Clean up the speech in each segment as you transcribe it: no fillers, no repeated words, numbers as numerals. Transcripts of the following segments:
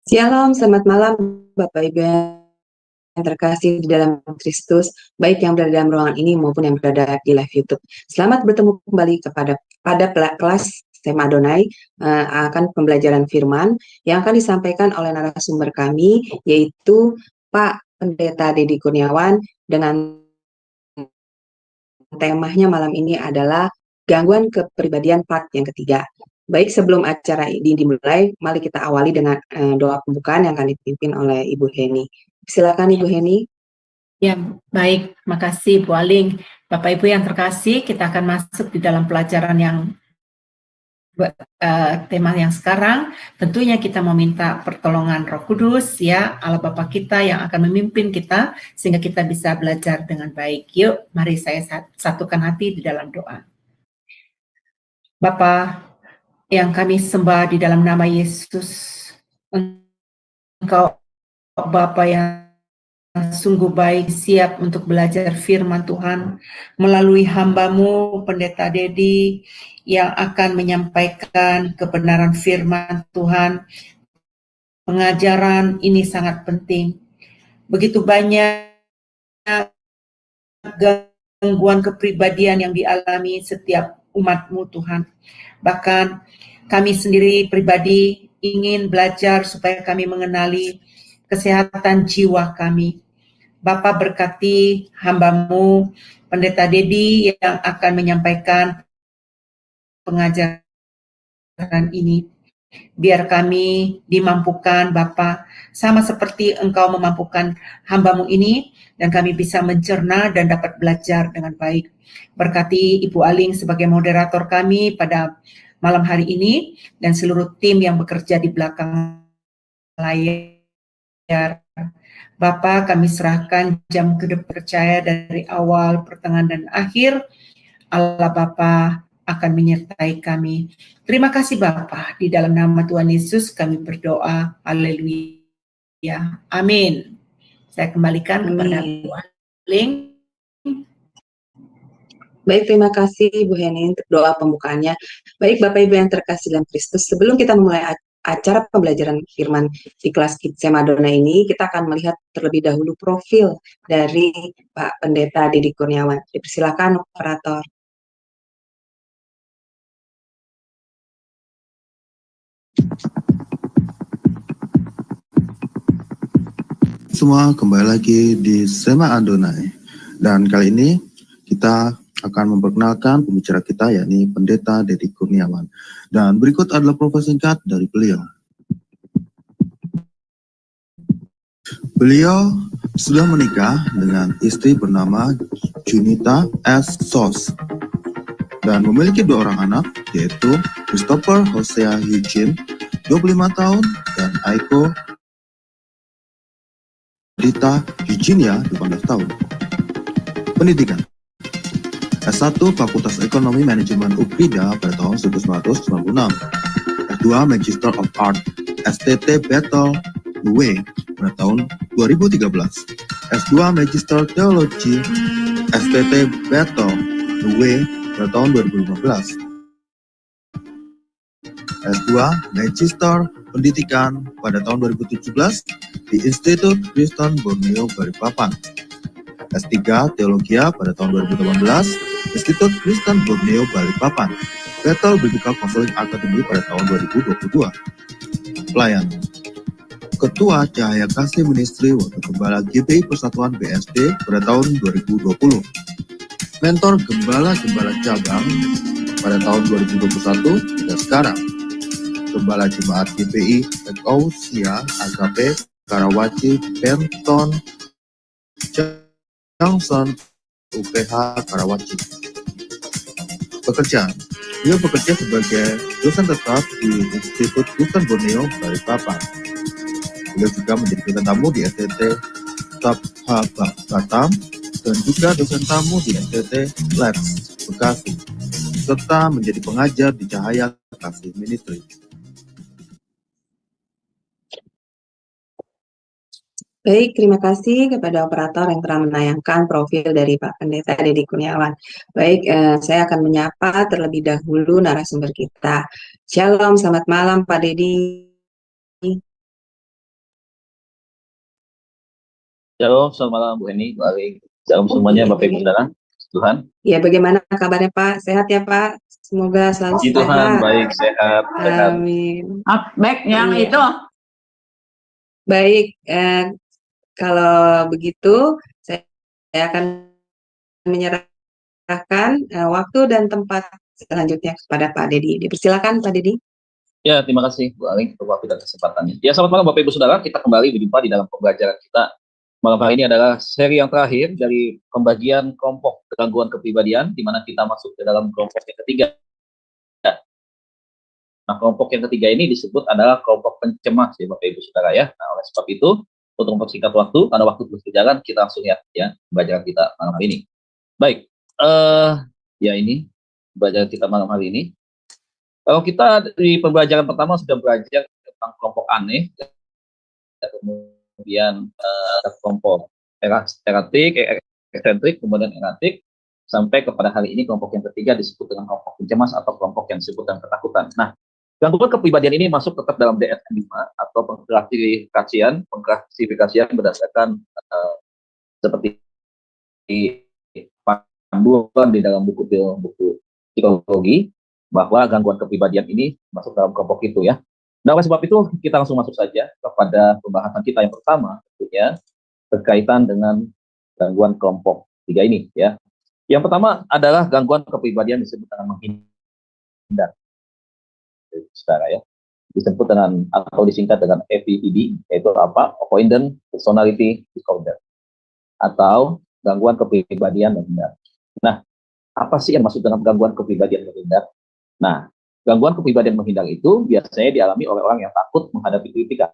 Shalom, selamat malam Bapak Ibu yang terkasih di dalam Kristus, baik yang berada dalam ruangan ini maupun yang berada di live YouTube. Selamat bertemu kembali pada kelas tema Adonai akan pembelajaran firman yang akan disampaikan oleh narasumber kami, yaitu Pak Pendeta Dedi Kurniawan, dengan temanya malam ini adalah gangguan kepribadian part yang ketiga. Baik, sebelum acara ini dimulai, mari kita awali dengan doa pembukaan yang akan dipimpin oleh Ibu Heni. Silakan Ibu Heni. Ya, baik. Makasih Bu Aling. Bapak Ibu yang terkasih, kita akan masuk di dalam pelajaran yang tema yang sekarang. Tentunya kita meminta pertolongan Roh Kudus, ya, Allah Bapa kita yang akan memimpin kita sehingga kita bisa belajar dengan baik. Yuk, mari saya satukan hati di dalam doa. Bapa yang kami sembah di dalam nama Yesus, Engkau Bapa yang sungguh baik, siap untuk belajar firman Tuhan melalui hamba-Mu Pendeta Dedi yang akan menyampaikan kebenaran firman Tuhan. Pengajaran ini sangat penting. Begitu banyak gangguan kepribadian yang dialami setiap umat-Mu Tuhan. Bahkan kami sendiri pribadi ingin belajar supaya kami mengenali kesehatan jiwa kami. Bapak berkati hamba-Mu Pendeta Dedi yang akan menyampaikan pengajaran ini. Biar kami dimampukan Bapa, sama seperti Engkau memampukan hamba-Mu ini, dan kami bisa mencerna dan dapat belajar dengan baik. Berkati Ibu Aling sebagai moderator kami pada malam hari ini, dan seluruh tim yang bekerja di belakang layar. Bapa, kami serahkan jam genep percaya dari awal, pertengahan, dan akhir. Allah Bapa akan menyertai kami. Terima kasih Bapa, di dalam nama Tuhan Yesus kami berdoa. Haleluya. Amin. Saya kembalikan kepada Bu Aling. Baik, terima kasih Bu Heni untuk doa pembukaannya. Baik Bapak Ibu yang terkasih dalam Kristus, sebelum kita memulai acara pembelajaran firman di kelas tema Adonai ini, kita akan melihat terlebih dahulu profil dari Pak Pendeta Dedi Kurniawan. Dipersilakan operator. Semua kembali lagi di Sema Adonai, dan kali ini kita akan memperkenalkan pembicara kita, yakni Pendeta Dedi Kurniawan. Dan berikut adalah profil singkat dari beliau. Beliau sudah menikah dengan istri bernama Junita S. Sos dan memiliki 2 orang anak, yaitu Christopher Hosea Eugene, 25 tahun, dan Aiko Rita Eugenia, 18 tahun. Pendidikan: S1 Fakultas Ekonomi Manajemen UPIDA pada tahun 1996, S2 Magister of Art STT Battle UW pada tahun 2013, S2 Magister Teologi STT Battle UW pada tahun 2015, S2 Magister Pendidikan pada tahun 2017 di Institut Kristen Borneo Balikpapan, S3 Teologi pada tahun 2018, Institut Kristen Borneo Balikpapan, Bethel Biblical Counseling Academy pada tahun 2022. Pelayanan: Ketua Cahaya Kasih Ministry Wakil Gembala GBI Persatuan BSD pada tahun 2020. Mentor Gembala-Gembala Cabang pada tahun 2021 hingga sekarang. Gembala Jemaat GBI Ekousia Agape Karawaci Benton Johnson UPH Karawaci. Pekerjaan: beliau bekerja sebagai dosen tetap di Institut Kristen Borneo Balikpapan. Beliau juga menjadi dosen tamu di STT Tabha Batam dan juga dosen tamu di STT Labs Bekasi, serta menjadi pengajar di Cahaya Kasih Ministry. Baik, terima kasih kepada operator yang telah menayangkan profil dari Pak Pendeta Dedi Kurniawan. Baik, saya akan menyapa terlebih dahulu narasumber kita. Shalom, selamat malam Pak Dedi. Shalom, selamat malam Bu Heni, Bu Ali. Shalom semuanya Bapak Ibu Saudara. Tuhan. Ya, bagaimana kabarnya Pak? Sehat ya Pak? Semoga selalu Puji Tuhan, sehat. baik, sehat. Amin. Baik, yang Iya. itu. Baik, kalau begitu saya akan menyerahkan waktu dan tempat selanjutnya kepada Pak Dedi. Dipersilakan Pak Dedi. Ya, terima kasih Bu Ali untuk waktu dan kesempatannya. Ya, selamat malam Bapak Ibu Saudara. Kita kembali berjumpa di dalam pembelajaran kita. Malam hari ini adalah seri yang terakhir dari pembagian kelompok gangguan kepribadian, di mana kita masuk ke dalam kelompok yang ketiga. Nah, kelompok yang ketiga ini disebut adalah kelompok pencemas ya Bapak Ibu Saudara ya. Nah, oleh sebab itu, untuk mempersingkat waktu, karena waktu terus berjalan, kita langsung ya pembelajaran kita malam hari ini. Baik, ya ini pembelajaran kita malam hari ini. Kalau kita di pembelajaran pertama sudah belajar tentang kelompok aneh, kemudian ada kelompok eratik, eksentrik, kemudian eratik, sampai kepada hari ini kelompok yang ketiga disebut dengan kelompok pencemas atau kelompok yang disebut dengan ketakutan. Nah, gangguan kepribadian ini masuk tetap dalam DSM-5 atau pengklasifikasian berdasarkan seperti panduan di dalam buku psikologi, bahwa gangguan kepribadian ini masuk dalam kelompok itu ya. Nah, oleh sebab itu kita langsung masuk saja kepada pembahasan kita yang pertama, tentunya berkaitan dengan gangguan kelompok tiga ini ya. Yang pertama adalah gangguan kepribadian disebut dengan menghindar, saudara ya. Disebut dengan atau disingkat dengan APPD, yaitu apa? Avoidant Personality Disorder atau gangguan kepribadian menghindar. Nah, apa sih yang maksud dengan gangguan kepribadian menghindar? Nah, gangguan kepribadian menghindar itu biasanya dialami oleh orang yang takut menghadapi kritikan.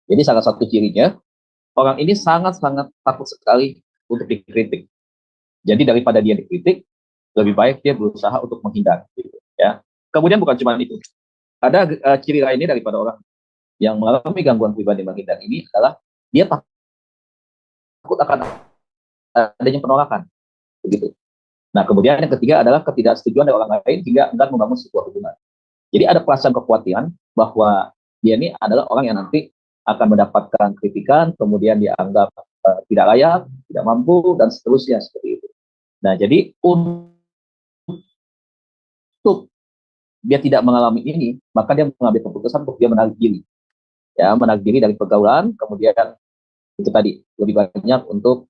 Jadi salah satu cirinya, orang ini sangat-sangat takut sekali untuk dikritik. Jadi daripada dia dikritik, lebih baik dia berusaha untuk menghindar. Gitu, ya. Kemudian bukan cuma itu. Ada ciri lainnya daripada orang yang mengalami gangguan kepribadian menghindar ini adalah dia takut akan adanya penolakan. Begitu. Nah, kemudian yang ketiga adalah ketidaksetujuan dari orang lain hingga enggan membangun sebuah hubungan. Jadi ada perasaan kekhawatiran bahwa dia ini adalah orang yang nanti akan mendapatkan kritikan, kemudian dianggap tidak layak, tidak mampu, dan seterusnya seperti itu. Nah, jadi untuk dia tidak mengalami ini, maka dia mengambil keputusan untuk dia menarik diri. Ya, menarik diri dari pergaulan, kemudian itu tadi, lebih banyak untuk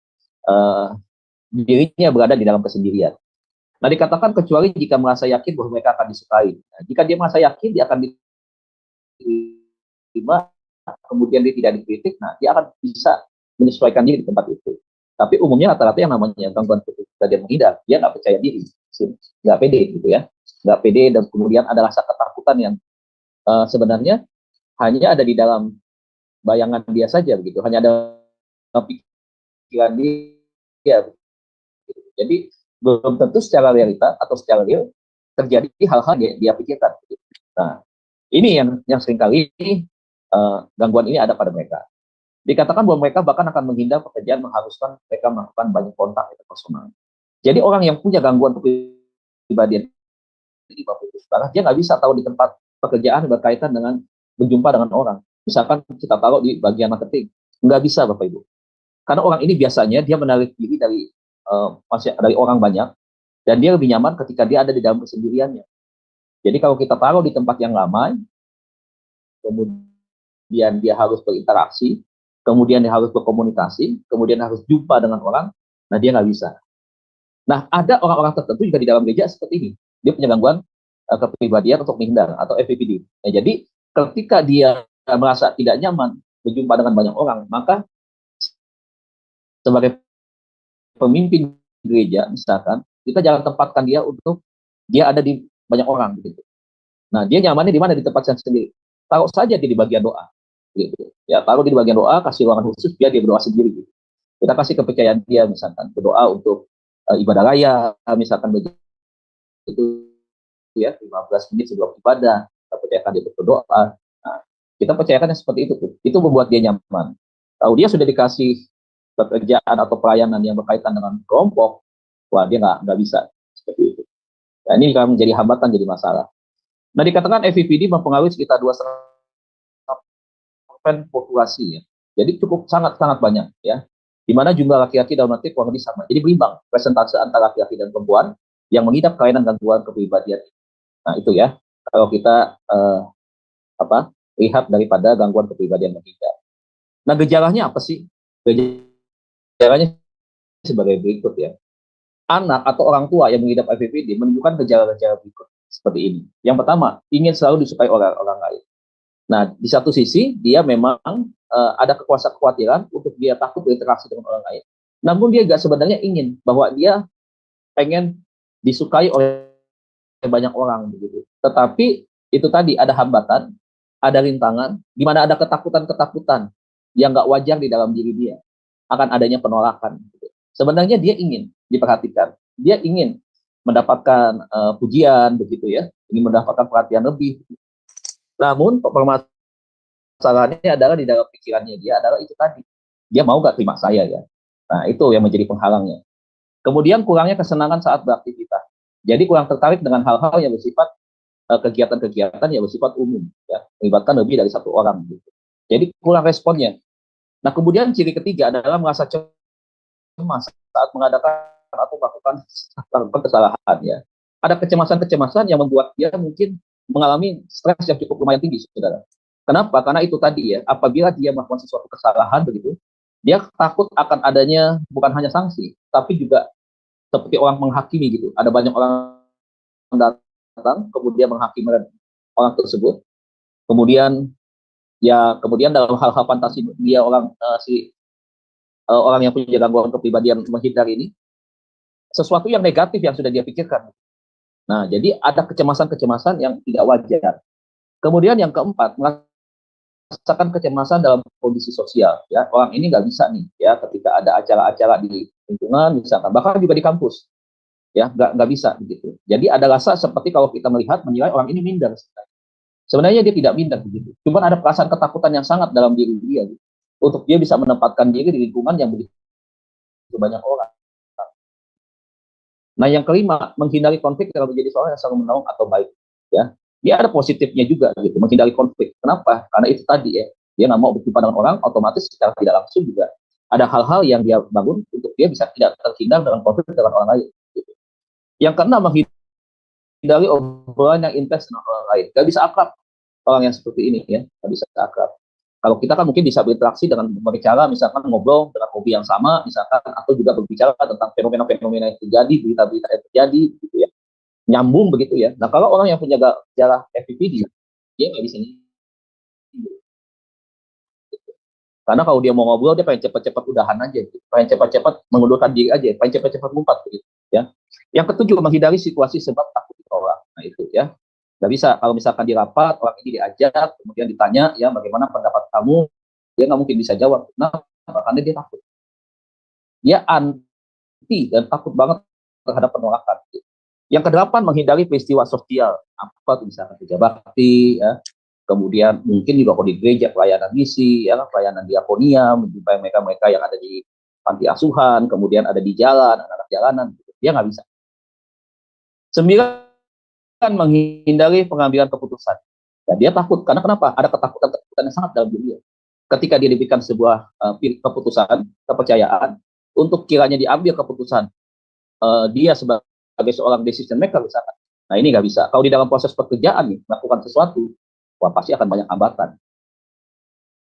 dirinya berada di dalam kesendirian. Nah, dikatakan kecuali jika merasa yakin bahwa mereka akan disukai. Nah, jika dia merasa yakin dia akan diterima, kemudian dia tidak dikritik, nah dia akan bisa menyesuaikan diri di tempat itu. Tapi umumnya rata-rata yang namanya gangguan kepribadian menghindar, dia nggak percaya diri, nggak pede gitu ya, nggak pede, dan kemudian ada rasa ketakutan yang sebenarnya hanya ada di dalam bayangan dia saja begitu, hanya ada pikiran dia. Jadi belum tentu secara realita atau secara real terjadi hal-hal yang dia pikirkan. Nah, ini yang seringkali gangguan ini ada pada mereka. Dikatakan bahwa mereka bahkan akan menghindar pekerjaan mengharuskan mereka melakukan banyak kontak interpersonal. Jadi orang yang punya gangguan kepribadian ini, dia nggak bisa tahu di tempat pekerjaan berkaitan dengan berjumpa dengan orang. Misalkan kita taruh di bagian marketing, nggak bisa Bapak Ibu. Karena orang ini biasanya dia menarik diri dari orang banyak, dan dia lebih nyaman ketika dia ada di dalam kesendiriannya. Jadi kalau kita taruh di tempat yang ramai, kemudian dia harus berinteraksi, kemudian dia harus berkomunikasi, kemudian harus jumpa dengan orang, nah dia nggak bisa. Nah, ada orang-orang tertentu juga di dalam gereja seperti ini. Dia punya gangguan kepribadian untuk menghindar atau FPPD. Nah, jadi ketika dia merasa tidak nyaman berjumpa dengan banyak orang, maka sebagai pemimpin gereja misalkan, kita jangan tempatkan dia untuk dia ada di banyak orang gitu. Nah, dia nyamannya di mana? Di tempat sendiri. Taruh saja dia di bagian doa gitu. Ya, taruh di bagian doa, kasih ruangan khusus biar dia berdoa sendiri gitu. Kita kasih kepercayaan dia misalkan berdoa untuk ibadah raya, misalkan begitu ya, 15 menit sebelum ibadah, kita percayakan dia berdoa. Nah, kita percayakan seperti itu. Itu membuat dia nyaman. Kalau dia sudah dikasih pekerjaan atau pelayanan yang berkaitan dengan kelompok, wah dia nggak bisa seperti itu. Nah, ini akan menjadi hambatan, jadi masalah. Nah, dikatakan FPPD mempengaruhi sekitar 2% populasi ya. Jadi cukup sangat-sangat banyak ya. Di mana jumlah laki-laki dalam arti kurang lebih sama. Jadi berimbang presentase antara laki-laki dan perempuan yang mengidap kelainan gangguan kepribadian. Nah, itu ya. Kalau kita lihat daripada gangguan kepribadian mengidap. Nah, gejalanya apa sih? Gejalanya sebagai berikut ya. Anak atau orang tua yang mengidap FEVD menunjukkan gejala-gejala berikut seperti ini. Yang pertama, ingin selalu disukai orang lain. Nah, di satu sisi dia memang ada kekhawatiran untuk dia takut berinteraksi dengan orang lain. Namun dia juga sebenarnya ingin bahwa dia pengen disukai oleh banyak orang begitu. Tetapi itu tadi ada hambatan, ada rintangan, di mana ada ketakutan-ketakutan yang nggak wajar di dalam diri dia, akan adanya penolakan. Gitu. Sebenarnya dia ingin diperhatikan, dia ingin mendapatkan pujian begitu ya, ingin mendapatkan perhatian lebih. Namun permasalahannya adalah di dalam pikirannya dia adalah itu tadi, dia mau nggak terima saya ya. Nah itu yang menjadi penghalangnya. Kemudian kurangnya kesenangan saat beraktivitas. Jadi kurang tertarik dengan hal-hal yang bersifat kegiatan-kegiatan yang bersifat umum, ya, melibatkan lebih dari satu orang. Gitu. Jadi kurang responnya. Nah kemudian ciri ketiga adalah merasa cemas saat mengadakan atau melakukan kesalahan. Ya. Ada kecemasan-kecemasan yang membuat dia mungkin mengalami stres yang cukup lumayan tinggi, saudara. Kenapa? Karena itu tadi ya, apabila dia melakukan sesuatu kesalahan begitu, dia takut akan adanya bukan hanya sanksi, tapi juga seperti orang menghakimi gitu. Ada banyak orang datang, kemudian menghakimi orang tersebut. Kemudian dalam hal-hal fantasi dia orang yang punya gangguan kepribadian menghindar ini sesuatu yang negatif yang sudah dia pikirkan. Nah, jadi ada kecemasan-kecemasan yang tidak wajar. Kemudian yang keempat, merasakan kecemasan dalam kondisi sosial. Ya, orang ini nggak bisa nih, ya, ketika ada acara-acara di lingkungan, misalkan, bahkan juga di kampus, ya, nggak bisa begitu. Jadi ada rasa seperti kalau kita menilai orang ini minder. Sebenarnya dia tidak minder begitu. Cuma ada perasaan ketakutan yang sangat dalam diri dia, gitu, untuk dia bisa menempatkan diri di lingkungan yang begitu banyak orang. Nah, yang kelima, menghindari konflik dalam menjadi seorang yang selalu menolong atau baik. Ya, dia ada positifnya juga, gitu, menghindari konflik. Kenapa? Karena itu tadi ya, dia nggak mau berjumpa dengan orang, otomatis secara tidak langsung juga ada hal-hal yang dia bangun untuk dia bisa tidak terhindar dengan konflik dengan orang lain. Gitu. Yang keenam, menghindari obrolan yang intens dengan orang lain. Gak bisa akrab orang yang seperti ini ya, gak bisa akrab. Kalau kita kan mungkin bisa berinteraksi dengan berbicara, misalkan ngobrol dengan hobi yang sama, misalkan, atau juga berbicara tentang fenomena-fenomena yang terjadi, berita-berita yang terjadi, gitu ya, nyambung begitu ya. Nah kalau orang yang punya gejala FEVD, dia nggak bisa nyambung. Karena kalau dia mau ngobrol, dia pengen cepat-cepat udahan aja, gitu. Pengen cepat-cepat mengundurkan diri aja, pengen cepat-cepat ngumpat, begitu ya. Yang ketujuh, menghindari situasi sebab takut ditolak. Nah itu ya. Nggak bisa, kalau misalkan di rapat, orang ini diajak, kemudian ditanya, ya bagaimana pendapat kamu, dia nggak mungkin bisa jawab. Nah, karena dia takut. Dia anti dan takut banget terhadap penolakan. Yang kedelapan, menghindari peristiwa sosial. Apa tuh, misalkan kerja bakti, ya. Kemudian mungkin juga kalau di gereja, pelayanan misi, ya, pelayanan diakonia, menjumpai mereka-mereka yang ada di panti asuhan, kemudian ada di jalan, anak-anak jalanan, gitu. Dia nggak bisa. 9, menghindari pengambilan keputusan. Dan dia takut, karena kenapa? Ada ketakutan yang sangat dalam diri dia. Ketika dia diberikan sebuah keputusan, kepercayaan, untuk kiranya diambil keputusan, dia sebagai seorang decision maker misalkan. Nah ini nggak bisa. Kalau di dalam proses pekerjaan nih, melakukan sesuatu, wah pasti akan banyak hambatan.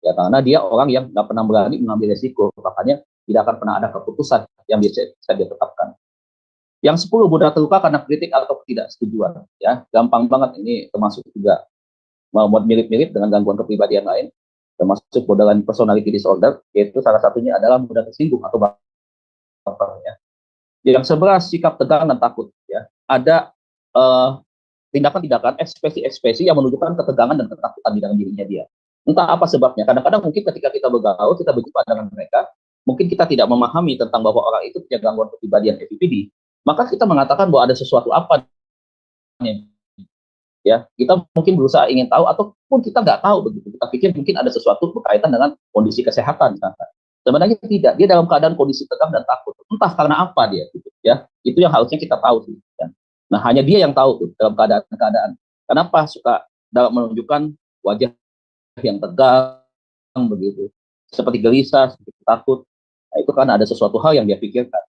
Ya karena dia orang yang nggak pernah berani mengambil resiko, makanya tidak akan pernah ada keputusan yang bisa dia tetapkan. Yang 10, mudah terluka karena kritik atau ketidaksetujuan. Ya, gampang banget ini, termasuk juga mirip-mirip dengan gangguan kepribadian lain, termasuk borderline personality disorder, yaitu salah satunya adalah mudah tersinggung atau baper. Ya. Yang 11, sikap tegang dan takut. Ya, ada tindakan-tindakan, ekspresi-ekspresi yang menunjukkan ketegangan dan ketakutan di dalam dirinya dia. Entah apa sebabnya. Kadang-kadang mungkin ketika kita bergaul, kita berjumpa dengan mereka, mungkin kita tidak memahami tentang bahwa orang itu punya gangguan kepribadian FEVD. Maka kita mengatakan bahwa ada sesuatu apa nih, ya kita mungkin berusaha ingin tahu ataupun kita nggak tahu begitu, kita pikir mungkin ada sesuatu berkaitan dengan kondisi kesehatan misalkan. Sebenarnya tidak, dia dalam keadaan kondisi tegang dan takut, entah karena apa dia gitu, ya itu yang harusnya kita tahu sih ya. Nah hanya dia yang tahu tuh dalam keadaan kenapa suka dalam menunjukkan wajah yang tegang begitu, seperti gelisah, seperti takut. Nah, itu karena ada sesuatu hal yang dia pikirkan.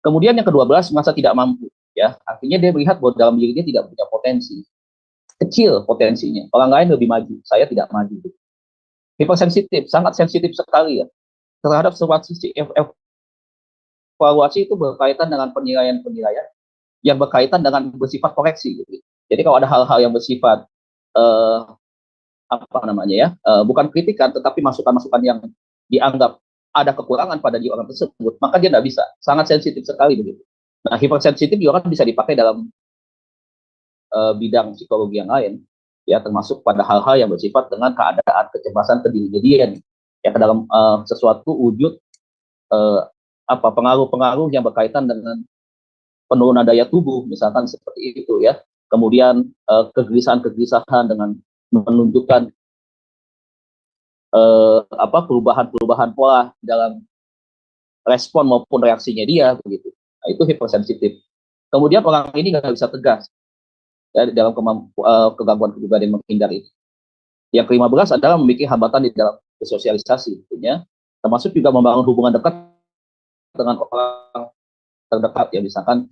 Kemudian yang ke-12, merasa tidak mampu. Ya, artinya dia melihat bahwa dalam diri dia tidak punya potensi. Kecil potensinya. Orang lain lebih maju, saya tidak maju. Hipersensitif, sangat sensitif sekali ya terhadap sesuatu. Evaluasi itu berkaitan dengan penilaian-penilaian yang berkaitan dengan bersifat koreksi gitu. Jadi kalau ada hal-hal yang bersifat apa namanya ya, bukan kritikan tetapi masukan-masukan yang dianggap ada kekurangan pada diri orang tersebut, maka dia tidak bisa, sangat sensitif sekali begitu. Nah, hipersensitif juga kan bisa dipakai dalam bidang psikologi yang lain, ya, termasuk pada hal-hal yang bersifat dengan keadaan kecemasan ke dirinya dia nih, ya, ke dalam sesuatu wujud pengaruh-pengaruh yang berkaitan dengan penurunan daya tubuh, misalkan seperti itu ya. Kemudian kegelisahan-kegelisahan dengan menunjukkan perubahan-perubahan pola dalam respon maupun reaksinya dia begitu. Nah, itu hipersensitif. Kemudian orang ini nggak bisa tegas ya, dalam kegangguan kepribadian menghindar itu. Yang ke-15 adalah memiliki hambatan di dalam bersosialisasi, tentunya, termasuk juga membangun hubungan dekat dengan orang terdekat ya, misalkan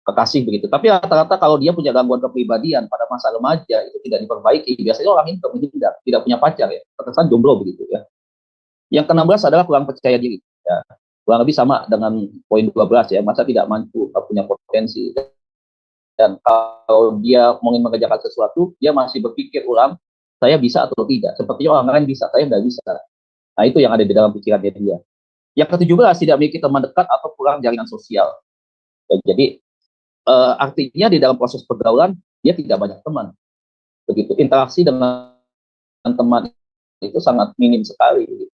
kekasih begitu. Tapi rata-rata kalau dia punya gangguan kepribadian pada masa remaja itu tidak diperbaiki, biasanya orang ini menghindar, tidak punya pacar ya, terkesan jomblo begitu ya. Yang ke-16 adalah kurang percaya diri ya. Kurang lebih sama dengan poin 12 ya, masa tidak mampu, punya potensi. Dan kalau dia ingin mengerjakan sesuatu, dia masih berpikir ulang, saya bisa atau tidak. Sepertinya orang lain bisa, saya nggak bisa. Nah, itu yang ada di dalam pikirannya dia. Yang ke-17, tidak memiliki teman dekat atau kurang jaringan sosial. Ya, jadi artinya di dalam proses pergaulan dia tidak banyak teman. Begitu, interaksi dengan teman itu sangat minim sekali. Begitu.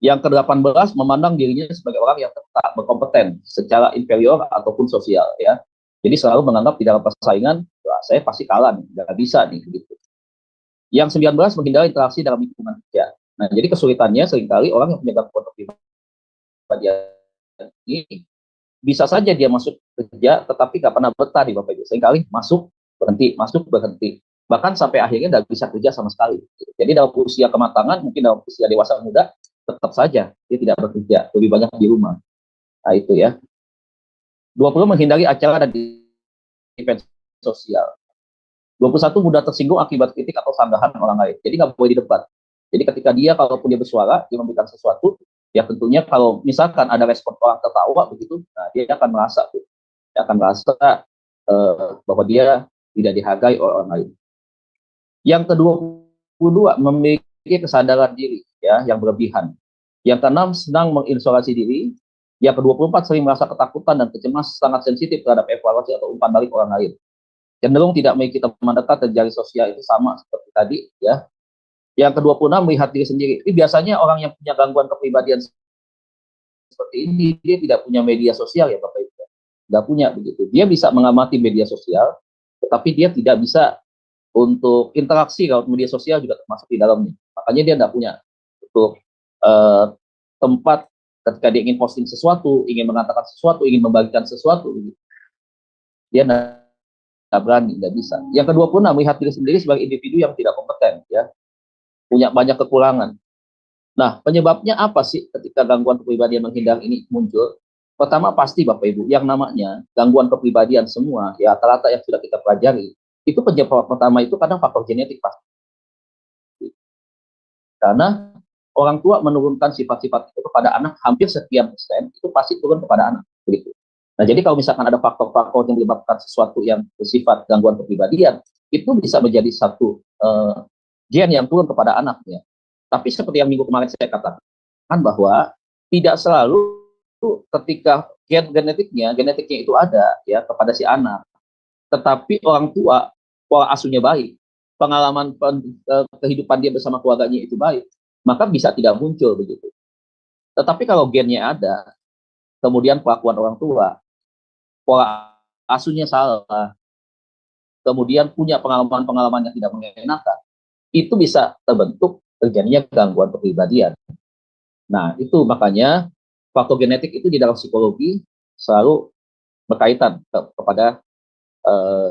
Yang ke-18, memandang dirinya sebagai orang yang tak berkompeten secara inferior ataupun sosial ya. Jadi selalu menganggap di dalam persaingan, saya pasti kalah nih, nggak bisa nih begitu. Yang 19, menghindari interaksi dalam lingkungan kerja. Nah, jadi kesulitannya seringkali orang yang punya gangguan kepribadian ini bisa saja dia masuk kerja, tetapi nggak pernah betah di Bapak Ibu. Seringkali masuk berhenti, bahkan sampai akhirnya nggak bisa kerja sama sekali. Jadi dalam usia kematangan, mungkin dalam usia dewasa muda, tetap saja dia tidak bekerja, lebih banyak di rumah. Nah, itu ya. 20, menghindari acara dan event sosial. 21, mudah tersinggung akibat kritik atau sanggahan orang lain. Jadi nggak boleh didebat. Jadi ketika dia, kalaupun dia bersuara, dia memberikan sesuatu, ya tentunya kalau misalkan ada respon orang tertawa begitu, nah dia akan merasa bahwa dia tidak dihargai oleh orang lain. Yang ke-22, memiliki kesadaran diri ya yang berlebihan. Yang ke-6, senang mengisolasi diri. Yang ke-24, sering merasa ketakutan dan kecemas, sangat sensitif terhadap evaluasi atau umpan balik orang lain. Cenderung tidak memiliki teman dekat dan jaring sosial, itu sama seperti tadi ya. Yang ke-26, melihat diri sendiri. Ini biasanya orang yang punya gangguan kepribadian seperti ini, dia tidak punya media sosial ya Bapak Ibu. Nggak punya begitu. Dia bisa mengamati media sosial, tetapi dia tidak bisa untuk interaksi kalau media sosial juga termasuk di dalamnya. Makanya dia nggak punya untuk tempat ketika dia ingin posting sesuatu, ingin mengatakan sesuatu, ingin membagikan sesuatu, gitu. Dia nggak berani, nggak bisa. Yang ke-26, melihat diri sendiri sebagai individu yang tidak kompeten, ya, punya banyak kekurangan. Nah, penyebabnya apa sih ketika gangguan kepribadian menghindar ini muncul? Pertama pasti Bapak Ibu, yang namanya gangguan kepribadian semua, ya rata-rata yang sudah kita pelajari, itu penyebab pertama itu kadang faktor genetik pasti. Karena orang tua menurunkan sifat-sifat itu kepada anak hampir sekian persen, itu pasti turun kepada anak. Begitu. Nah, jadi kalau misalkan ada faktor-faktor yang menyebabkan sesuatu yang bersifat gangguan kepribadian, itu bisa menjadi satu gen yang turun kepada anaknya. Tapi seperti yang minggu kemarin saya katakan bahwa tidak selalu ketika genetiknya itu ada ya kepada si anak. Tetapi orang tua pola asuhnya baik, pengalaman kehidupan dia bersama keluarganya itu baik, maka bisa tidak muncul begitu. Tetapi kalau gennya ada, kemudian kelakuan orang tua, pola asuhnya salah, kemudian punya pengalaman-pengalaman yang tidak mengenakan, itu bisa terbentuk terjadinya gangguan kepribadian. Nah, itu makanya faktor genetik itu di dalam psikologi selalu berkaitan kepada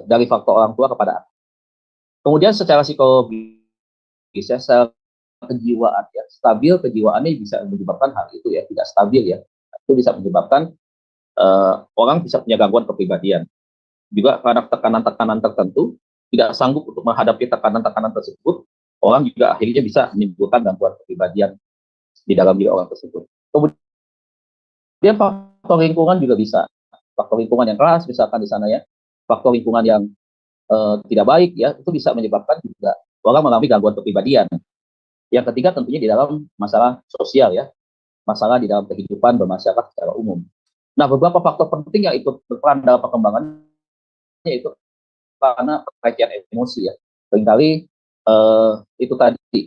dari faktor orang tua kepada anak. Kemudian secara psikologi, secara kejiwaan ya, stabil kejiwaannya bisa menyebabkan hal itu ya, tidak stabil ya, itu bisa menyebabkan orang bisa punya gangguan kepribadian. Juga karena tekanan-tekanan tertentu tidak sanggup untuk menghadapi tekanan-tekanan tersebut, orang juga akhirnya bisa menimbulkan gangguan kepribadian di dalam diri orang tersebut. Kemudian faktor lingkungan juga bisa, faktor lingkungan yang keras misalkan di sana ya, faktor lingkungan yang tidak baik ya, itu bisa menyebabkan juga orang mengalami gangguan kepribadian. Yang ketiga tentunya di dalam masalah sosial ya, masalah di dalam kehidupan bermasyarakat secara umum. Nah, beberapa faktor penting yang ikut berperan dalam perkembangannya itu karena pelecehan emosi ya. Seringkali itu tadi.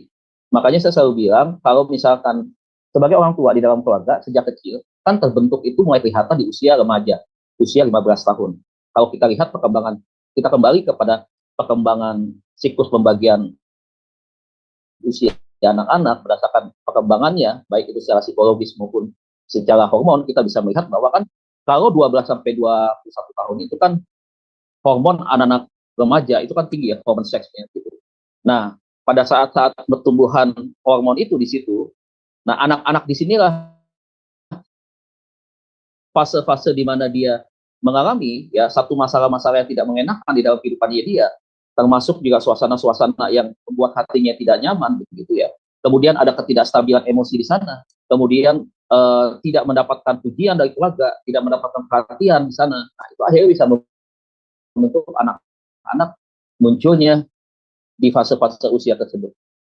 Makanya saya selalu bilang kalau misalkan sebagai orang tua di dalam keluarga sejak kecil kan terbentuk itu mulai kelihatan di usia remaja, usia 15 tahun. Kalau kita lihat perkembangan, kita kembali kepada perkembangan siklus pembagian usia anak-anak berdasarkan perkembangannya, baik itu secara psikologis maupun secara hormon, kita bisa melihat bahwa kan kalau 12 sampai 21 tahun itu kan hormon anak-anak remaja itu kan tinggi ya, hormon seksnya gitu. Nah, pada saat-saat pertumbuhan hormon itu di situ, nah anak-anak di sinilah fase-fase di mana dia mengalami ya satu masalah-masalah yang tidak mengenakan di dalam kehidupannya dia, termasuk juga suasana-suasana yang membuat hatinya tidak nyaman begitu ya. Kemudian ada ketidakstabilan emosi di sana. Kemudian tidak mendapatkan pujian dari keluarga, tidak mendapatkan perhatian di sana. Nah, itu akhirnya bisa membentuk anak-anak munculnya di fase-fase usia tersebut.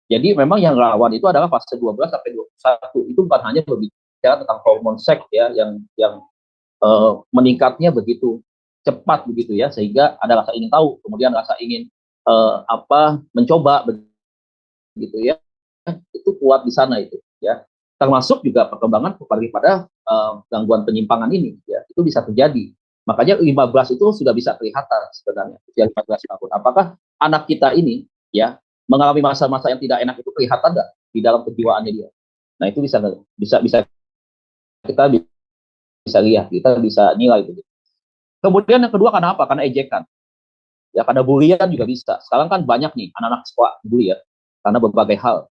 Jadi memang yang rawan itu adalah fase 12 sampai 21. Itu bukan hanya berbicara tentang hormon seks ya yang meningkatnya begitu cepat begitu ya, sehingga ada rasa ingin tahu, kemudian rasa ingin mencoba begitu ya. Itu kuat di sana itu ya. Termasuk juga perkembangan pada gangguan penyimpangan ini ya. Itu bisa terjadi. Makanya 15 itu sudah bisa kelihatan sebenarnya usia 15 tahun. Apakah anak kita ini ya mengalami masa-masa yang tidak enak itu kelihatan nggak di dalam kejiwaannya dia? Nah, itu bisa kita bisa lihat, kita bisa nilai itu. Kemudian yang kedua karena apa? Karena ejekan. Ya karena bulian juga bisa. Sekarang kan banyak nih anak-anak sekolah bully ya, karena berbagai hal.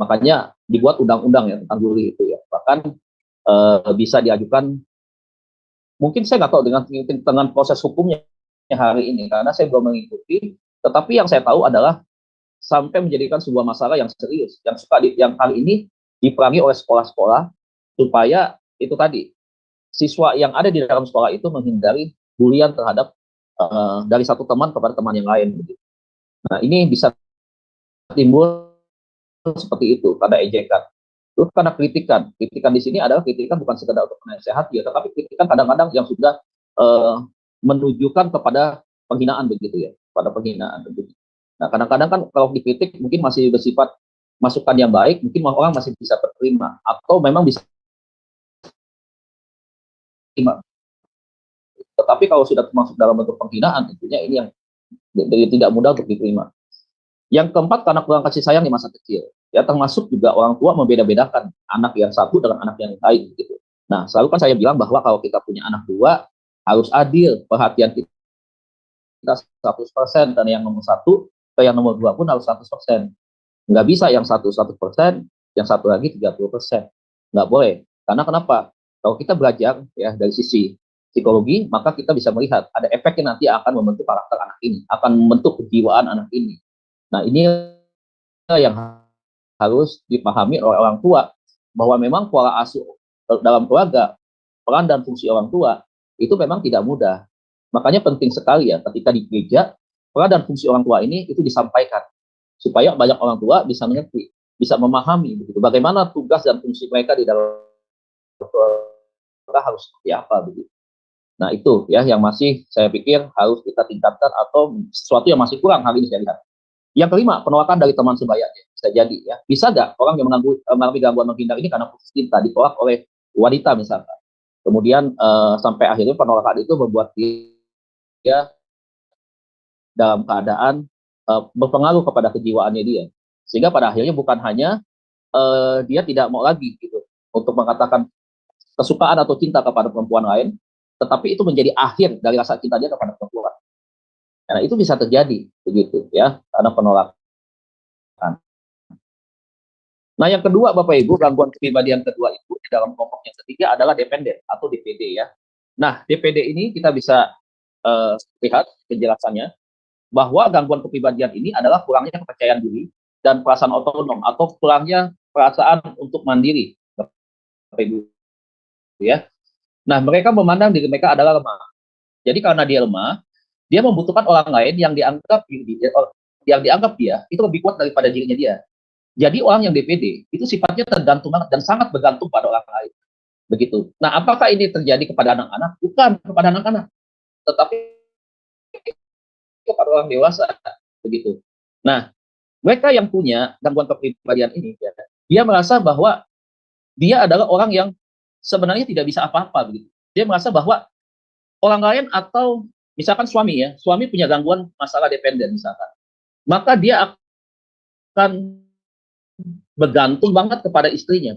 Makanya dibuat undang-undang ya tentang bully itu ya. Bahkan bisa diajukan, mungkin saya nggak tahu dengan proses hukumnya hari ini karena saya belum mengikuti. Tetapi yang saya tahu adalah sampai menjadikan sebuah masalah yang serius, yang kali ini diperangi oleh sekolah-sekolah supaya itu tadi siswa yang ada di dalam sekolah itu menghindari bulian terhadap dari satu teman kepada teman yang lain. Nah, ini bisa timbul seperti itu karena ejekan. Terus karena kritikan di sini adalah kritikan bukan sekedar untuk menasehati ya, tetapi kritikan kadang-kadang yang sudah menunjukkan kepada penghinaan begitu ya, pada penghinaan begitu. Nah, kadang-kadang kan kalau dikritik mungkin masih bersifat masukan yang baik, mungkin orang masih bisa terima atau memang bisa terima. Tetapi kalau sudah masuk dalam bentuk penghinaan, tentunya ini yang tidak mudah untuk diterima. Yang keempat, karena kurang kasih sayang di masa kecil. Ya, termasuk juga orang tua membeda-bedakan anak yang satu dengan anak yang lain. Gitu. Nah, selalu kan saya bilang bahwa kalau kita punya anak dua, harus adil perhatian kita 100%, dan yang nomor satu ke yang nomor dua pun harus 100%. Nggak bisa yang satu 100%, yang satu lagi 30%. Nggak boleh. Karena kenapa? Kalau kita belajar ya dari sisi psikologi, maka kita bisa melihat ada efek yang nanti akan membentuk karakter anak ini, akan membentuk kejiwaan anak ini. Nah, ini yang harus dipahami oleh orang tua, bahwa memang pola asuh dalam keluarga, peran dan fungsi orang tua, itu memang tidak mudah. Makanya penting sekali ya, ketika di gereja, peran dan fungsi orang tua ini itu disampaikan, supaya banyak orang tua bisa mengerti, bisa memahami, begitu, bagaimana tugas dan fungsi mereka di dalam keluarga harus seperti apa, begitu. Nah, itu ya yang masih saya pikir harus kita tingkatkan atau sesuatu yang masih kurang hari ini saya lihat. Yang kelima, penolakan dari teman sebayanya. Bisa jadi ya. Bisa nggak orang yang mengalami gangguan menghindar ini karena putus cinta ditolak oleh wanita misalkan. Kemudian sampai akhirnya penolakan itu membuat dia dalam keadaan berpengaruh kepada kejiwaannya dia. Sehingga pada akhirnya bukan hanya dia tidak mau lagi gitu untuk mengatakan kesukaan atau cinta kepada perempuan lain, tetapi itu menjadi akhir dari rasa cinta dia kepada perempuan. Nah, itu bisa terjadi begitu ya, karena penolakan. Nah, yang kedua, Bapak Ibu, gangguan kepribadian kedua itu di dalam kelompok yang ketiga adalah dependen atau DPD ya. Nah, DPD ini kita bisa lihat penjelasannya bahwa gangguan kepribadian ini adalah kurangnya kepercayaan diri dan perasaan otonom atau kurangnya perasaan untuk mandiri, Bapak Ibu ya. Nah, mereka memandang diri mereka adalah lemah. Jadi karena dia lemah, dia membutuhkan orang lain yang dianggap dia itu lebih kuat daripada dirinya dia. Jadi orang yang DPD itu sifatnya tergantung banget dan sangat bergantung pada orang lain. Begitu. Nah, apakah ini terjadi kepada anak-anak? Bukan kepada anak-anak, tetapi kepada orang dewasa. Begitu. Nah, mereka yang punya gangguan kepribadian ini, ya, dia merasa bahwa dia adalah orang yang sebenarnya tidak bisa apa-apa. Begitu. Dia merasa bahwa orang lain atau misalkan suami ya, suami punya gangguan masalah dependen misalkan, maka dia akan bergantung banget kepada istrinya.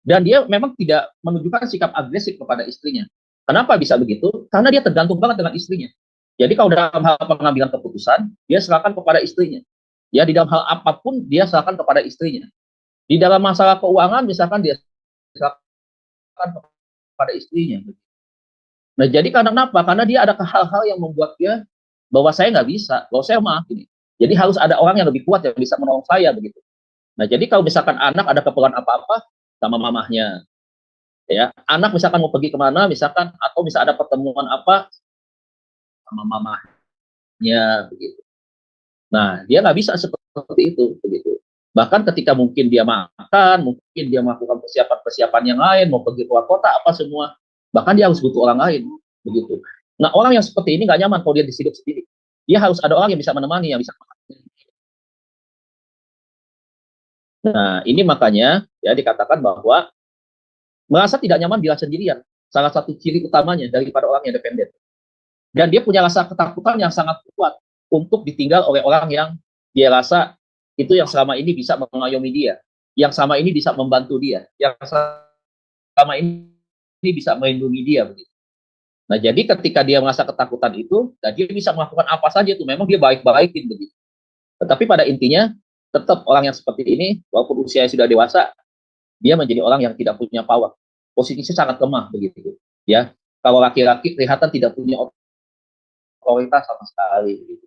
Dan dia memang tidak menunjukkan sikap agresif kepada istrinya. Kenapa bisa begitu? Karena dia tergantung banget dengan istrinya. Jadi kalau dalam hal pengambilan keputusan, dia serahkan kepada istrinya. Ya, di dalam hal apapun, dia serahkan kepada istrinya. Di dalam masalah keuangan, misalkan dia serahkan kepada istrinya. Nah, jadi kenapa? Karena dia ada hal-hal yang membuat dia bahwa saya nggak bisa, bahwa saya mah ini. Jadi harus ada orang yang lebih kuat yang bisa menolong saya begitu. Nah, jadi kalau misalkan anak ada keperluan apa-apa sama mamahnya, ya, anak misalkan mau pergi kemana, misalkan atau bisa ada pertemuan apa sama mamahnya, begitu. Nah, dia nggak bisa seperti itu, begitu. Bahkan ketika mungkin dia makan, mungkin dia melakukan persiapan-persiapan yang lain, mau pergi keluar kota, apa semua, bahkan dia harus butuh orang lain, begitu. Nah, orang yang seperti ini nggak nyaman kalau dia hidup sendiri. Dia harus ada orang yang bisa menemani, yang bisa. Nah, ini makanya ya dikatakan bahwa merasa tidak nyaman bila sendirian. Salah satu ciri utamanya daripada orang yang dependen. Dan dia punya rasa ketakutan yang sangat kuat untuk ditinggal oleh orang yang dia rasa itu yang selama ini bisa mengayomi dia, yang selama ini bisa membantu dia, yang selama ini bisa melindungi dia. Begitu. Nah, jadi ketika dia merasa ketakutan itu, dan dia bisa melakukan apa saja itu, memang dia baik-baikin begitu. Tetapi pada intinya, tetap orang yang seperti ini, walaupun usianya sudah dewasa, dia menjadi orang yang tidak punya power. Posisinya sangat lemah begitu. Ya, kalau laki-laki kelihatan tidak punya otoritas sama sekali. Begitu.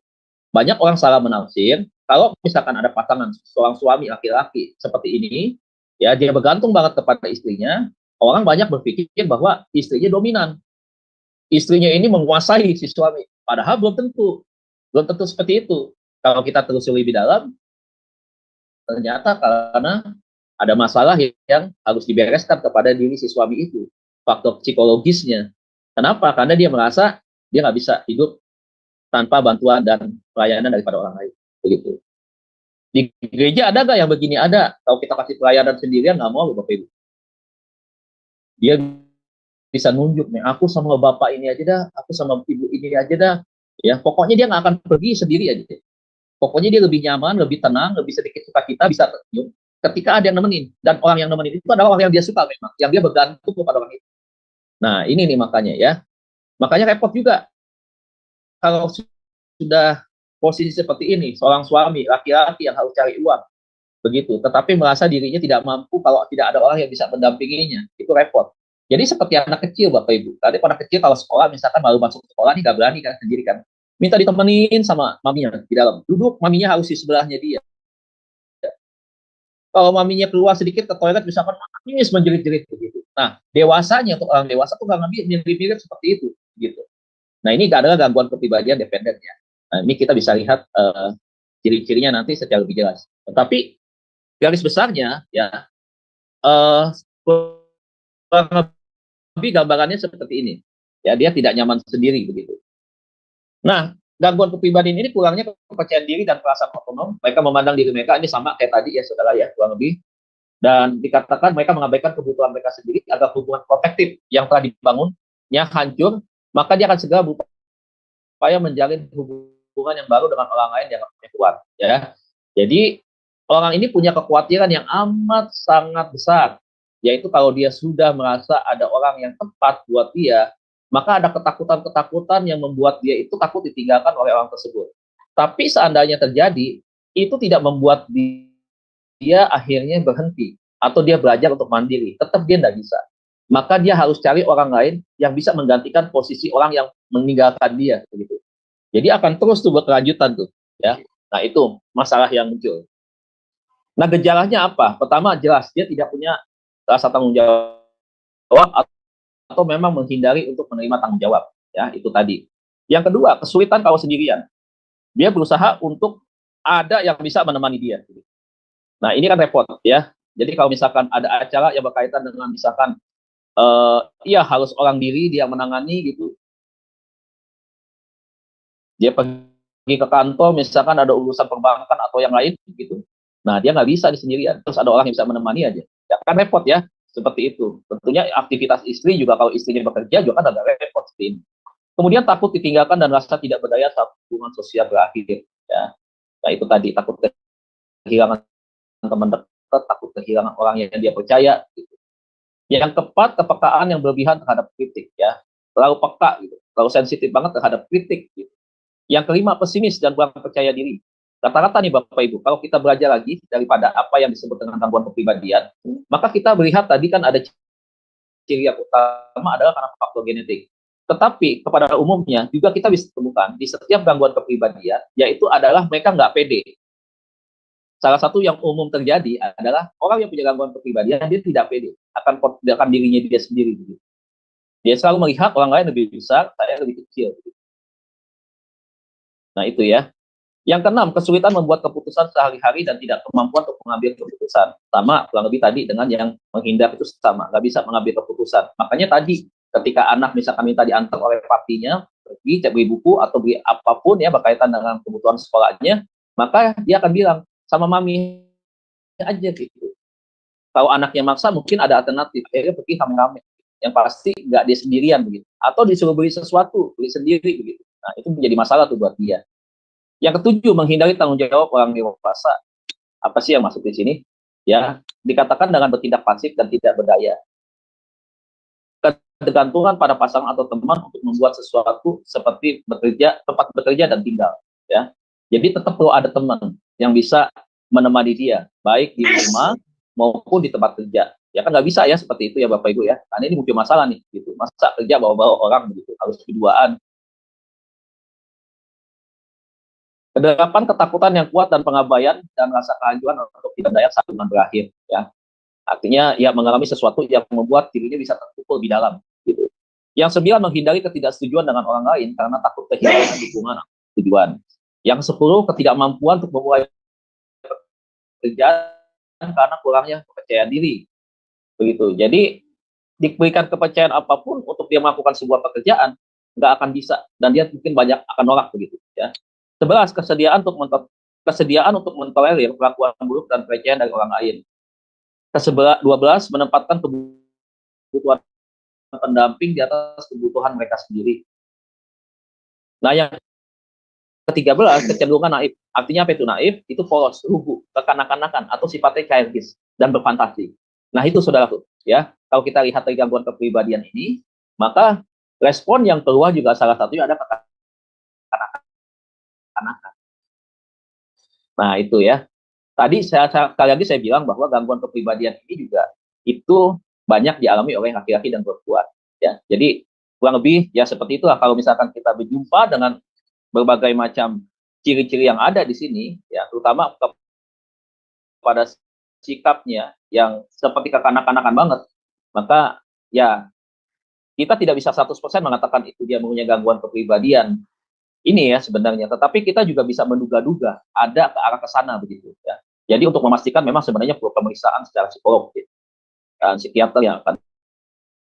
Banyak orang salah menafsir, kalau misalkan ada pasangan seorang suami laki-laki seperti ini, ya dia bergantung banget kepada istrinya, orang banyak berpikir bahwa istrinya dominan. Istrinya ini menguasai si suami. Padahal belum tentu seperti itu. Kalau kita telusuri lebih dalam, ternyata karena ada masalah yang harus dibereskan kepada diri si suami itu, faktor psikologisnya. Kenapa? Karena dia merasa dia nggak bisa hidup tanpa bantuan dan pelayanan daripada orang lain. Begitu. Di gereja ada nggak yang begini? Ada. Kalau kita kasih pelayanan sendirian nggak mau, Bapak Ibu. Dia bisa nunjuk nih, aku sama bapak ini aja dah, aku sama ibu ini aja dah. Ya, pokoknya dia nggak akan pergi sendiri aja. Pokoknya dia lebih nyaman, lebih tenang, lebih sedikit suka kita bisa tersenyum ketika ada yang nemenin. Dan orang yang nemenin itu adalah orang yang dia suka memang, yang dia bergantung kepada orang itu. Nah, ini nih makanya ya. Makanya repot juga kalau sudah posisi seperti ini, seorang suami, laki-laki yang harus cari uang, begitu. Tetapi merasa dirinya tidak mampu kalau tidak ada orang yang bisa mendampinginya, itu repot. Jadi seperti anak kecil, Bapak Ibu. Tadi anak kecil kalau sekolah, misalkan baru masuk sekolah, nih nggak berani kan sendiri kan. Minta ditemenin sama maminya di dalam. Duduk, maminya harus di sebelahnya dia. Kalau maminya keluar sedikit ke toilet, misalkan nangis menjerit-jerit begitu. Nah, dewasanya untuk orang dewasa tuh nggak mirip-mirip seperti itu, gitu. Nah, ini adalah gangguan kepribadian dependen ya. Nah, ini kita bisa lihat ciri-cirinya nanti secara lebih jelas. Tetapi garis besarnya ya kurang lebih gambarannya seperti ini. Ya, dia tidak nyaman sendiri begitu. Nah, gangguan kepribadian ini kurangnya kepercayaan diri dan perasaan otonom. Mereka memandang diri mereka ini sama kayak tadi ya, saudara ya, kurang lebih. Dan dikatakan mereka mengabaikan kebutuhan mereka sendiri agar hubungan protektif yang telah dibangunnya hancur, maka dia akan segera berupaya menjalin hubungan yang baru dengan orang lain yang punya kuat. Ya, jadi orang ini punya kekhawatiran yang amat sangat besar, yaitu kalau dia sudah merasa ada orang yang tepat buat dia, maka ada ketakutan-ketakutan yang membuat dia itu takut ditinggalkan oleh orang tersebut. Tapi seandainya terjadi, itu tidak membuat dia dia akhirnya berhenti atau dia belajar untuk mandiri, tetap dia tidak bisa. Maka dia harus cari orang lain yang bisa menggantikan posisi orang yang meninggalkan dia, begitu. Jadi akan terus tuh berkelanjutan tuh, ya. Nah itu masalah yang muncul. Nah gejalanya apa? Pertama jelas dia tidak punya rasa tanggung jawab atau memang menghindari untuk menerima tanggung jawab, ya itu tadi. Yang kedua kesulitan kalau sendirian. Dia berusaha untuk ada yang bisa menemani dia. Nah ini kan repot ya. Jadi kalau misalkan ada acara yang berkaitan dengan misalkan iya harus orang diri dia menangani gitu. Dia pergi ke kantor misalkan ada urusan perbankan atau yang lain gitu. Nah dia nggak bisa di sendirian. Terus ada orang yang bisa menemani aja. Ya kan repot ya. Seperti itu. Tentunya aktivitas istri juga kalau istrinya bekerja juga kan agak repot seperti ini. Kemudian takut ditinggalkan dan rasa tidak berdaya saat hubungan sosial berakhir. Ya. Nah itu tadi takut kehilangan teman dekat, takut kehilangan orang yang dia percaya. Gitu. Yang keempat kepekaan yang berlebihan terhadap kritik. Ya, terlalu peka, gitu. Terlalu sensitif banget terhadap kritik. Gitu. Yang kelima pesimis dan kurang percaya diri. Rata-rata nih Bapak Ibu, kalau kita belajar lagi daripada apa yang disebut dengan gangguan kepribadian, maka kita melihat tadi kan ada ciri yang utama adalah karena faktor genetik. Tetapi kepada umumnya juga kita bisa temukan di setiap gangguan kepribadian, yaitu adalah mereka nggak pede. Salah satu yang umum terjadi adalah orang yang punya gangguan kepribadian, dia tidak pede akan dirinya dia sendiri. Dia selalu melihat orang lain lebih besar, saya lebih kecil. Nah itu ya. Yang keenam, kesulitan membuat keputusan sehari-hari dan tidak kemampuan untuk mengambil keputusan. Sama, kurang lebih tadi dengan yang menghindar itu sama, nggak bisa mengambil keputusan. Makanya tadi, ketika anak misalkan minta diantar oleh papinya, pergi beli buku atau beli apapun ya berkaitan dengan kebutuhan sekolahnya, maka dia akan bilang, sama mami aja gitu. Kalau anaknya maksa, mungkin ada alternatif. Akhirnya pergi rame-rame. Yang pasti nggak dia sendirian begitu. Atau disuruh beli sesuatu, beli sendiri begitu. Nah, itu menjadi masalah tuh buat dia. Yang ketujuh, menghindari tanggung jawab orang dewasa. Apa sih yang masuk di sini? Ya, dikatakan dengan bertindak pasif dan tidak berdaya. Ketergantungan pada pasangan atau teman untuk membuat sesuatu seperti bekerja, tempat bekerja dan tinggal. Ya, jadi tetap perlu ada teman yang bisa menemani dia, baik di rumah maupun di tempat kerja. Ya kan nggak bisa ya seperti itu ya Bapak Ibu ya. Karena ini muncul masalah nih, gitu. Masa kerja bawa-bawa orang begitu, harus berduaan. Kedelapan ketakutan yang kuat dan pengabaian dan rasa kehancuran untuk tidak berdaya saat hubungan berakhir. Ya, artinya ya mengalami sesuatu yang membuat dirinya bisa terpukul di dalam. Gitu. Yang sembilan menghindari ketidaksetujuan dengan orang lain karena takut kehilangan dukungan tujuan. Yang 10 ketidakmampuan untuk memulai pekerjaan karena kurangnya kepercayaan diri. Begitu. Jadi diberikan kepercayaan apapun untuk dia melakukan sebuah pekerjaan nggak akan bisa dan dia mungkin banyak akan nolak begitu. Ya. 11 kesediaan untuk mentolerir perlakuan buruk dan pelecehan dari orang lain. 12 menempatkan kebutuhan pendamping di atas kebutuhan mereka sendiri. Nah yang ke-13 kecenderungan naif. Artinya apa itu naif? Itu polos, lugu, kekanak-kanakan atau sifatnya childish dan berfantasi. Nah itu saudaraku, ya. Kalau kita lihat dari gangguan kepribadian ini, maka respon yang keluar juga salah satunya ada kekanak-kanakan. Nah itu ya. Tadi sekali lagi saya bilang bahwa gangguan kepribadian ini juga itu banyak dialami oleh laki-laki dan perempuan. Ya, jadi kurang lebih ya seperti itulah kalau misalkan kita berjumpa dengan berbagai macam ciri-ciri yang ada di sini, ya terutama kepada sikapnya yang seperti kekanak-kanakan banget, maka ya kita tidak bisa 100% mengatakan itu dia mempunyai gangguan kepribadian ini ya sebenarnya, tetapi kita juga bisa menduga-duga ada ke arah ke sana begitu ya. Jadi untuk memastikan memang sebenarnya perlu pemeriksaan secara psikolog gitu. Dan psikiater yang akan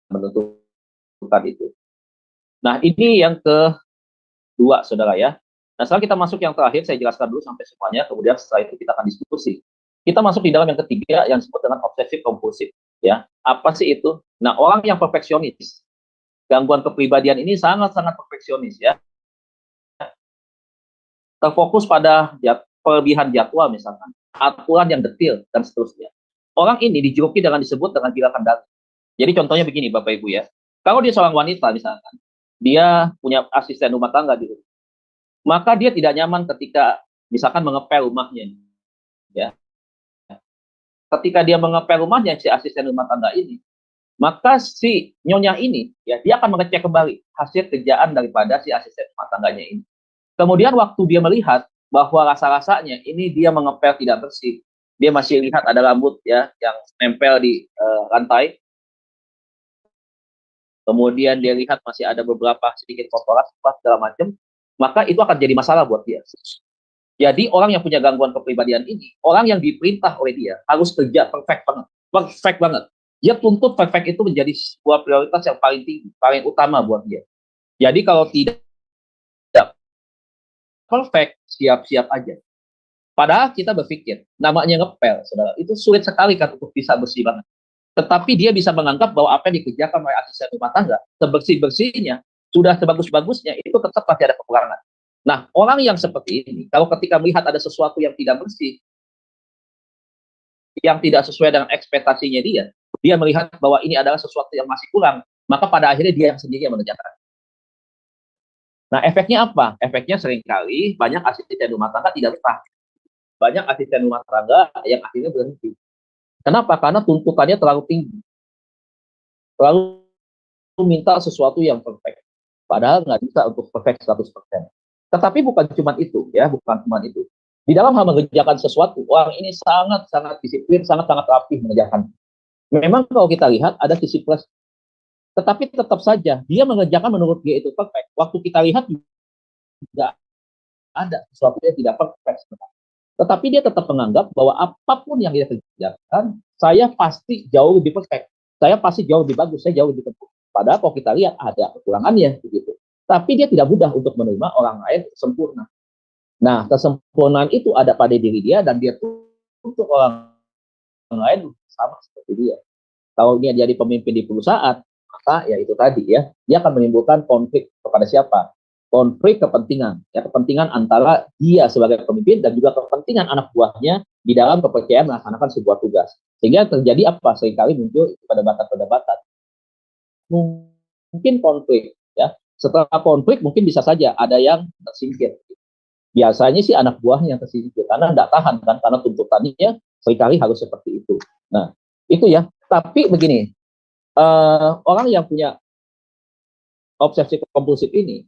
menentukan itu. Nah ini yang kedua saudara ya. Nah setelah kita masuk yang terakhir, saya jelaskan dulu sampai semuanya, kemudian setelah itu kita akan diskusi. Kita masuk di dalam yang ketiga yang disebut dengan obsesif kompulsif ya. Apa sih itu? Nah orang yang perfeksionis, gangguan kepribadian ini sangat-sangat perfeksionis ya. Terfokus pada kelebihan jadwal misalkan, aturan yang detail dan seterusnya. Orang ini dijuluki dengan disebut dengan gila kendali. Jadi contohnya begini Bapak Ibu ya. Kalau dia seorang wanita misalkan, dia punya asisten rumah tangga di rumah, maka dia tidak nyaman ketika misalkan mengepel rumahnya. Ya. ketika dia mengepel rumahnya si asisten rumah tangga ini, maka si nyonya ini ya dia akan mengecek kembali hasil kerjaan daripada si asisten rumah tangganya ini. Kemudian waktu dia melihat bahwa rasa-rasanya ini dia mengepel tidak bersih, dia masih lihat ada rambut ya yang nempel di lantai. Kemudian dia lihat masih ada beberapa sedikit kotoran segala macam, maka itu akan jadi masalah buat dia. Jadi orang yang punya gangguan kepribadian ini, orang yang diperintah oleh dia harus kerja perfect banget. Dia tuntut perfect itu menjadi sebuah prioritas yang paling tinggi, paling utama buat dia. Jadi kalau tidak perfect, siap-siap aja. Padahal kita berpikir, namanya ngepel, saudara, itu sulit sekali kan untuk bisa bersih banget. Tetapi dia bisa menganggap bahwa apa yang dikerjakan oleh asisten rumah tangga, sebersih-bersihnya, sudah sebagus-bagusnya, itu tetap pasti ada kekurangan. Nah, orang yang seperti ini, kalau ketika melihat ada sesuatu yang tidak bersih, yang tidak sesuai dengan ekspektasinya dia melihat bahwa ini adalah sesuatu yang masih kurang, maka pada akhirnya dia yang sendiri yang mengerjakan. Nah, efeknya apa? Efeknya seringkali banyak asisten rumah tangga tidak betah. Banyak asisten rumah tangga yang akhirnya berhenti. Kenapa? Karena tuntutannya terlalu tinggi. Terlalu minta sesuatu yang perfect. Padahal nggak bisa untuk perfect 100%. Tetapi bukan cuma itu, ya, bukan cuma itu. Di dalam hal mengerjakan sesuatu, orang ini sangat-sangat disiplin, sangat-sangat rapi mengerjakan. Memang kalau kita lihat ada sisi plus, tetapi tetap saja dia mengerjakan menurut dia itu perfect. Waktu kita lihat tidak ada sesuatu yang tidak perfect. Tetapi dia tetap menganggap bahwa apapun yang dia kerjakan, saya pasti jauh lebih perfect. Saya pasti jauh lebih bagus, saya jauh lebih tempur. Padahal kalau kita lihat ada kekurangannya, begitu. Tapi dia tidak mudah untuk menerima orang lain sempurna. Nah, kesempurnaan itu ada pada diri dia dan dia untuk orang lain sama seperti dia. Kalau dia jadi pemimpin di perusahaan, maka ya itu tadi ya, dia akan menimbulkan konflik kepada siapa? Konflik kepentingan, ya kepentingan antara dia sebagai pemimpin dan juga kepentingan anak buahnya di dalam kepercayaan melaksanakan sebuah tugas. Sehingga terjadi apa? Seringkali muncul perdebatan-perdebatan. Mungkin konflik, ya. Setelah konflik mungkin bisa saja ada yang tersingkir. Biasanya sih anak buahnya yang tersingkir karena tidak tahan kan, karena tuntutannya seringkali harus seperti itu. Nah, itu ya. Tapi begini, orang yang punya obsesi kompulsif ini,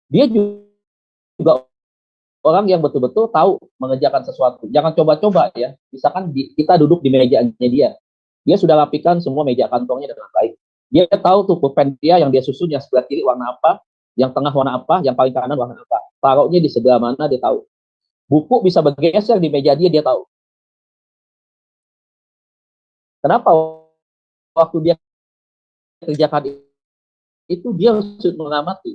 dia juga orang yang betul-betul tahu mengerjakan sesuatu. Jangan coba-coba ya. Misalkan kita duduk di mejanya dia. Dia sudah rapikan semua meja kantongnya dengan baik. Dia tahu tuh pulpen dia yang dia susun yang sebelah kiri warna apa, yang tengah warna apa, yang paling kanan warna apa. Taruhnya di sebelah mana dia tahu. Buku bisa bergeser di meja dia tahu. Kenapa waktu dia kerjakan itu dia harus mengamati.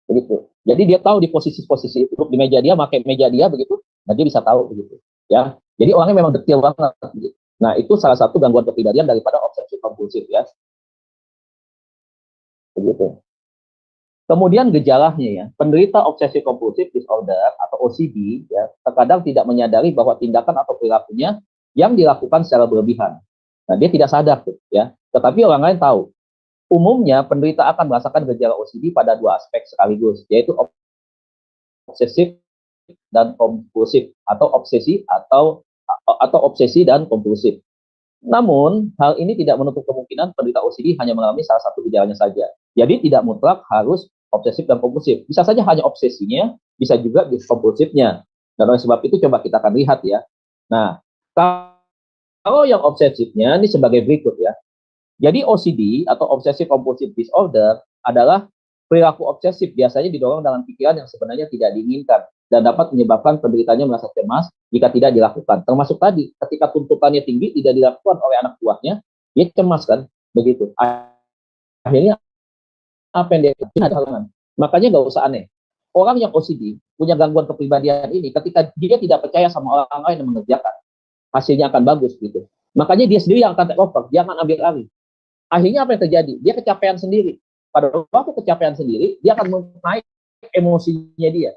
Begitu. Jadi dia tahu di posisi-posisi itu di meja dia, pakai meja dia begitu, nah dia bisa tahu begitu. Ya, jadi orangnya memang detail banget. Begitu. Nah itu salah satu gangguan kepribadian daripada obsesi kompulsif ya. Begitu. Kemudian gejalanya ya, penderita obsesi kompulsif disorder atau OCD ya, terkadang tidak menyadari bahwa tindakan atau perilakunya yang dilakukan secara berlebihan. Nah dia tidak sadar tuh ya, tetapi orang lain tahu. Umumnya penderita akan merasakan gejala OCD pada dua aspek sekaligus, yaitu obsesif dan kompulsif atau obsesi atau obsesi dan kompulsif. Namun, hal ini tidak menutup kemungkinan penderita OCD hanya mengalami salah satu gejalanya saja. Jadi tidak mutlak harus obsesif dan kompulsif. Bisa saja hanya obsesinya, bisa juga kompulsifnya. Dan oleh sebab itu coba kita akan lihat ya. Nah, kalau yang obsesifnya ini sebagai berikut ya. Jadi OCD atau Obsessive Compulsive Disorder adalah perilaku obsesif biasanya didorong dengan pikiran yang sebenarnya tidak diinginkan dan dapat menyebabkan penderitanya merasa cemas jika tidak dilakukan. Termasuk tadi, ketika tuntutannya tinggi tidak dilakukan oleh anak buahnya, dia cemas kan, begitu. Akhirnya apa yang dia lakukan? Makanya nggak usah aneh. Orang yang OCD punya gangguan kepribadian ini, ketika dia tidak percaya sama orang lain yang mengerjakan, hasilnya akan bagus gitu. Makanya dia sendiri yang akan take over, dia akan ambil alih. Akhirnya apa yang terjadi? Dia kecapean sendiri. Pada waktu kecapean sendiri, dia akan naik emosinya dia.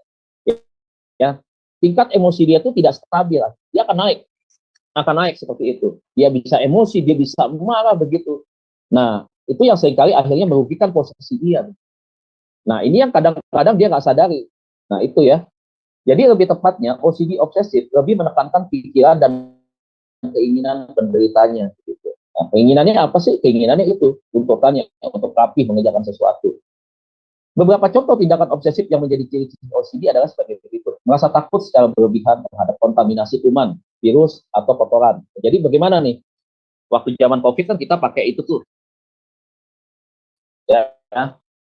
Ya, tingkat emosi dia itu tidak stabil. Dia akan naik seperti itu. Dia bisa emosi, dia bisa marah begitu. Nah, itu yang seringkali akhirnya merugikan posisi dia. Nah, ini yang kadang-kadang dia nggak sadari. Nah, itu ya. Jadi lebih tepatnya OCD obsesif lebih menekankan pikiran dan keinginan penderitanya gitu. Nah, keinginannya apa sih? Keinginannya itu tuntutannya untuk rapi mengerjakan sesuatu. Beberapa contoh tindakan obsesif yang menjadi ciri-ciri OCD adalah sebagai berikut. Merasa takut secara berlebihan terhadap kontaminasi kuman, virus, atau kotoran. Jadi bagaimana nih? Waktu zaman COVID kan kita pakai itu tuh, ya,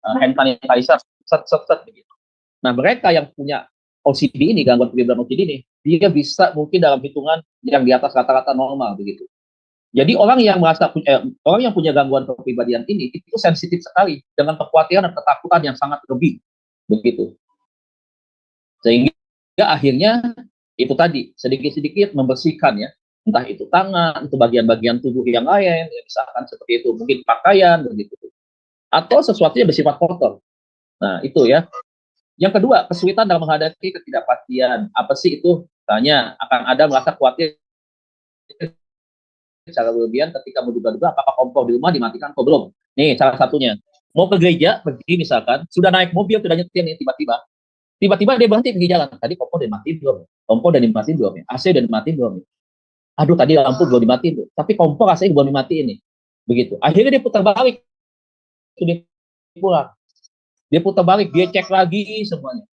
hand sanitizer, set begitu. Nah, mereka yang punya OCD ini, gangguan kepribadian OCD ini, dia bisa mungkin dalam hitungan yang di atas rata-rata normal begitu. Jadi orang yang punya gangguan kepribadian ini itu sensitif sekali dengan kekhawatiran dan ketakutan yang sangat lebih begitu. Sehingga akhirnya itu tadi sedikit-sedikit membersihkan ya, entah itu tangan, itu bagian-bagian tubuh yang lain, ya, misalkan seperti itu, mungkin pakaian begitu, atau sesuatu yang bersifat kotor. Nah itu ya. Yang kedua, kesulitan dalam menghadapi ketidakpastian. Apa sih itu? Misalnya akan ada merasa khawatir secara berlebihan ketika menduga-duga apakah kompor di rumah dimatikan atau belum. Nih salah satunya, mau ke gereja pergi misalkan, sudah naik mobil, sudah nyetir nih, tiba-tiba dia berhenti pergi jalan. Tadi kompor udah dimatiin belum? Kompor udah dimatiin belum? AC udah dimatiin belum? Aduh tadi lampu belum dimatiin, tapi kompor AC belum dimatiin nih. Begitu. Akhirnya dia putar balik, dia pulang. Dia putar balik, dia cek lagi semuanya.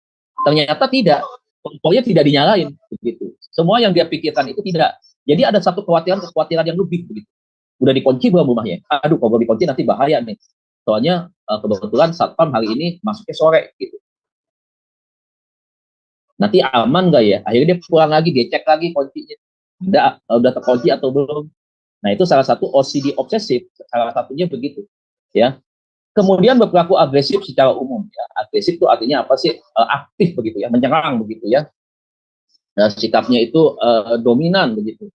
Ternyata tidak, kompornya tidak dinyalain, begitu. Semua yang dia pikirkan itu tidak. Jadi ada satu kekhawatiran yang lebih begitu. Udah dikunci belum rumahnya? Aduh, kalau dikunci nanti bahaya nih. Soalnya kebetulan satpam hari ini masuknya sore gitu. Nanti aman nggak ya? Akhirnya dia pulang lagi, dia cek lagi kuncinya. Udah terkunci atau belum? Nah, itu salah satu OCD obsesif, salah satunya begitu, ya. Kemudian berperilaku agresif secara umum, ya. Agresif itu artinya apa sih? Aktif begitu ya, menyerang begitu ya. Nah, sikapnya itu dominan begitu.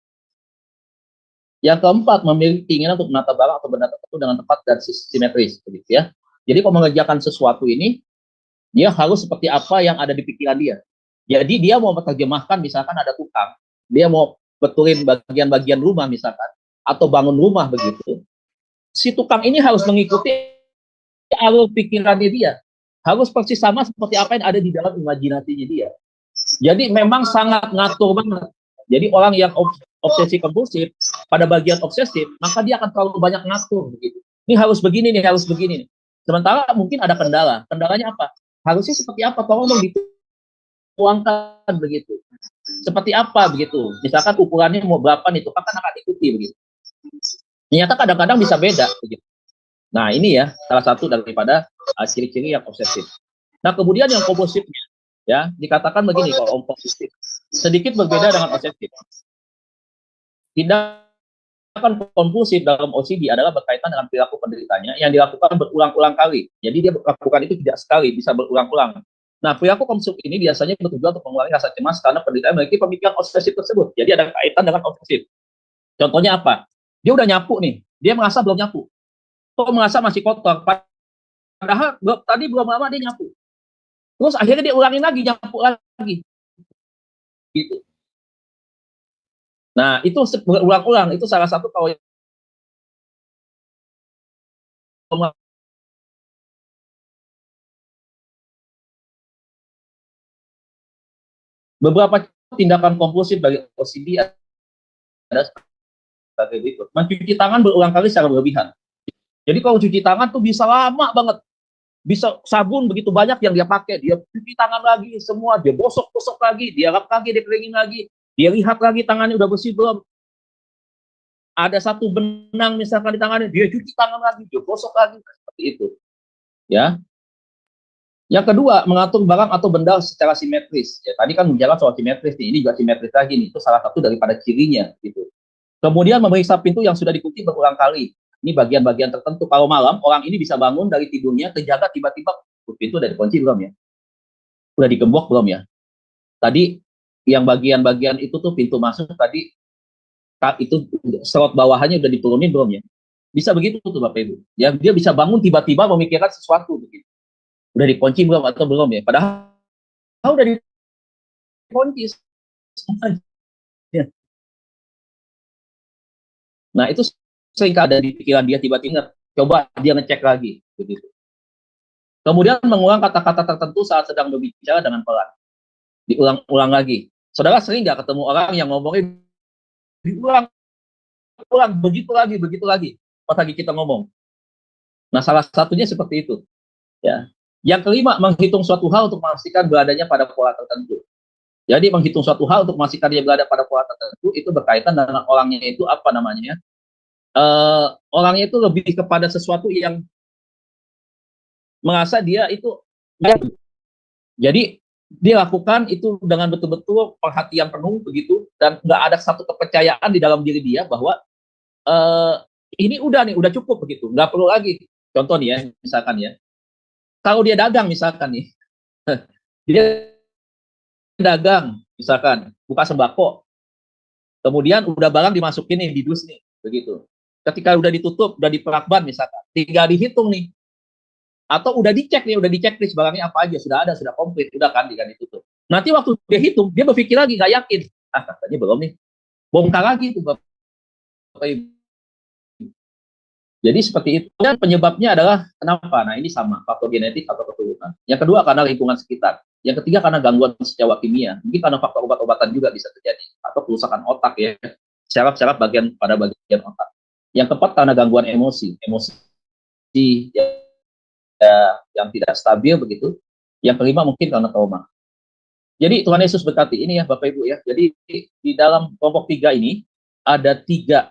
Yang keempat, memiliki keinginan untuk menata barang atau benda tertentu dengan tepat dan simetris, begitu ya. Jadi kalau mengerjakan sesuatu ini, dia harus seperti apa yang ada di pikiran dia. Jadi dia mau menerjemahkan, misalkan ada tukang, dia mau betulin bagian-bagian rumah misalkan, atau bangun rumah begitu. Si tukang ini harus mengikuti alur pikirannya dia. Harus persis sama seperti apa yang ada di dalam imajinasinya dia. Jadi memang sangat ngatur banget. Jadi orang yang obsesi kompulsif, pada bagian obsesif, maka dia akan terlalu banyak ngatur begitu. Ini harus begini nih, harus begini nih. Sementara mungkin ada kendala. Kendalanya apa? Harusnya seperti apa? Tolong dong dituangkan begitu. Seperti apa begitu? Misalkan ukurannya mau berapa nih, tukang kan akan ikuti begitu. Ternyata kadang-kadang bisa beda begitu. Nah, ini ya salah satu daripada ciri-ciri yang obsesif. Nah, kemudian yang kompulsifnya, ya dikatakan begini kalau kompulsif, sedikit berbeda dengan obsesif. Tindakan kompulsif dalam OCD adalah berkaitan dengan perilaku penderitanya yang dilakukan berulang-ulang kali. Jadi dia melakukan itu tidak sekali, bisa berulang-ulang. Nah, perilaku kompulsif ini biasanya bertujuan untuk mengurangi rasa cemas karena penderita memiliki pemikiran obsesif tersebut. Jadi ada kaitan dengan obsesif. Contohnya apa? Dia udah nyapu nih, dia merasa belum nyapu. Kok merasa masih kotor? Padahal tadi belum lama dia nyapu. Terus akhirnya dia ulangin lagi, nyapu lagi. Gitu. Nah, itu berulang-ulang. Itu salah satu kalau beberapa tindakan kompulsif dari OCD ada sebagai berikut. Mencuci tangan berulang kali secara berlebihan. Jadi kalau cuci tangan tuh bisa lama banget. Bisa sabun begitu banyak yang dia pakai. Dia cuci tangan lagi semua. Dia gosok-gosok lagi. Dia lap lagi, dia keringin lagi. Dia lihat lagi tangannya udah bersih belum. Ada satu benang misalkan di tangannya. Dia cuci tangan lagi. Dia gosok lagi. Seperti itu. Ya. Yang kedua, mengatur barang atau benda secara simetris. Ya, tadi kan menjelaskan soal simetris nih. Ini juga simetris lagi nih. Itu salah satu daripada cirinya. Gitu. Kemudian memeriksa pintu yang sudah dikunci berulang kali. Ini bagian-bagian tertentu. Kalau malam, orang ini bisa bangun dari tidurnya, terjaga tiba-tiba pintu udah dikunci belum ya? Udah digembok belum ya? Tadi yang bagian-bagian itu tuh pintu masuk tadi, itu slot bawahannya udah diturunin belum ya? Bisa begitu tuh Bapak Ibu. Ya, dia bisa bangun tiba-tiba memikirkan sesuatu begitu. Udah dikunci belum atau belum ya? Padahal udah dikunci. Nah, itu sering ada di pikiran dia tiba-tiba, coba dia ngecek lagi begitu. Kemudian mengulang kata-kata tertentu saat sedang berbicara dengan pelan. Diulang-ulang lagi. Saudara sering nggak ketemu orang yang ngomongnya diulang, begitu lagi, pas lagi kita ngomong. Nah, salah satunya seperti itu. Ya. Yang kelima, menghitung suatu hal untuk memastikan beradanya pada pola tertentu. Jadi menghitung suatu hal untuk memastikan dia berada pada pola tertentu itu berkaitan dengan orangnya itu apa namanya? Orangnya itu lebih kepada sesuatu yang merasa dia itu jadi dia lakukan itu dengan betul-betul perhatian penuh begitu dan nggak ada satu kepercayaan di dalam diri dia bahwa ini udah cukup begitu, nggak perlu lagi. Contoh nih ya, misalkan ya, kalau dia dagang misalkan nih, dia dagang misalkan buka sembako, kemudian udah barang dimasukin nih di dus nih, begitu. Ketika udah ditutup, udah diperakban misalkan, tinggal dihitung nih, atau udah dicek nih, udah dicek nih barangnya apa aja, sudah ada, sudah komplit, udah kan, tinggal ditutup. Nanti waktu dia hitung, dia berpikir lagi, nggak yakin, katanya belum nih, bongkar lagi tuh Bapak Ibu. Jadi seperti itu. Dan penyebabnya adalah kenapa? Nah ini sama, faktor genetik atau keturunan. Yang kedua karena lingkungan sekitar. Yang ketiga karena gangguan senyawa kimia. Mungkin karena faktor obat-obatan juga bisa terjadi. Atau kerusakan otak ya. Syaraf-syaraf pada bagian otak. Yang keempat karena gangguan emosi. Emosi yang tidak stabil begitu. Yang kelima mungkin karena trauma. Jadi Tuhan Yesus berkati ini ya Bapak Ibu ya. Jadi di dalam kelompok 3 ini ada 3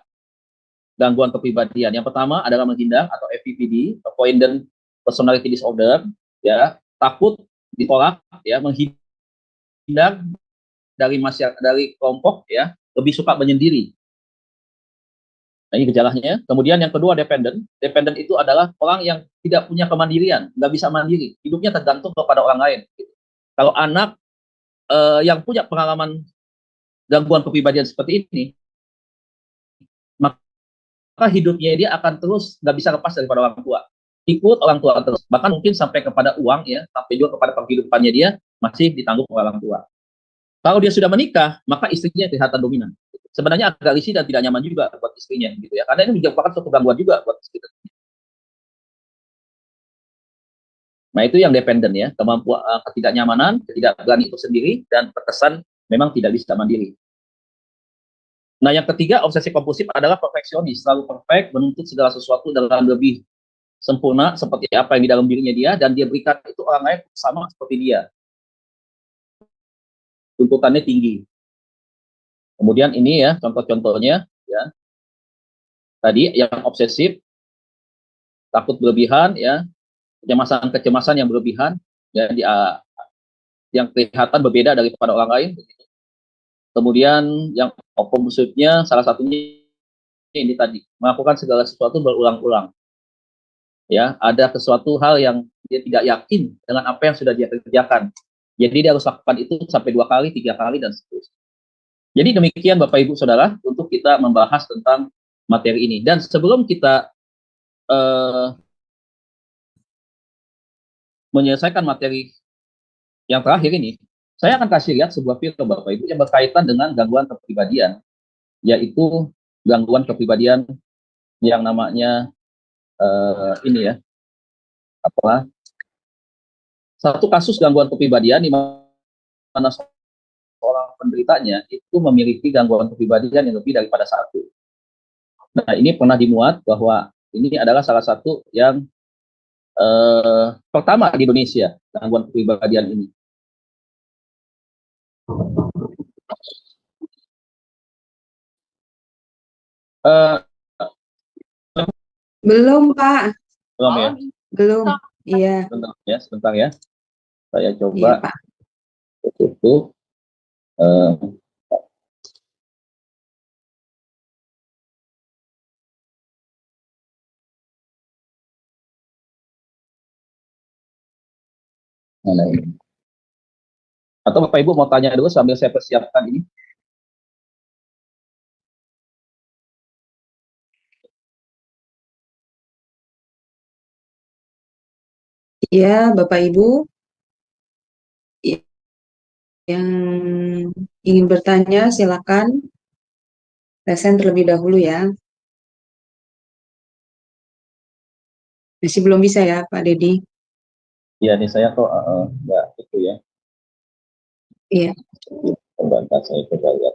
gangguan kepribadian. Yang pertama adalah menghindar atau FPPD, avoidant personality disorder, ya, takut ditolak, ya, menghindar dari masyarakat, dari kelompok, ya, lebih suka menyendiri. Nah, ini gejalanya. Kemudian yang kedua dependent. Dependent itu adalah orang yang tidak punya kemandirian, nggak bisa mandiri, hidupnya tergantung kepada orang lain. Kalau anak yang punya pengalaman gangguan kepribadian seperti ini, maka hidupnya dia akan terus nggak bisa lepas daripada orang tua, ikut orang tua terus, bahkan mungkin sampai kepada uang ya, sampai juga kepada penghidupannya dia masih ditanggung oleh orang tua. Kalau dia sudah menikah, maka istrinya kelihatan dominan. Sebenarnya agak risih dan tidak nyaman juga buat istrinya gitu ya, karena ini merupakan suatu gangguan juga buat istri. Nah itu yang dependen ya, kemampuan ketidaknyamanan, ketidakberani itu sendiri dan terkesan memang tidak bisa mandiri. Nah, yang ketiga, obsesi kompulsif adalah perfeksionis, selalu perfect, menuntut segala sesuatu dalam lebih sempurna seperti apa yang di dalam dirinya dia, dan dia berikan itu orang lain sama seperti dia. Tuntutannya tinggi. Kemudian ini ya, contoh-contohnya, ya. Tadi yang obsesif, takut berlebihan, ya, kecemasan yang berlebihan, ya, yang kelihatan berbeda daripada orang lain. Kemudian yang kompulsifnya salah satunya ini tadi, melakukan segala sesuatu berulang-ulang. Ya, ada sesuatu hal yang dia tidak yakin dengan apa yang sudah dia kerjakan. Jadi dia harus lakukan itu sampai 2 kali, 3 kali, dan seterusnya. Jadi demikian Bapak Ibu Saudara untuk kita membahas tentang materi ini. Dan sebelum kita menyelesaikan materi yang terakhir ini, saya akan kasih lihat sebuah film Bapak Ibu yang berkaitan dengan gangguan kepribadian, yaitu gangguan kepribadian yang namanya ini ya, apa? Satu kasus gangguan kepribadian di mana seorang penderitanya itu memiliki gangguan kepribadian yang lebih daripada satu. Nah, ini pernah dimuat bahwa ini adalah salah satu yang pertama di Indonesia, gangguan kepribadian ini. Belum, Pak. Belum ya? Belum. Iya. Sebentar ya. Saya coba. Iya, Pak. Tutup. Mana ini? Atau Bapak Ibu mau tanya dulu sambil saya persiapkan ini? Iya, Bapak Ibu yang ingin bertanya silakan resen terlebih dahulu ya. Masih belum bisa ya, Pak Dedi? Iya, nih saya kok nggak itu ya. Iya. Coba saya coba lihat.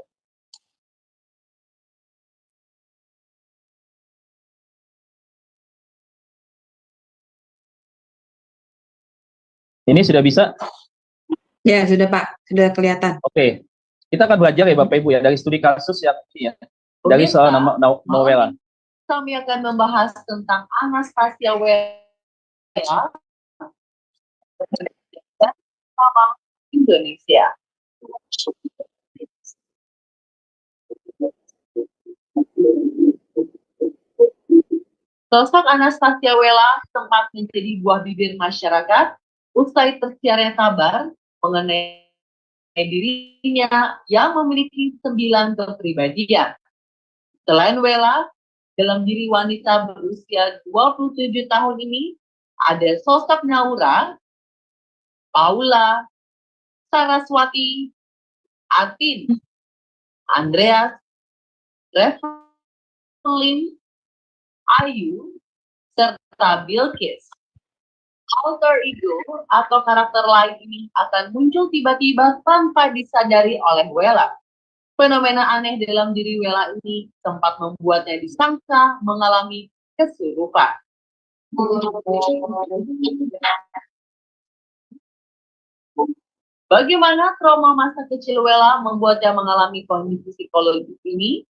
Ini sudah bisa? Ya, sudah Pak, sudah kelihatan. Oke. Kita akan belajar ya Bapak Ibu ya dari studi kasus yang ini ya. Dari soal nama Novela. Kami akan membahas tentang Anastasia Wela sama Indonesia. Sosok Anastasia Wela sempat menjadi buah bibir masyarakat usai tersiarnya kabar mengenai dirinya yang memiliki 9 kepribadian. Selain Wela, dalam diri wanita berusia 27 tahun ini ada sosok Naura, Paula, Saraswati, Atin, Andreas, Revelin, Ayu, serta Bilqis. Alter ego atau karakter lain ini akan muncul tiba-tiba tanpa disadari oleh Wela. Fenomena aneh dalam diri Wela ini sempat membuatnya disangka mengalami kesurupan. Bagaimana trauma masa kecil Wela membuatnya mengalami kondisi psikologis ini?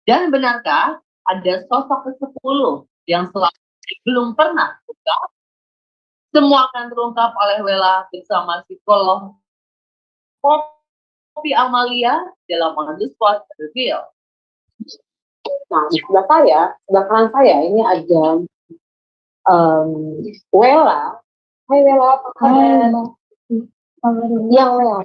Dan benarkah ada sosok ke-10 yang belum pernah terungkap? Semua akan terungkap oleh Wela bersama psikolog Poppy Amalia dalam On The Spot Reveal. Nah, sebelah kanan saya ini ada Wela. Hai Wela, apa kabar? Yang Wela,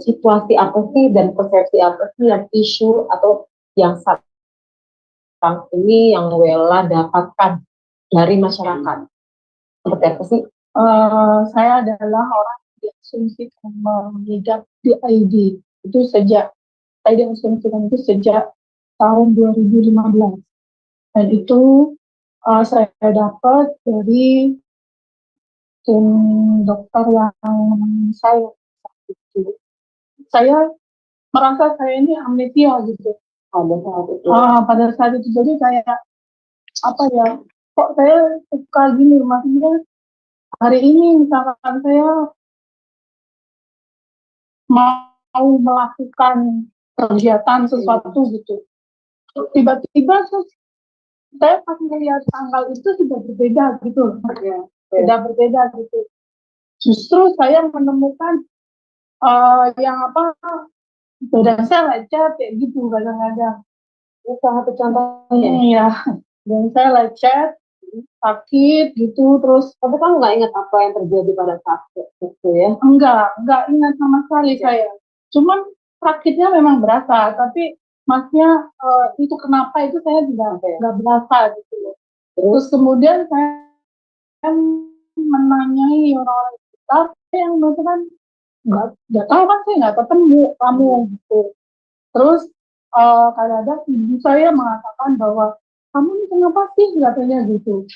situasi apa sih dan persepsi apa sih yang isu atau yang sekarang ini yang Wela dapatkan dari masyarakat? Seperti apa sih? Saya adalah orang yang diasumsikan mengidap DID itu sejak tahun 2015, dan itu saya dapat dari tim dokter yang saya itu. Saya merasa saya ini amnesia gitu pada saat itu. Jadi kayak apa ya, kok saya suka gini, maksudnya hari ini misalkan saya mau melakukan kegiatan sesuatu gitu, tiba-tiba saya pas melihat tanggal itu sudah berbeda gitu, sudah berbeda gitu. Justru saya menemukan yang apa, badan saya lecet kayak gitu kadang-kadang. Ini salah satu contohnya. Iya, dan saya lecet, sakit gitu, terus. Tapi kamu nggak ingat apa yang terjadi pada saat itu ya? Enggak ingat sama sekali saya. Cuman sakitnya memang berasa, tapi maksudnya itu kenapa itu saya nggak berasa gitu. Terus kemudian saya menanyai orang-orang sekitar yang mengatakan nggak tahu kan, saya nggak ketemu kamu gitu. Terus kadang-kadang ibu saya mengatakan bahwa kamu ini kenapa sih, katanya gitu.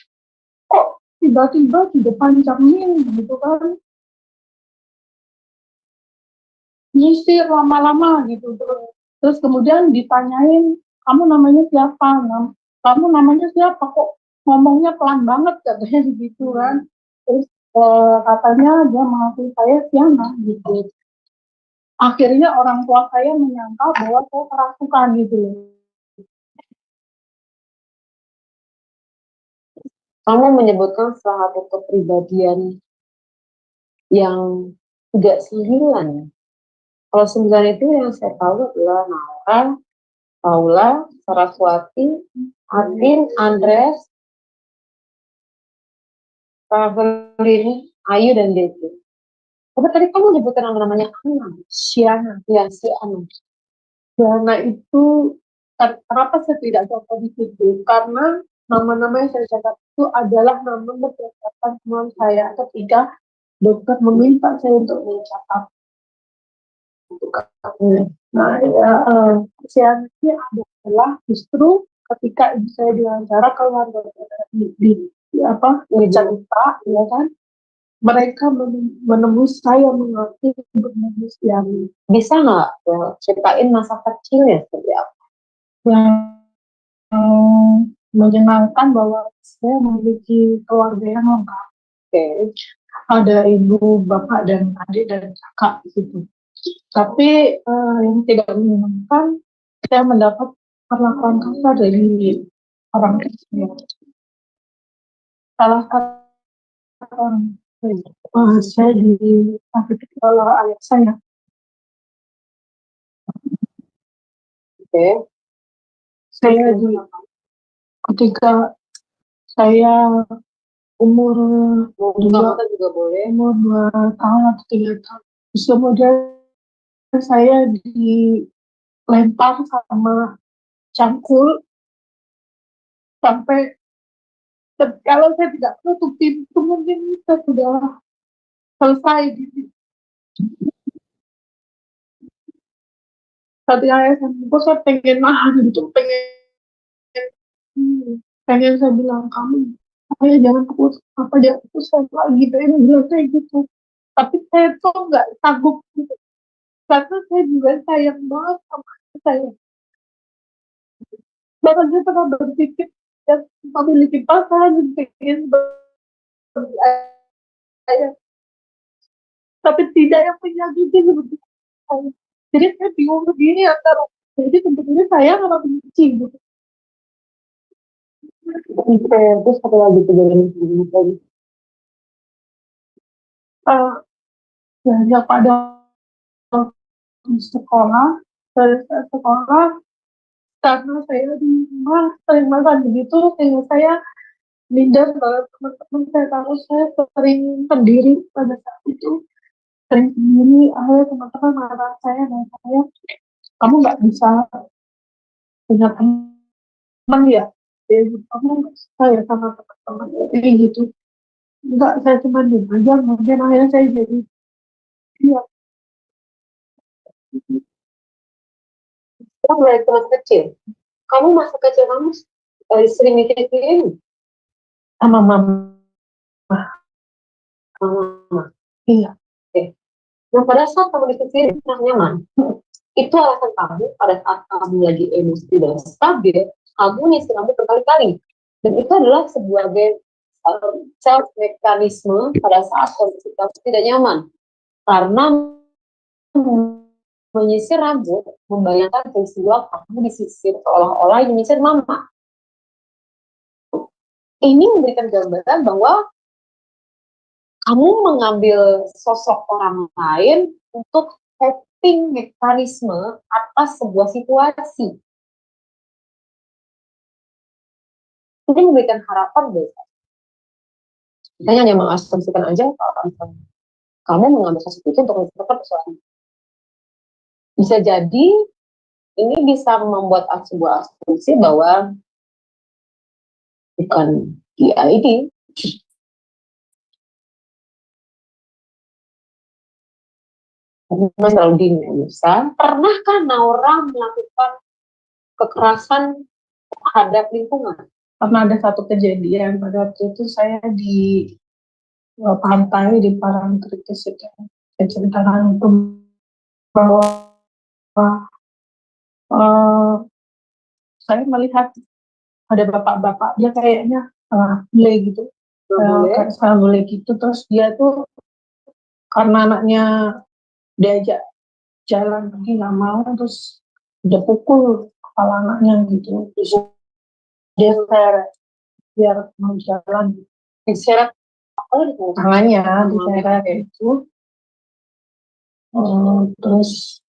Kok tiba-tiba di depan cermin gitu kan, nyisir lama-lama gitu. Terus kemudian ditanyain, kamu namanya siapa? Kamu namanya siapa? Kok ngomongnya pelan banget, katanya gitu kan. Terus katanya dia mengakui saya Siana gitu. Akhirnya orang tua saya menyangka bahwa saya kerasukan gitu. Kamu menyebutkan salah satu kepribadian yang tidak 9. Kalau 9 itu yang saya tahu adalah Naura, Paula, Saraswati, Atin, Andres, Ravelin, Ayu, dan Desi. Tapi tadi kamu menyebutkan namanya Ana, Siana. Ya, si Ana. Siana itu, kenapa saya tidak catat di situ? Karena nama-nama yang saya catat itu adalah nama berdasarkan teman saya ketika dokter meminta saya untuk mencatat. Nah, ya, Siana ini adalah justru ketika ibu saya diwawancara keluarga di cerita, ya kan, mereka menembus saya mengerti bernama Siana. Bisa nggak ceritain masa kecilnya seperti apa? Yang menyenangkan bahwa saya memiliki keluarga yang lengkap. Oke. ada ibu, bapak, dan adik dan kakak gitu. Tapi yang tidak menyenangkan, saya mendapat perlakuan kasar dari orang tua. Salah satu orang saya disakiti oleh ayah saya. Oke. Saya ketika saya umur juga boleh. umur 2 tahun atau 3 tahun. Terus kemudian saya dilempar sama cangkul sampai kalau saya tidak tutup pintu mungkin saya sudah selesai gitu. Ketika saya pengen nahan gitu, pengen saya bilang kamu, jangan putus, jangan putus lagi, pengen bilang kayak gitu. Tapi saya tuh nggak sanggup gitu, karena saya juga sayang banget sama saya. Bahkan saya pernah berpikir dan memiliki pasangan yang pengen seperti saya, tapi tidak yang menyakiti seperti saya. Jadi saya bingung sendiri antara jadi sebetulnya saya nggak benci gitu. Terus satu lagi kejadian lagi. Sejak pada sekolah, dari sekolah, karena saya di rumah sering makan begitu, sehingga saya minder dengan teman-teman saya, tahu saya sering sendiri pada saat itu, sering sendiri. Akhirnya teman-teman marah saya dan saya, kamu nggak bisa punya teman ya, kamu nggak suka ya sama teman-teman kayak gitu. Enggak, saya cuma diem aja, kemudian akhirnya saya jadi dia. Kamu dari masa kecil. Masa kecil kamu sering mikirin Sama mama. mama. Iya. Nah, pada saat kamu dipikirin kurang nyaman, itu alasan kamu pada saat kamu lagi emosi tidak stabil, kamu nyisir kamu berkali-kali. Dan itu adalah sebuah self mekanisme pada saat kondisi kamu tidak nyaman. Karena menyisir rambut membayangkan peristiwa kamu disisir seolah-olah menyisir mama. Ini memberikan gambaran bahwa kamu mengambil sosok orang lain untuk coping mekanisme atas sebuah situasi. Ini memberikan harapan besar. Kita hanya mengasumsikan aja kalau kamu mengambil sosok itu untuk menyelesaikan persoalan. Bisa jadi ini bisa membuat sebuah asumsi bahwa bukan dia ini. Mas Raudin Musa, pernahkah Naura melakukan kekerasan terhadap lingkungan? Karena ada satu kejadian pada waktu itu saya di pantai di Parangtritis itu. Saya ceritakan itu bahwa saya melihat ada bapak-bapak, dia kayaknya bule gitu, kayak bule gitu. Terus dia tuh karena anaknya diajak jalan pergi nggak mau, terus dia pukul kepala anaknya gitu. Terus dia seret biar mau jalan, diseret tangannya diseret itu. Terus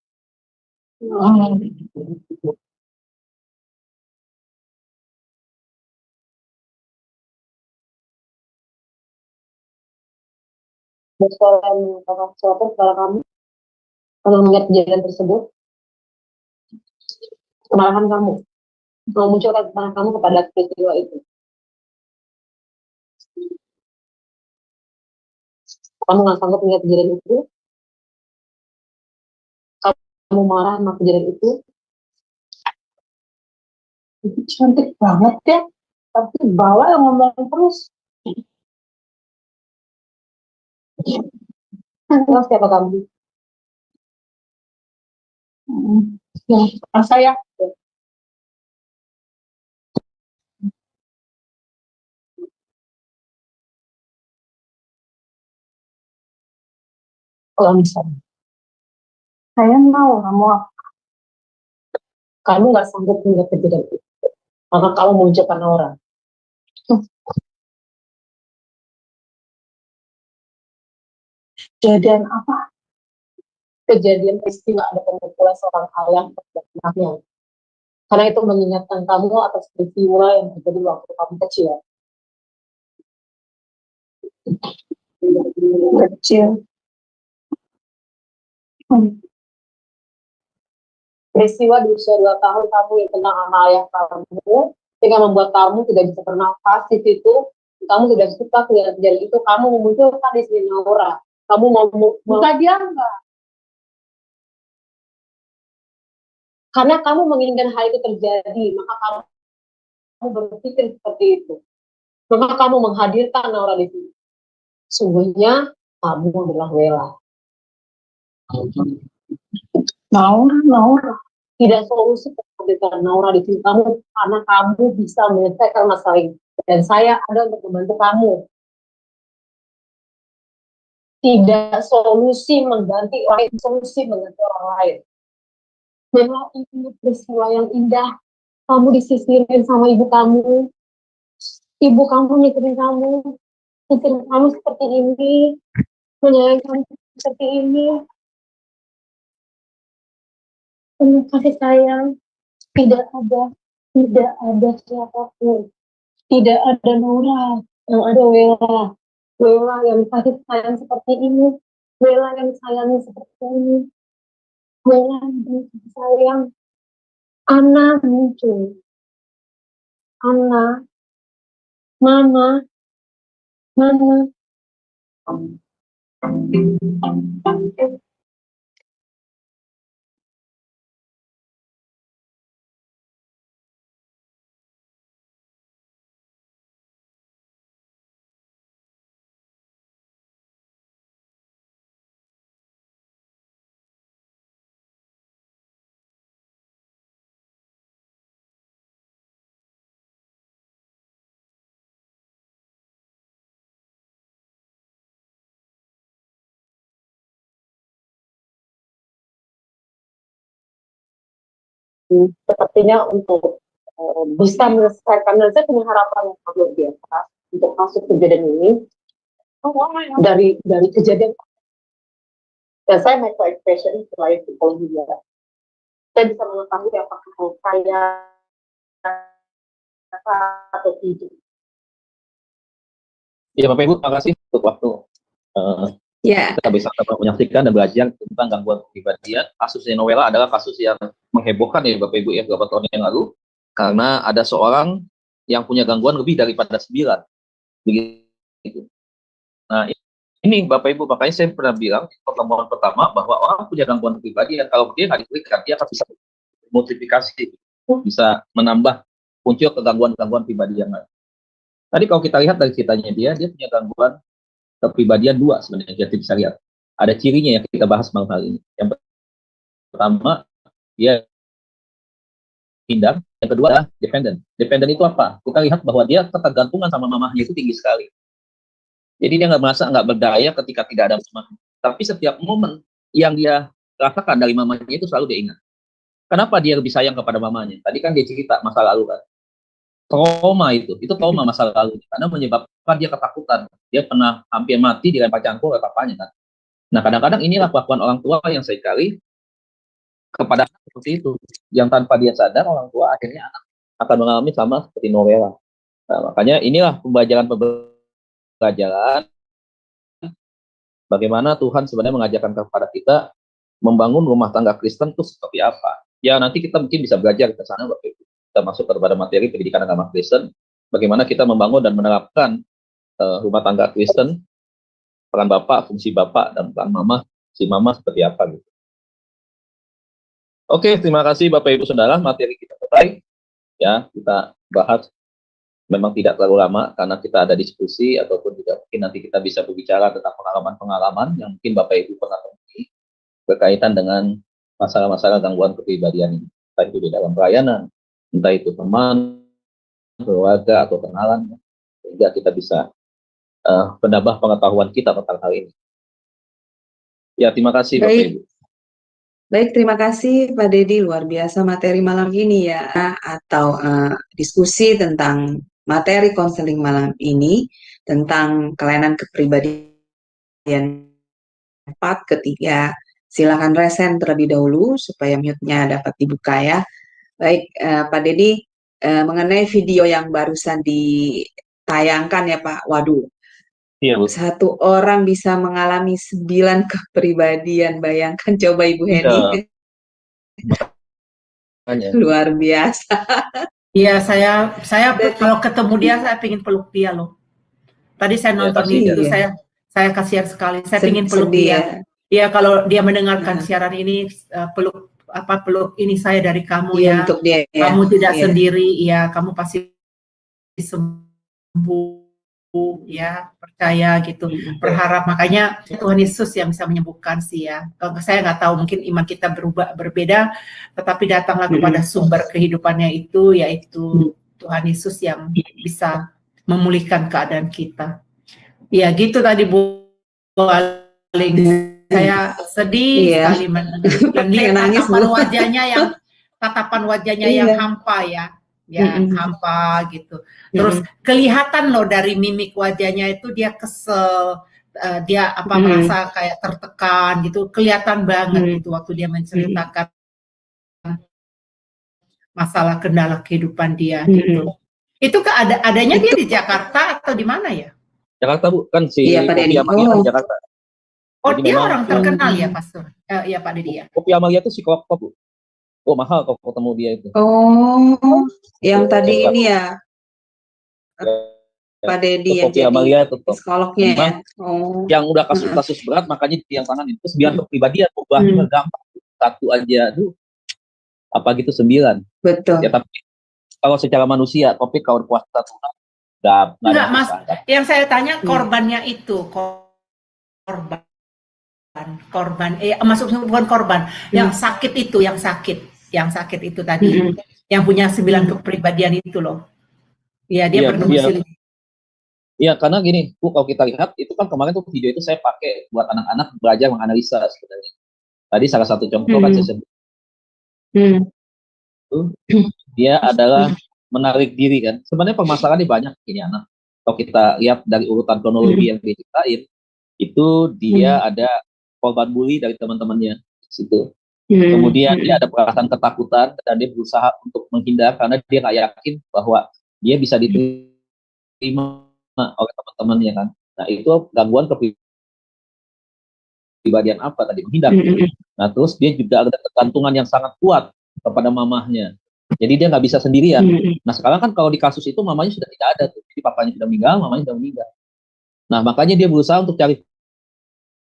bersuara yang mengatakan sesuatu kepada kamu kalau melihat kejadian tersebut, kemarahan kamu memunculkan kemarahan kamu kepada peristiwa itu. Kamu nggak sanggup melihat kejadian itu, kamu marah sama kejadian itu. cantik banget ya, tapi bawa yang ngomong terus. Terus siapa kamu? Ya, saya Kalau misalnya saya mau kamu, kamu nggak sanggup punya kejadian itu, maka kamu menunjukkan orang. Kejadian apa? Kejadian peristiwa ada pemukulan seorang ayah terhadap anaknya. Karena itu mengingatkan kamu atas peristiwa yang terjadi waktu kamu kecil. Kecil. Peristiwa di usia 2 tahun kamu yang tentang sama ayah kamu, sehingga membuat kamu tidak bisa bernafas di situ, kamu tidak suka kejadian itu, kamu memunculkan di sini Naura. Kamu mau Bukan dia enggak. karena kamu menginginkan hal itu terjadi, maka kamu berpikir seperti itu. Maka kamu menghadirkan Naura di sini. Sungguhnya kamu adalah Wela. Naura. Tidak solusi menghadirkan Naura di sini kamu, karena kamu bisa menyelesaikan masalah ini. Dan saya ada untuk membantu kamu. Tidak solusi mengganti orang, solusi mengganti orang lain. Memang ini peristiwa yang indah. Kamu disisirin sama ibu kamu. Ibu kamu mikirin kamu. Mikirin kamu seperti ini. Menyayangi kamu seperti ini. Penuh kasih sayang. Tidak ada siapapun. Tidak ada Naura. Yang ada Wela. Wela yang kasih sayang seperti ini. Wela yang sayangi seperti ini. Wela yang kasih sayang. Ana muncul. Ana. Mama. Sepertinya untuk bisa menyelesaikan, dan saya punya harapan yang luar biasa untuk masuk kejadian ini dari kejadian. Dan saya micro expression selain psikologi ya, saya bisa mengetahui apakah saya atau tidak. Ya Bapak Ibu, terima kasih untuk waktu. Kita bisa menyaksikan dan belajar tentang gangguan kepribadian. Kasus Novela adalah kasus yang menghebohkan ya Bapak Ibu ya, beberapa tahun yang lalu, karena ada seorang yang punya gangguan lebih daripada 9. Begitu. Nah, ini Bapak Ibu, makanya saya pernah bilang di pertemuan pertama bahwa orang punya gangguan kepribadian, kalau dia nggak diberikan, dia akan bisa multiplikasi, bisa menambah muncul kegangguan-gangguan pribadi yang lain. Tadi kalau kita lihat dari ceritanya dia punya gangguan kepribadian 2 sebenarnya, kita bisa lihat. Ada cirinya yang kita bahas malam hari ini. Yang pertama, dia hindar. Yang kedua adalah dependent. Dependent itu apa? Kita lihat bahwa dia ketergantungan sama mamahnya itu tinggi sekali. Jadi dia nggak merasa nggak berdaya ketika tidak ada mamahnya. Tapi setiap momen yang dia rasakan dari mamahnya itu selalu dia ingat. Kenapa dia lebih sayang kepada mamanya? Tadi kan dia cerita masa lalu kan. Trauma itu trauma masa lalu karena menyebabkan dia ketakutan. Dia pernah hampir mati dilempar cangkul oleh papanya kan. Nah, kadang-kadang inilah kelakuan orang tua yang seringkali kepada anak seperti itu, yang tanpa dia sadar orang tua akhirnya anak akan mengalami sama seperti Novela. Nah, makanya inilah pembelajaran bagaimana Tuhan sebenarnya mengajarkan kepada kita membangun rumah tangga Kristen itu seperti apa. Ya nanti kita mungkin bisa belajar ke sana Bapak Ibu. Kita masuk kepada materi pendidikan agama Kristen, bagaimana kita membangun dan menerapkan rumah tangga Kristen, peran bapak, fungsi bapak, dan peran mama, si mama seperti apa gitu. Oke, terima kasih Bapak Ibu Saudara, materi kita selesai. Ya, kita bahas memang tidak terlalu lama karena kita ada diskusi ataupun juga mungkin nanti kita bisa berbicara tentang pengalaman-pengalaman yang mungkin Bapak Ibu pernah temui berkaitan dengan masalah-masalah gangguan kepribadian ini, entah itu di dalam pelayanan, entah itu teman, keluarga, atau kenalan, sehingga kita bisa menambah pengetahuan kita tentang hal ini. Ya, terima kasih Bapak Baik, Ibu. baik, terima kasih Pak Dedi, luar biasa materi malam ini ya, atau diskusi tentang materi konseling malam ini tentang kelainan kepribadian 4 ketiga. Silakan resen terlebih dahulu supaya mute-nya dapat dibuka ya. Baik, Pak Dedi, mengenai video yang barusan ditayangkan ya Pak, waduh, Iya, Bu. satu orang bisa mengalami 9 kepribadian, bayangkan coba Ibu Heni, Iya, makanya. luar biasa. Iya, saya Dan kalau ketemu dia saya pengen peluk dia loh. Tadi saya Ya, nonton kasihan. itu, iya, saya kasihan sekali. Saya pengen peluk sedih ya. dia. Ya, kalau dia mendengarkan Nah, siaran ini, peluk ini saya dari kamu iya ya. untuk dia ya. Kamu tidak Iya. sendiri, ya. Kamu pasti sembuh, ya. Percaya gitu. Berharap, makanya Tuhan Yesus yang bisa menyembuhkan sih ya. Saya nggak tahu, mungkin iman kita berbeda, tetapi datanglah kepada sumber kehidupannya itu, yaitu Tuhan Yesus yang bisa memulihkan keadaan kita. Ya gitu tadi Bu Aling. Saya sedih Iya. sekali dan lihat Nangis, tatapan Bu. wajahnya yang Iya. hampa ya. Ya, hampa gitu. Terus kelihatan loh dari mimik wajahnya itu dia kesel, dia merasa kayak tertekan gitu. Kelihatan banget gitu waktu dia menceritakan masalah kendala kehidupan dia gitu. Itu adanya dia di Jakarta atau di mana ya? Jakarta, Bu, kan si Iya, Pak Kopi Dedi. Amalia Oh. di Jakarta. Oh, Jadi dia memang orang terkenal ya, Pastor? Ya, Pak Dedi ya. Kopi Amalia itu psikolog, Bu. Oh, mahal kalau ketemu dia itu. Oh, yang tadi Enggak. ini ya, Ya, Pak Dedi itu yang Kopi jadi Amalia itu psikolognya ya. memang Oh. yang udah kasus-kasus berat makanya yang tangan itu 9 kepribadian, ubahnya gampang. Satu aja tuh apa gitu 9. Betul. Ya, tapi kalau secara manusia, topik kalau puasa Tuhan enggak Mas, yang saya tanya korbannya itu korban maksudnya bukan korban, yang sakit itu, yang sakit itu tadi, yang punya 9 kepribadian itu loh. Ya, dia berdomisili. Iya, karena gini, Bu, kalau kita lihat itu kan kemarin tuh video itu saya pakai buat anak-anak belajar menganalisa sebenarnya. Tadi salah satu contoh kan saya sebut. Dia adalah menarik diri kan. Sebenarnya permasalahannya banyak ini anak. Kalau kita lihat dari urutan kronologi yang diceritain, itu dia ada korban bully dari teman-temannya di situ. Kemudian dia ada perasaan ketakutan dan dia berusaha untuk menghindar karena dia nggak yakin bahwa dia bisa diterima oleh teman-temannya kan. Nah, itu gangguan kepribadian apa tadi, menghindar. Nah, terus dia juga ada ketergantungan yang sangat kuat kepada mamahnya. Jadi dia nggak bisa sendirian. Nah, sekarang kan kalau di kasus itu mamanya sudah tidak ada tuh. Jadi papanya sudah meninggal, mamanya sudah meninggal. Nah, makanya dia berusaha untuk cari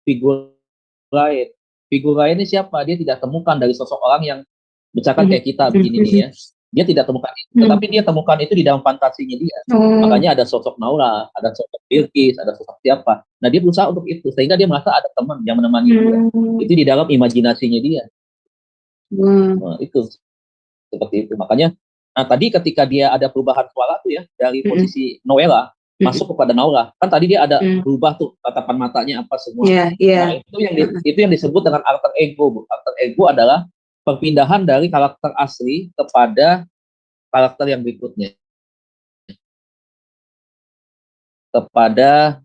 figur lain. Figur lain ini siapa? Dia tidak temukan dari sosok orang yang misalkan kayak kita begini nih ya. Dia tidak temukan itu, tetapi dia temukan itu di dalam fantasinya dia. Makanya ada sosok Naura, ada sosok Bilqis, ada sosok siapa. Nah, dia berusaha untuk itu sehingga dia merasa ada teman yang menemani dia. Itu di dalam imajinasinya dia. Nah, itu seperti itu. Makanya, nah tadi ketika dia ada perubahan suara tuh ya dari posisi Noella masuk kepada Naura, kan tadi dia ada berubah tuh tatapan matanya apa semua. Nah, itu yang disebut dengan alter ego, Bu. Alter ego adalah perpindahan dari karakter asli kepada karakter yang berikutnya, kepada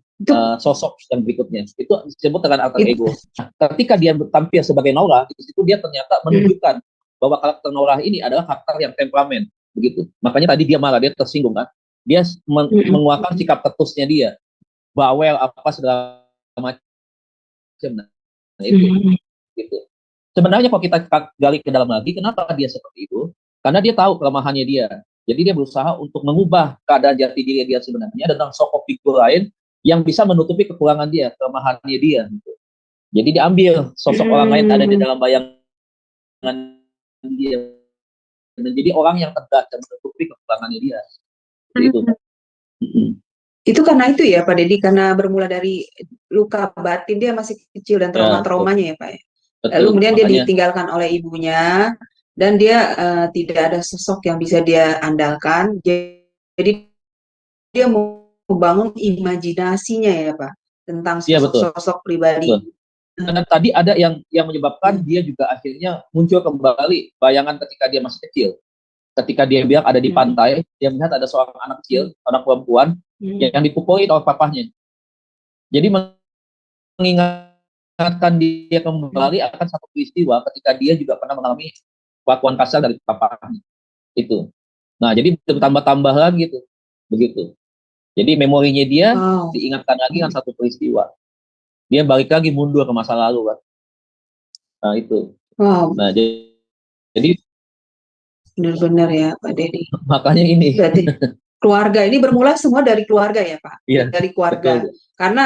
sosok yang berikutnya. Itu disebut dengan alter ego. Nah, ketika dia tampil sebagai Naura, di situ dia ternyata menunjukkan bahwa karakter Naura ini adalah karakter yang temperamen, begitu. Makanya tadi dia marah, dia tersinggung kan. Dia mengeluarkan sikap ketusnya dia, bawel apa segala macam. Nah, itu gitu. Sebenarnya kalau kita gali ke dalam lagi, kenapa dia seperti itu? Karena dia tahu kelemahannya dia. Jadi dia berusaha untuk mengubah keadaan jati diri dia sebenarnya dengan sosok figur lain yang bisa menutupi kekurangan dia, kelemahannya dia. Gitu. Jadi diambil sosok orang lain ada di dalam bayangan dia. Dan jadi orang yang tegas dan menutupi kekurangannya dia. Itu. Itu karena itu ya Pak Dedi, karena bermula dari luka batin dia masih kecil dan trauma-traumanya ya Pak ya. Lalu kemudian dia ditinggalkan oleh ibunya dan dia tidak ada sosok yang bisa dia andalkan. Jadi dia membangun imajinasinya ya Pak tentang sosok-sosok pribadi. Dan tadi ada yang menyebabkan dia juga akhirnya muncul kembali bayangan ketika dia masih kecil. Ketika dia bilang ada di pantai, dia melihat ada seorang anak kecil, anak perempuan yang dipukuli oleh papahnya. Jadi mengingatkan dia kembali akan satu peristiwa ketika dia juga pernah mengalami perlakuan kasar dari papahnya. Itu. Nah, jadi bertambah-tambah lagi gitu. Begitu. Jadi memorinya dia diingatkan lagi dengan satu peristiwa. Dia balik lagi mundur ke masa lalu kan. Nah, itu. Nah, jadi benar-benar ya Pak Dedi. Makanya ini. Berarti keluarga ini bermula semua dari keluarga ya Pak. Iya, dari keluarga. Betul. Karena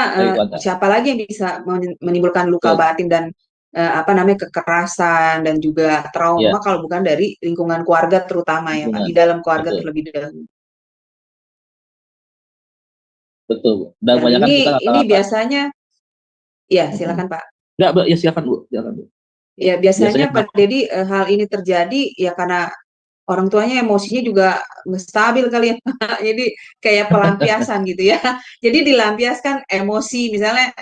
siapa lagi yang bisa menimbulkan luka batin dan kekerasan dan juga trauma kalau bukan dari lingkungan keluarga terutama ya Pak. Di dalam keluarga terlebih dahulu. Betul. Dan banyak kan kita ini biasanya ya silakan Pak. Enggak, ya silakan Bu. Ya biasanya Pak Dedi hal ini terjadi ya karena orang tuanya emosinya juga stabil kali ya. Jadi kayak pelampiasan gitu ya. Jadi dilampiaskan emosi misalnya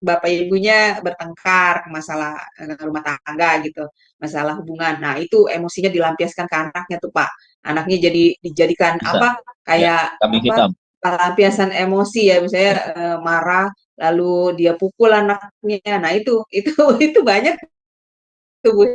bapak ibunya bertengkar masalah rumah tangga gitu, masalah hubungan. Nah, itu emosinya dilampiaskan ke anaknya tuh Pak. Anaknya dijadikan kayak pelampiasan emosi ya, misalnya marah lalu dia pukul anaknya. Nah, itu banyak tuh Bu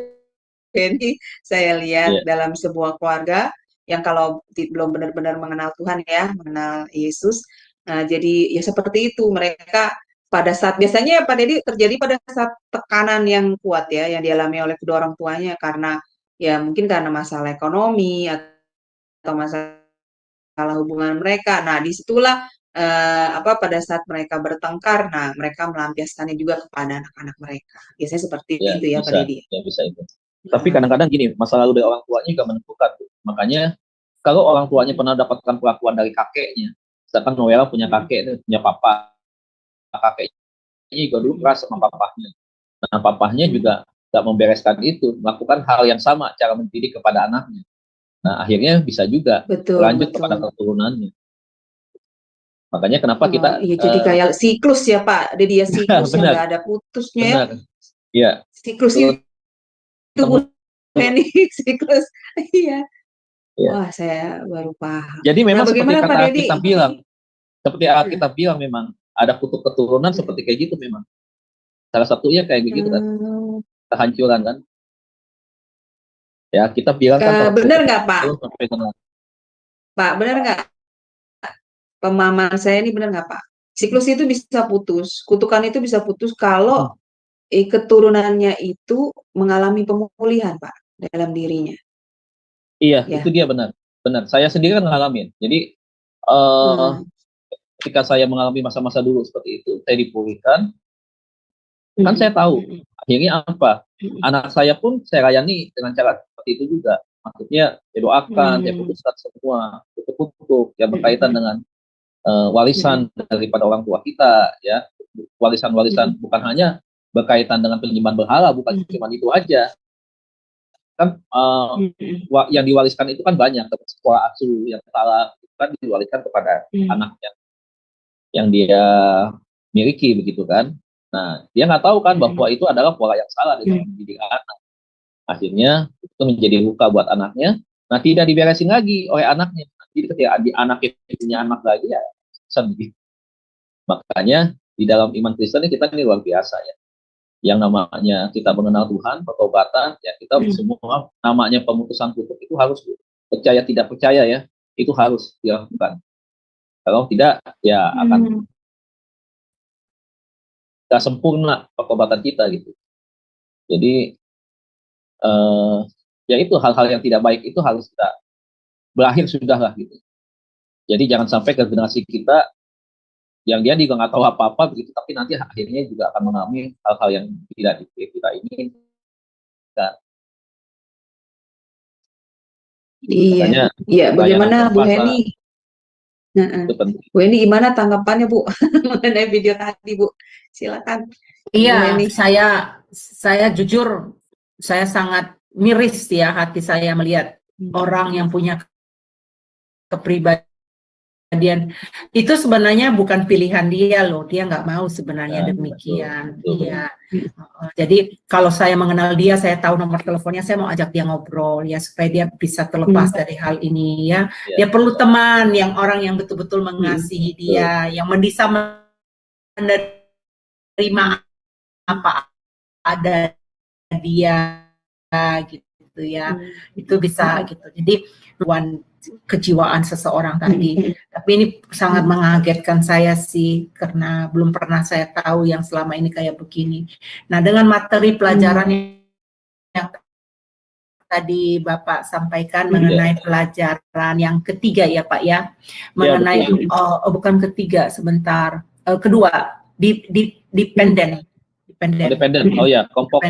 Hendy saya lihat dalam sebuah keluarga yang kalau belum benar-benar mengenal Tuhan ya, mengenal Yesus. Nah, jadi ya seperti itu mereka pada saat biasanya Pak Dedi terjadi pada saat tekanan yang kuat ya yang dialami oleh kedua orang tuanya karena ya mungkin karena masalah ekonomi atau masalah hubungan mereka. Nah, disitulah pada saat mereka bertengkar, nah mereka melampiaskannya juga kepada anak-anak mereka. Biasanya seperti itu ya Pak Dedi. Ya bisa itu. Tapi kadang-kadang gini, masa lalu dari orang tuanya juga menentukan. Makanya kalau orang tuanya pernah dapatkan perlakuan dari kakeknya, misalkan Noella punya kakek, punya papa, kakeknya juga dulu keras sama papahnya. Nah, papahnya juga tidak membereskan itu, melakukan hal yang sama, cara mendidik kepada anaknya. Nah, akhirnya bisa juga lanjut kepada keturunannya. Makanya kenapa kita... Iya, jadi kayak siklus ya Pak, jadi ya siklus yang nggak ada putusnya ya. Iya. Siklus itu Penny siklus. Iya. Wah, saya baru paham. Jadi memang seperti kata kita bilang, kita bilang memang ada kutub keturunan seperti kayak gitu memang. Salah satunya kayak begitu kan. Kehancuran kan. Ya, kita bilang kan benar nggak Pak? Pak, benar nggak? Pemahaman saya ini benar nggak Pak? Siklus itu bisa putus, kutukan itu bisa putus kalau keturunannya itu mengalami pemulihan Pak dalam dirinya. Iya, itu dia benar. Saya sendiri kan ngalamin. Jadi ketika saya mengalami masa-masa dulu seperti itu, saya dipulihkan. Kan saya tahu akhirnya apa? Anak saya pun saya layani dengan cara seperti itu juga. Maksudnya saya doakan, saya putuskan semua kutub-kutub yang berkaitan dengan warisan daripada orang tua kita, ya. Warisan-warisan bukan hanya berkaitan dengan penyembahan berhala, bukan cuma itu aja. Kan yang diwariskan itu kan banyak, sekolah asuh yang salah kan diwariskan kepada anaknya yang dia miliki begitu kan. Nah, dia nggak tahu kan bahwa itu adalah pola yang salah dalam mendidik anak. Akhirnya itu menjadi luka buat anaknya. Nah, tidak diberesin lagi oleh anaknya. Jadi ketika anaknya punya anak lagi ya sedih. Makanya di dalam iman Kristen kita ini luar biasa ya. Yang namanya kita mengenal Tuhan, pertobatan, ya kita semua namanya pemutusan kutub itu harus percaya tidak percaya ya, itu harus dilakukan. Kalau tidak ya akan tidak sempurna pertobatan kita gitu. Jadi ya itu hal-hal yang tidak baik itu harus kita berakhir sudahlah gitu. Jadi jangan sampai ke generasi kita yang dia juga nggak tahu apa-apa begitu, tapi nanti akhirnya juga akan mengalami hal-hal yang tidak kita inginkan. Iya. Bagaimana Bu Heni? Bu Heni gimana tanggapannya Bu mengenai video tadi Bu? Silakan. Iya, saya jujur, saya sangat miris ya hati saya melihat orang yang punya kepribadian itu sebenarnya bukan pilihan dia loh, dia nggak mau sebenarnya demikian. Iya. Jadi kalau saya mengenal dia, saya tahu nomor teleponnya, saya mau ajak dia ngobrol ya supaya dia bisa terlepas dari hal ini ya. Dia perlu teman yang orang yang betul-betul mengasihi dia, yang bisa menerima apa ada dia gitu ya. Itu bisa gitu. Jadi kejiwaan seseorang tadi. Tapi ini sangat mengagetkan saya sih, karena belum pernah saya tahu yang selama ini kayak begini. Nah, dengan materi pelajaran yang tadi Bapak sampaikan mengenai pelajaran yang ketiga ya Pak ya, mengenai bukan ketiga, sebentar, kedua, dependen. Oh ya, kelompok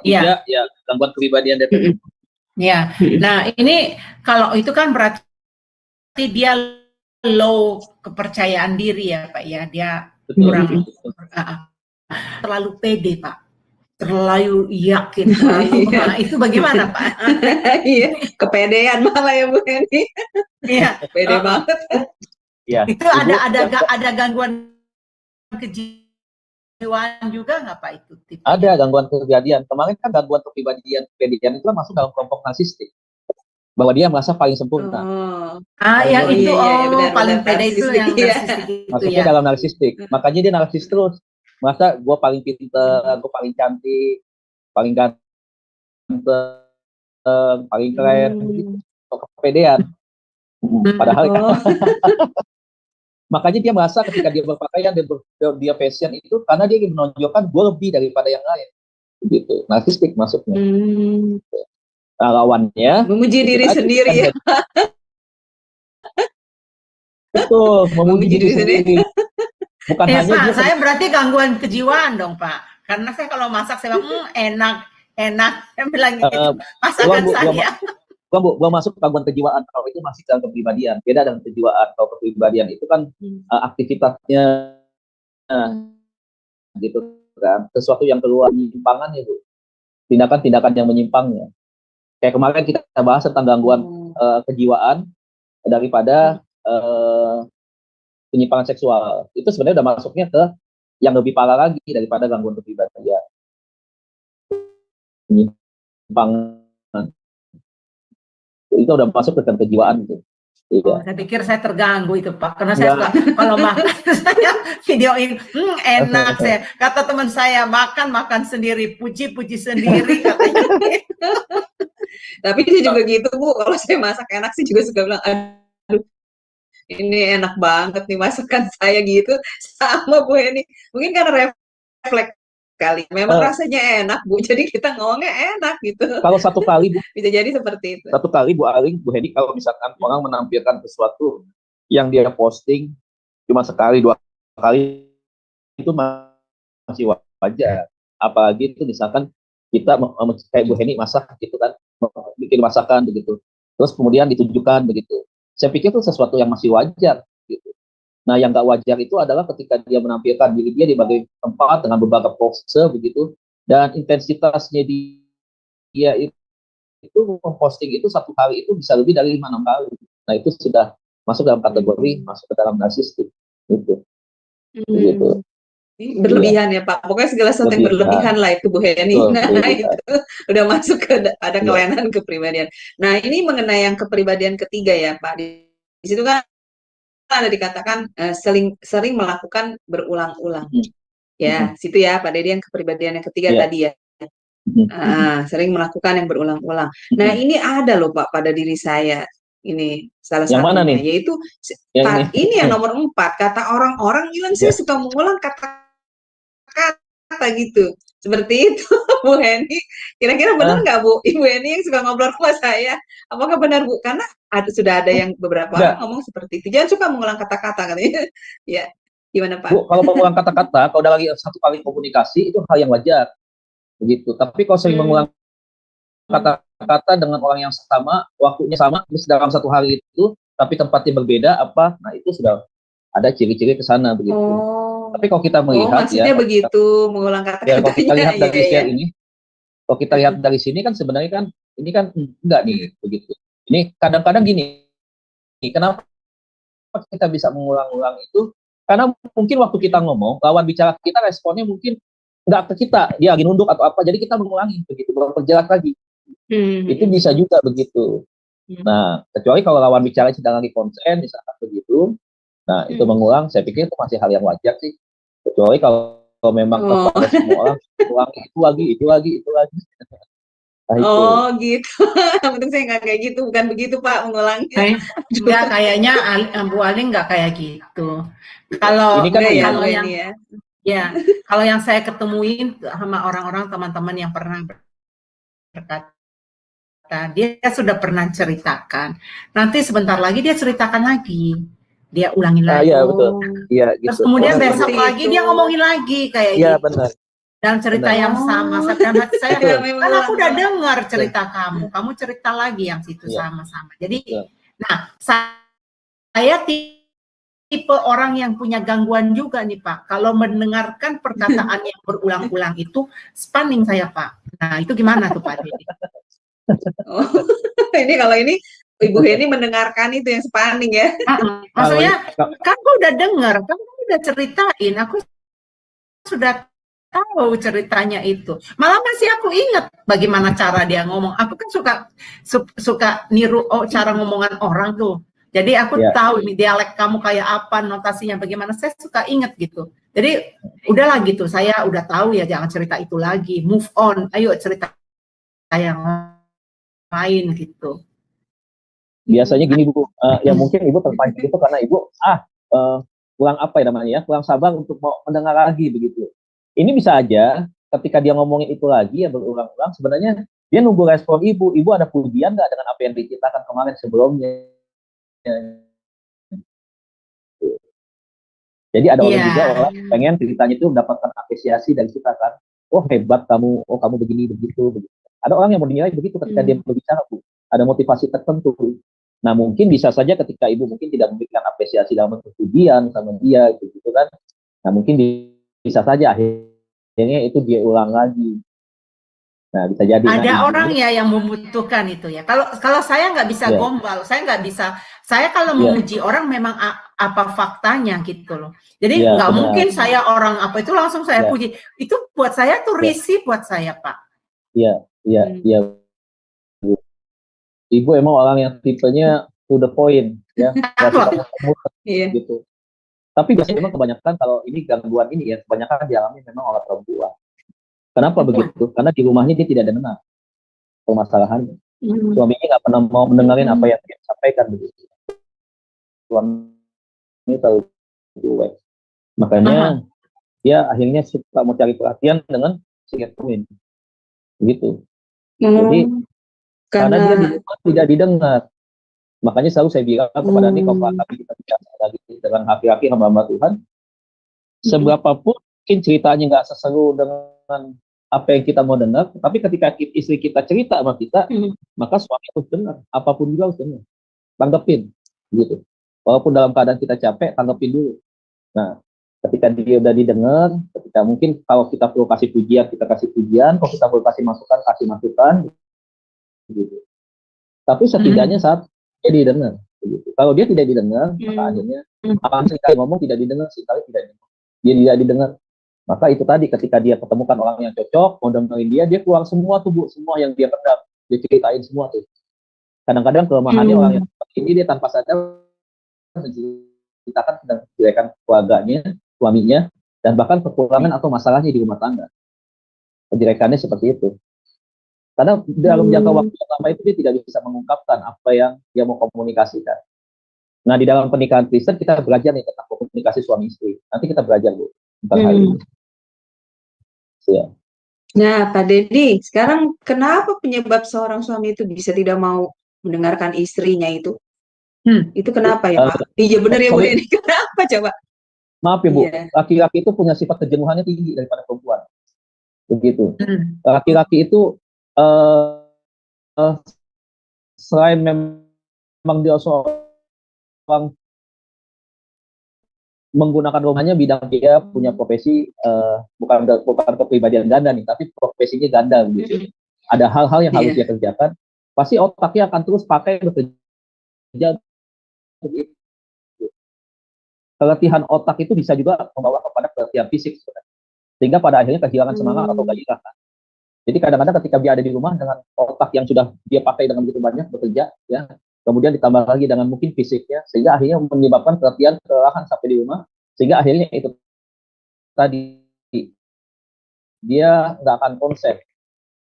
ketiga ya gangguan kepribadian dependen. Ya, nah ini kalau itu kan berarti dia low kepercayaan diri ya Pak ya, dia kurang terlalu pede Pak, terlalu yakin. Nah, itu bagaimana Pak? Iya, kepedean malah ya Bu Heni. Iya, pede banget. Ya, itu ada gangguan kejiwaan juga nggak Pak itu? Ada gangguan kepribadian. Kemarin kan gangguan kepribadian itu masuk dalam kelompok narsistik, bahwa dia merasa paling sempurna. Yang itu benar, paling pede itu yang narsistik itu masuknya dalam narsistik. Makanya dia narsis terus. Merasa gue paling pinter, gue paling cantik, paling ganteng, paling keren, kepedean. Padahal makanya dia merasa ketika dia berpakaian, dia fashion itu karena dia ingin menonjolkan gue lebih daripada yang lain. Gitu. Narsistik masuknya. Nah, lawannya memuji diri sendiri ya. Betul, memuji diri sendiri. Bukan hanya Pak, dia saya berarti gangguan kejiwaan dong Pak, karena saya kalau masak saya bilang enak, saya bilang gitu, masakan saya. Gua masuk gangguan kejiwaan, kalau itu masih dalam kepribadian. Beda dengan kejiwaan. Kalau kepribadian itu kan aktivitasnya gitu kan, sesuatu yang keluar penyimpangan itu, tindakan-tindakan yang menyimpangnya. Kayak kemarin kita bahas tentang gangguan kejiwaan daripada penyimpangan seksual. Itu sebenarnya udah masuknya ke yang lebih parah lagi daripada gangguan kepribadian. Penyimpangan itu udah masuk ke kejiwaan itu. Saya pikir saya terganggu itu Pak, karena saya suka kalau makan saya videoin enak saya. Kata teman saya makan sendiri, puji sendiri katanya. Tapi dia juga gitu Bu, kalau saya masak enak sih juga suka bilang, aduh ini enak banget nih masakan saya gitu. Sama Bu Heni, mungkin karena refleks kali, memang rasanya enak Bu, jadi kita ngomongnya enak gitu. Kalau satu kali Bu, bisa jadi seperti itu. Satu kali Bu Aling, Bu Heni, kalau misalkan orang menampilkan sesuatu yang dia posting cuma sekali, 2 kali, itu masih wajar. Apalagi itu misalkan kita kayak Bu Heni masak gitu kan, bikin masakan begitu, terus kemudian ditujukan begitu. Saya pikir itu sesuatu yang masih wajar gitu. Nah, yang nggak wajar itu adalah ketika dia menampilkan diri dia di berbagai tempat dengan beberapa pose begitu, dan intensitasnya dia itu memposting itu satu hari itu bisa lebih dari 5-6 kali. Nah, itu sudah masuk dalam kategori masuk ke dalam narsistik gitu. Gitu. Berlebihan ya Pak, pokoknya segala sesuatu yang berlebihan lah itu Bu Heni. Nah, itu udah masuk ke ada kelainan kepribadian. Nah, ini mengenai yang kepribadian ketiga ya Pak. Di situ kan ada dikatakan sering melakukan berulang-ulang. Ya, situ ya Pak Dedi yang kepribadian yang ketiga tadi ya. Sering melakukan yang berulang-ulang. Nah, ini ada loh Pak pada diri saya. Ini salah yang satunya, mana nih? Yaitu ini yang nomor 4. Kata orang-orang bilang saya suka mengulang kata-kata gitu. Seperti itu, Bu Heni. Kira-kira benar nggak Bu, Ibu Heni yang suka ngobrol sama saya? Apakah benar Bu? Karena sudah ada yang beberapa orang ngomong seperti itu. Jangan suka mengulang kata-kata katanya. Ya, gimana Pak? Bu, kalau mengulang kata-kata, kalau udah lagi satu kali komunikasi itu hal yang wajar, begitu. Tapi kalau sering mengulang kata-kata dengan orang yang sama, waktunya sama, dalam satu hari itu, tapi tempatnya berbeda, nah itu sudah ada ciri-ciri ke sana begitu. Tapi kalau kita melihat maksudnya begitu mengulang kata-kata. Ya, kalau kita lihat dari share ini, kalau kita lihat dari sini kan sebenarnya kan ini kan enggak nih begitu. Ini kadang-kadang gini, kenapa kita bisa mengulang-ulang itu? Karena mungkin waktu kita ngomong, lawan bicara kita responnya mungkin nggak ke kita, dia lagi nunduk atau apa, jadi kita mengulangi begitu, berjelas lagi. Itu bisa juga begitu. Nah, kecuali kalau lawan bicara sedang lagi konsen, misalkan begitu, nah itu mengulang, saya pikir itu masih hal yang wajar sih. Kecuali kalau memang kepada semua orang, ulang itu lagi. Nah, itu. Oh gitu. Untung saya nggak kayak gitu, bukan begitu Pak mengulangnya. Enggak, kayaknya Bu Ali nggak kayak gitu. Kalau Ini kan kalau yang ya. ya, kalau yang saya ketemuin sama orang-orang teman-teman yang pernah berkata, dia sudah pernah ceritakan. Nanti sebentar lagi dia ceritakan lagi. Dia ulangi lagi. Iya, betul. Iya, gitu. Terus kemudian Oh, besok seperti lagi itu. dia ngomongin lagi kayak Iya, gitu. benar. Dan cerita Benar. yang sama. Dalam hati saya, Betul. kan aku udah dengar cerita kamu cerita lagi yang situ Iya. sama-sama. Jadi, Betul. nah saya tipe orang yang punya gangguan juga nih Pak. Kalau mendengarkan perkataan yang berulang-ulang itu stunning saya Pak. Nah itu gimana tuh Pak Dedi? Oh, ini kalau ini Ibu Heni mendengarkan itu yang spanning ya. Maksudnya kan aku udah dengar, kan aku udah ceritain, aku sudah tahu ceritanya itu. Malah masih aku ingat bagaimana cara dia ngomong. Aku kan suka niru cara ngomongan orang tuh. Jadi aku tahu nih dialek kamu kayak apa, notasinya bagaimana. Saya suka ingat gitu. Jadi udahlah gitu, saya udah tahu ya jangan cerita itu lagi. Move on, ayo cerita yang lain gitu. Biasanya gini Bu, ya mungkin Ibu terpancing itu karena Ibu kurang apa ya namanya ya, kurang sabar untuk mau mendengar lagi begitu. Ini bisa aja ketika dia ngomongin itu lagi ya berulang-ulang, sebenarnya dia nunggu respon Ibu. Ibu ada pujian nggak dengan apa yang diceritakan kemarin sebelumnya? Jadi ada orang juga orang pengen ceritanya itu mendapatkan apresiasi dari kita kan. Oh hebat kamu, oh kamu begini begitu. Ada orang yang mau dinilai begitu ketika dia berbicara Bu. Ada motivasi tertentu. Nah mungkin bisa saja ketika Ibu mungkin tidak memberikan apresiasi dalam bentuk pujian sama dia gitu kan. Nah mungkin bisa saja akhirnya itu dia ulang lagi. Nah bisa jadi. Ada orang ya yang membutuhkan itu ya. Kalau saya nggak bisa gombal, saya nggak bisa. Saya kalau memuji orang memang apa faktanya gitu loh. Jadi nggak mungkin saya orang apa itu langsung saya puji. Itu buat saya tuh risih buat saya Pak. Iya. Ibu emang orang yang tipenya to the point ya. Gitu. Tapi biasanya memang kebanyakan kalau ini gangguan ini ya kebanyakan dialami memang oleh perempuan. Kenapa begitu? Karena di rumahnya dia tidak dengar permasalahannya. Suaminya nggak pernah mau mendengarin apa yang dia sampaikan begitu. Suami tahu cuek. Makanya dia akhirnya suka mau cari perhatian dengan si Edwin. Begitu. Jadi karena dia tidak didengar. Makanya selalu saya bilang kepada ini kalau kita bicara lagi dengan laki-laki hamba Tuhan, seberapapun mungkin ceritanya nggak seseru dengan apa yang kita mau dengar, tapi ketika istri kita cerita sama kita, maka suami harus dengar, apapun juga harus dengar, tanggepin, gitu. Walaupun dalam keadaan kita capek, tanggepin dulu. Nah, ketika dia udah didengar, ketika mungkin kalau kita perlu kasih pujian, kita kasih pujian, kalau kita perlu kasih masukan, gitu. Tapi setidaknya saat dia didengar, gitu. Kalau dia tidak didengar, maka akhirnya apa sekali ngomong tidak didengar, sekali dia tidak didengar. Maka itu tadi ketika dia ketemukan orang yang cocok, mau dengerin dia keluar semua tuh Bu, semua yang dia pendam, dia ceritain semua tuh. Kadang-kadang kelemahannya orang yang seperti ini dia tanpa sadar menceritakan sedang kejelekan keluarganya, suaminya, dan bahkan kekurangan atau masalahnya di rumah tangga. Kejelekannya seperti itu. Karena dalam jangka waktu yang lama itu dia tidak bisa mengungkapkan apa yang dia mau komunikasikan. Nah di dalam pernikahan Kristen kita belajar nih tentang komunikasi suami istri. Nanti kita belajar Bu tentang hal ini. Ya. Nah, Pak Dedi, sekarang kenapa penyebab seorang suami itu bisa tidak mau mendengarkan istrinya itu? Itu kenapa ya, Pak? Iya benar ya, Bu Dedi. Kenapa coba? Maaf ya, Bu. Laki-laki itu punya sifat kejenuhannya tinggi daripada perempuan. Begitu. Laki-laki itu selain memang dia seorang menggunakan rumahnya bidang dia punya profesi bukan kepribadian ganda nih, tapi profesinya ganda gitu. Ada hal-hal yang harus dia kerjakan, pasti otaknya akan terus pakai bekerja. keletihan otak itu bisa juga membawa kepada keletihan fisik sebenarnya. Sehingga pada akhirnya kehilangan semangat atau gairah. Jadi kadang-kadang ketika dia ada di rumah dengan otak yang sudah dia pakai dengan begitu banyak bekerja, ya, kemudian ditambah lagi dengan mungkin fisiknya, sehingga akhirnya menyebabkan keletihan, kelelahan sampai di rumah, sehingga akhirnya itu tadi dia nggak akan konsen.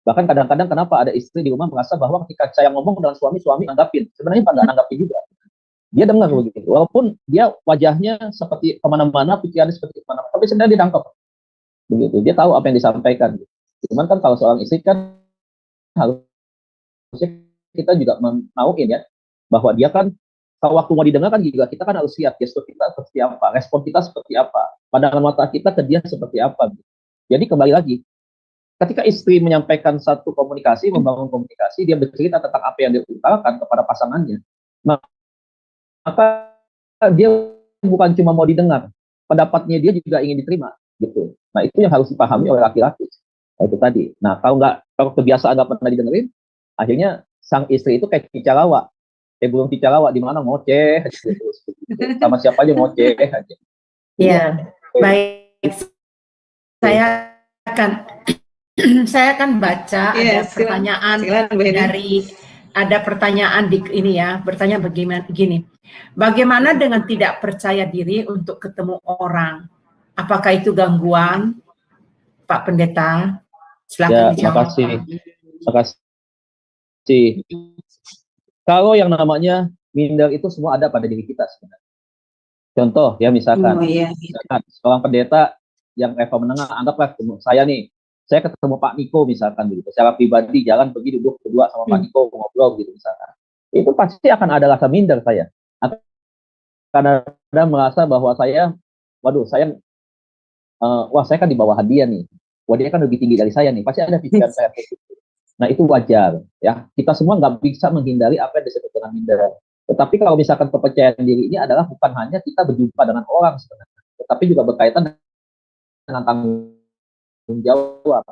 Bahkan kadang-kadang kenapa ada istri di rumah merasa bahwa ketika saya ngomong dengan suami nanggapin, sebenarnya nggak nanggapin juga. Dia dengar begitu, walaupun dia wajahnya seperti kemana-mana, pikirannya seperti kemana-mana, tapi sebenarnya dia tangkap begitu. Dia tahu apa yang disampaikan. Cuman kan kalau seorang istri kan harusnya kita juga menauin ya, bahwa dia kan kalau waktu mau didengar kan juga kita kan harus lihat gestur kita seperti apa, respon kita seperti apa, pandangan mata kita ke dia seperti apa. Jadi kembali lagi, ketika istri menyampaikan satu komunikasi, membangun komunikasi, dia bercerita tentang apa yang dia utarakan kepada pasangannya, maka dia bukan cuma mau didengar, pendapatnya dia juga ingin diterima, gitu. Nah itu yang harus dipahami oleh laki-laki. Nah, itu tadi. Nah kalau kebiasaan nggak pernah didengerin, akhirnya sang istri itu kayak cicarawa, burung cicarawa di mana ngoceh, gitu. Sama siapa aja ngoceh aja. Ya, baik. Saya akan baca ada pertanyaan ada pertanyaan di ini ya, bertanya begini. Bagaimana dengan tidak percaya diri untuk ketemu orang? Apakah itu gangguan, Pak Pendeta? Silakan dijawab. Makasih. Kalau yang namanya minder itu semua ada pada diri kita sebenarnya. Contoh ya misalkan seorang pendeta yang level menengah, anggaplah saya nih, saya ketemu Pak Niko misalkan begitu, secara pribadi jalan pergi duduk berdua sama Pak Niko ngobrol gitu misalkan, itu pasti akan ada rasa minder saya, akan ada merasa bahwa saya, waduh saya, wah saya kan di bawahan dia nih, wah dia kan lebih tinggi dari saya nih, pasti ada pikiran saya gitu. Nah itu wajar ya, kita semua nggak bisa menghindari apa yang disebut dengan minder. Tetapi kalau misalkan kepercayaan diri ini adalah bukan hanya kita berjumpa dengan orang sebenarnya, tetapi juga berkaitan dengan tanggung jawab.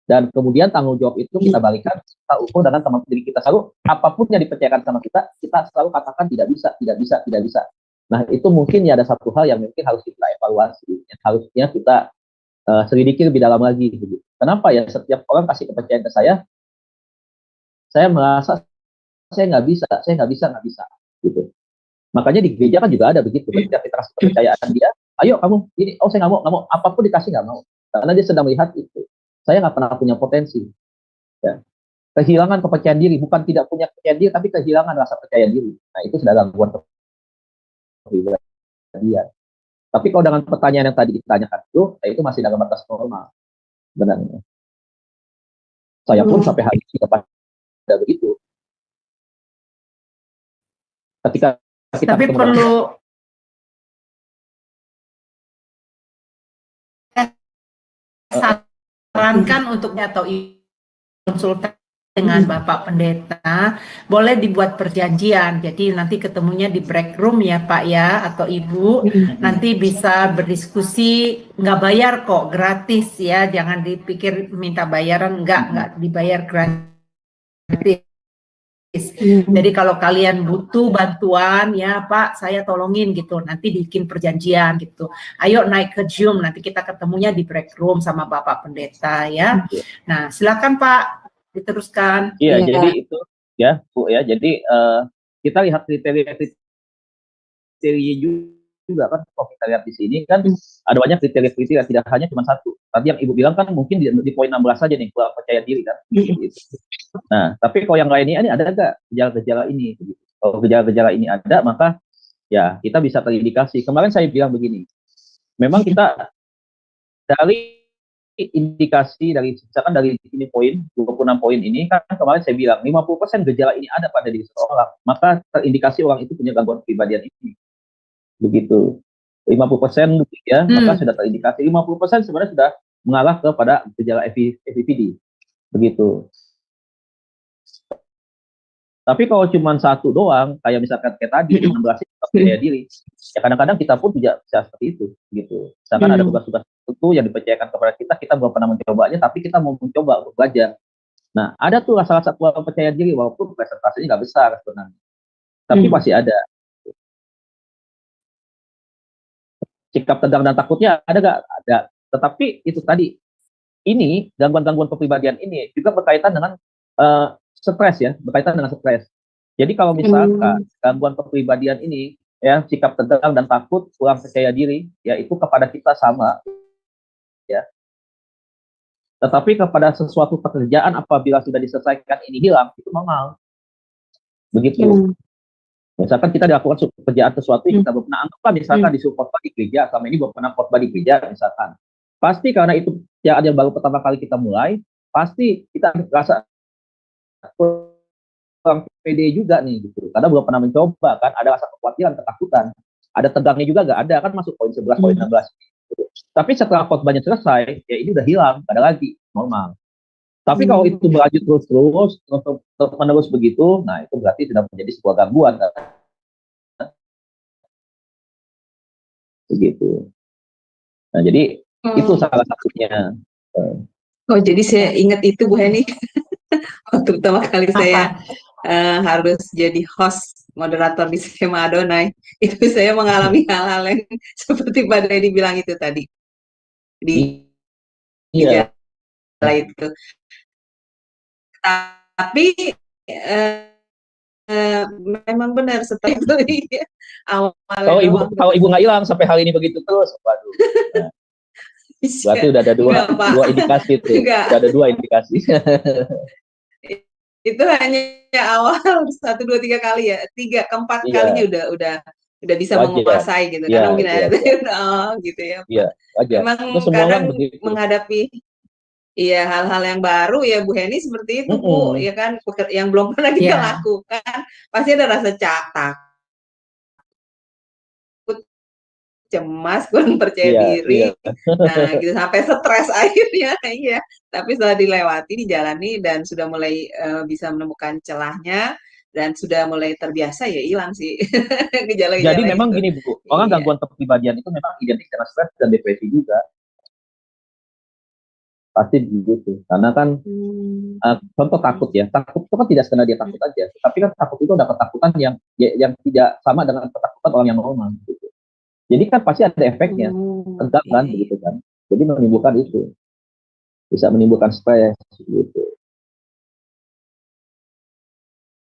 Dan kemudian tanggung jawab itu kita balikan, kita ukur dengan teman diri kita. Selalu apapun yang dipercayakan sama kita selalu katakan tidak bisa. Nah itu mungkin ya ada satu hal yang mungkin harus kita evaluasi, yang harusnya kita selidiki lebih dalam lagi. Gitu. Kenapa ya setiap orang kasih kepercayaan ke saya merasa saya nggak bisa, gitu. Makanya di gereja kan juga ada begitu, ketika kita kasih kepercayaan dia, ayo kamu ini, saya nggak mau, apapun dikasih nggak mau, karena dia sedang melihat itu, saya nggak pernah punya potensi, ya. Kehilangan kepercayaan diri, bukan tidak punya kepercayaan diri, tapi kehilangan rasa percaya diri. Nah itu sudah gangguan kepribadian. Tapi kalau dengan pertanyaan yang tadi ditanyakan itu masih dalam batas normal, benarnya. Saya pun sampai hari ini tidak begitu. Ketika kita tapi perlu sarankan untuknya atau konsultasi dengan Bapak Pendeta, boleh dibuat perjanjian. Jadi nanti ketemunya di break room ya Pak ya atau Ibu. Nanti bisa berdiskusi, nggak bayar kok, gratis ya. Jangan dipikir minta bayaran, nggak dibayar gratis. Jadi kalau kalian butuh bantuan ya Pak, saya tolongin gitu. Nanti bikin perjanjian gitu. Ayo naik ke Zoom, nanti kita ketemunya di break room sama Bapak Pendeta ya. Nah silakan Pak, diteruskan. Iya, jadi itu ya Bu ya. Jadi kita lihat kriteria juga kan. Kalau kita lihat di sini kan ada banyak kriteria, tidak hanya cuma satu. Tadi yang Ibu bilang kan mungkin di poin 16 saja nih, kurang percaya diri kan. Gitu. Nah, tapi kalau yang lainnya ini ada nggak gejala-gejala ini? Kalau gejala-gejala ini ada, maka ya kita bisa terindikasi. Kemarin saya bilang begini, memang kita dari indikasi dari misalkan dari ini poin 26 poin ini kan kemarin saya bilang 50% gejala ini ada pada diri seseorang, maka terindikasi orang itu punya gangguan kepribadian ini. Begitu. 50% ya, maka sudah terindikasi. 50% sebenarnya sudah mengarah kepada gejala FIPD. Begitu. Tapi kalau cuma satu doang, kayak misalkan kayak tadi, 16 percaya diri, ya kadang-kadang kita pun tidak bisa seperti itu, gitu. Misalkan ada tugas-tugas tertentu yang dipercayakan kepada kita belum pernah mencobanya, tapi kita mau mencoba untuk belajar. Nah, ada tuh rasa-rasa kurang percaya diri, walaupun presentasinya nggak besar sebenarnya, tapi masih ada. Sikap tegang dan takutnya ada nggak? Ada. Tetapi itu tadi, ini gangguan-gangguan kepribadian ini juga berkaitan dengan stres ya, berkaitan dengan stres. Jadi kalau misalkan gangguan kepribadian ini ya, sikap tegang dan takut, kurang percaya diri, ya itu kepada kita sama ya. Tetapi kepada sesuatu pekerjaan apabila sudah diselesaikan ini hilang, itu normal. Begitu. Misalkan kita dilakukan pekerjaan sesuatu yang kita belum pernah anggaplah, misalkan disuruh khotbah di gereja, selama ini belum pernah khotbah di gereja misalkan. Pasti karena itu ya yang baru pertama kali kita mulai, pasti kita rasa kurang pede juga nih gitu. Karena belum pernah mencoba kan, ada rasa kekhawatiran, ketakutan. Ada tegangnya juga nggak ada, kan masuk poin 11, poin 16. Tapi setelah khotbahnya selesai, ya ini udah hilang, nggak ada lagi, normal. Tapi kalau itu berlanjut terus menerus begitu, nah itu berarti sudah menjadi sebuah gangguan. Kan? Begitu. Nah jadi itu salah satunya. Oh jadi saya ingat itu Bu Heni, waktu pertama kali saya harus jadi host moderator di Skema Adonai, itu saya mengalami hal-hal yang seperti Pak Dedi bilang itu tadi di gejala itu. Tapi memang benar setelah itu ya, awalnya kalau ibu nggak hilang sampai hari ini begitu terus, waduh. Nah, berarti udah ada dua indikasi tuh. Udah ada 2 indikasi. Itu hanya awal 1, 2, 3 kali ya, 3, keempat kalinya udah bisa menguasai gitu, karena mungkin ada gitu ya. Iya, wajar. Memang kadang menghadapi hal-hal yang baru ya Bu Heni seperti itu Bu, ya kan, yang belum pernah kita lakukan, pasti ada rasa takut, cemas, kurang percaya diri, nah gitu sampai stres akhirnya, iya. Tapi setelah dilewati, dijalani dan sudah mulai bisa menemukan celahnya dan sudah mulai terbiasa ya hilang sih gejala-gejala. Jadi memang gini Bu, orang gangguan kepribadian itu memang identik dengan stres dan depresi juga. Pasti begitu, karena kan contoh takut ya, takut itu kan tidak sekedar dia takut aja, tapi kan takut itu ada ketakutan yang tidak sama dengan ketakutan orang yang normal gitu. Jadi kan pasti ada efeknya, tegang kan begitu kan, jadi menimbulkan itu, bisa menimbulkan stres gitu.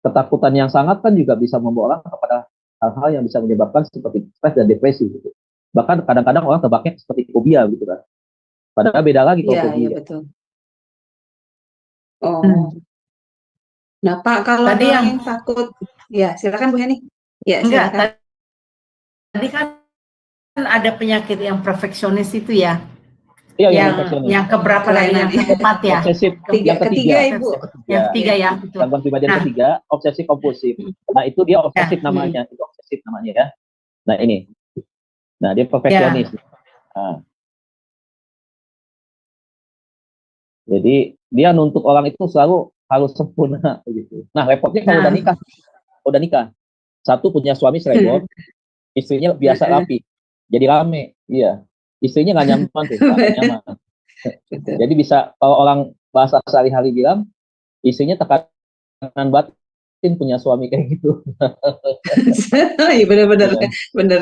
Ketakutan yang sangat kan juga bisa membawa orang kepada hal-hal yang bisa menyebabkan seperti stres dan depresi gitu. Bahkan kadang-kadang orang terbaiknya seperti fobia gitu kan. Padahal beda lagi kalau fobia. Iya, betul. Nah Pak, kalau tadi yang takut, ya silakan Bu Heni. Ya, silakan. Tadi kan ada penyakit yang perfeksionis itu ya. Iya, yang keberapa lagi? Yang keempat ya? Obsesif. Yang ketiga Ibu. Yang ketiga ya. Gangguan kepribadian ketiga, obsesif kompulsif. Nah itu dia obsesif namanya, itu obsesif namanya ya. Nah ini, nah dia perfeksionis. Nah. Jadi dia nuntut orang itu selalu harus sempurna begitu. Nah repotnya kalau udah nikah, satu punya suami selebor, istrinya biasa rapi, jadi rame, iya. Istrinya nggak nyaman tuh, nggak nyaman. Jadi bisa kalau orang bahasa sehari-hari bilang, istrinya tekanan batin punya suami kayak gitu. Iya benar-benar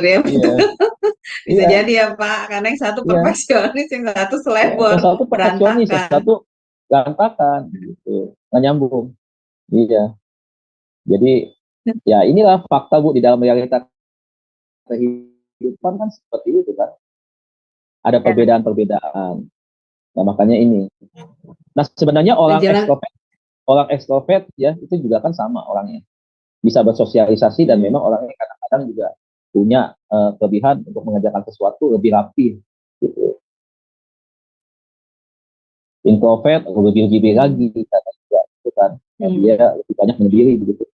ya. Bisa jadi ya Pak, karena yang satu perfeksionis, yang satu selebor, yang satu perfeksionis, yang satu berantakan, gitu, nggak nyambung. Iya. Jadi ya inilah fakta Bu, di dalam realita kehidupan kan seperti itu kan. Ada perbedaan-perbedaan. Nah makanya ini. Nah sebenarnya orang ekstrovert ya itu juga kan sama orangnya. Bisa bersosialisasi dan memang orangnya kadang-kadang juga punya kelebihan untuk mengerjakan sesuatu lebih rapi gitu. Introvert lebih lagi karena juga itu kan dia lebih banyak menyendiri begitu,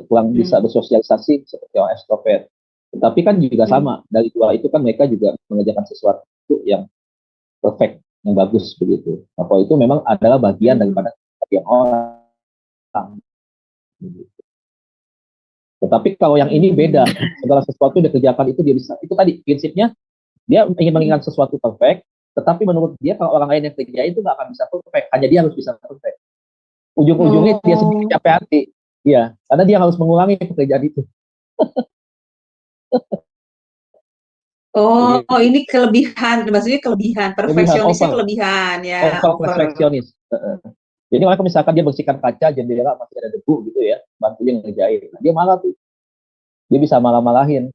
kurang bisa bersosialisasi seperti orang ekstrovert. Tetapi kan juga sama, dari dua itu kan mereka juga mengerjakan sesuatu yang perfect, yang bagus begitu. Apa itu memang adalah bagian daripada yang orang. Tetapi kalau yang ini beda, segala sesuatu yang dikerjakan itu dia bisa. Itu tadi prinsipnya, dia ingin menginginkan sesuatu perfect, tetapi menurut dia kalau orang lain yang kerja itu nggak akan bisa perfect, hanya dia harus bisa perfect. Ujung-ujungnya dia sendiri capek hati, ya, karena dia harus mengulangi pekerjaan itu. Oh, Jadi ini kelebihan, maksudnya kelebihan, perfeksionisnya over kelebihan ya, over over. perfeksionis. Jadi kalau misalkan dia bersihkan kaca, jendela masih ada debu gitu ya, bantu dia ngerjain. Nah, dia marah tuh. Dia bisa malah-malahin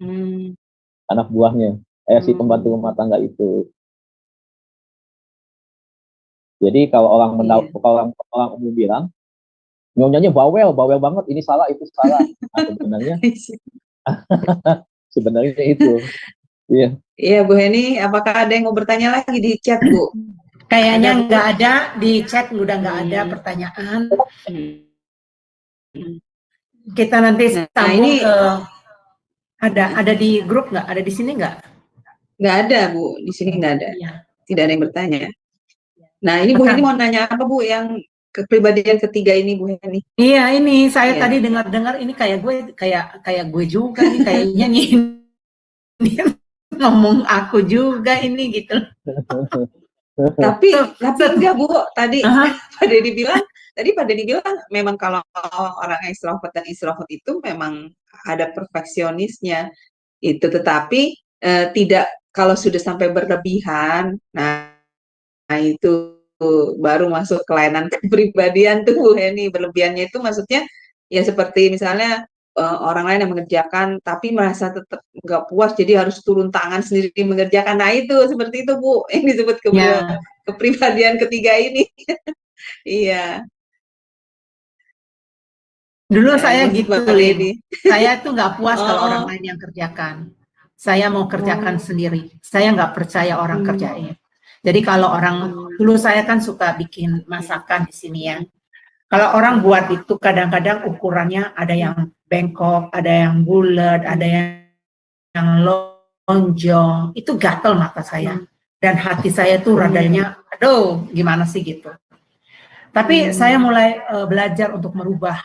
anak buahnya, si pembantu rumah tangga itu. Jadi kalau orang kalau orang umum bilang, nyonyanya bawel banget, ini salah, itu salah. Nah, sebenarnya itu. Iya. Iya, Bu Heni, apakah ada yang mau bertanya lagi di chat, Bu? Kayaknya nggak ada di chat, udah nggak ada pertanyaan. Kita nanti sambung ini ke ada di grup nggak? Ada di sini nggak? Nggak ada, Bu. Di sini nggak ada. Iya. Tidak ada yang bertanya. Nah, ini Bu Heni mau nanya apa, Bu, yang kepribadian ketiga ini, Bu Heni? Iya, ini saya tadi dengar-dengar ini kayak gue juga nih, kayaknya nih ngomong aku juga ini gitu. Tapi enggak, Bu. Tadi Pak Deddy bilang memang kalau orang ekstrovert dan introvert itu memang ada perfeksionisnya itu, tetapi tidak, kalau sudah sampai berlebihan, nah itu baru masuk kelainan kepribadian tuh, Bu Heni. Berlebihannya itu maksudnya ya seperti misalnya orang lain yang mengerjakan tapi merasa tetap nggak puas, jadi harus turun tangan sendiri mengerjakan. Nah itu seperti itu, Bu, yang disebut kepribadian ketiga ini. Iya. Dulu saya gitu, Lin. Saya tuh nggak puas kalau orang lain yang kerjakan. Saya mau kerjakan sendiri. Saya nggak percaya orang kerjain. Jadi kalau orang, dulu saya kan suka bikin masakan di sini ya. Kalau orang buat itu kadang-kadang ukurannya ada yang bengkok, ada yang bulat, ada yang lonjong. Itu gatel mata saya. Dan hati saya tuh radanya, aduh gimana sih gitu. Tapi saya mulai belajar untuk merubah.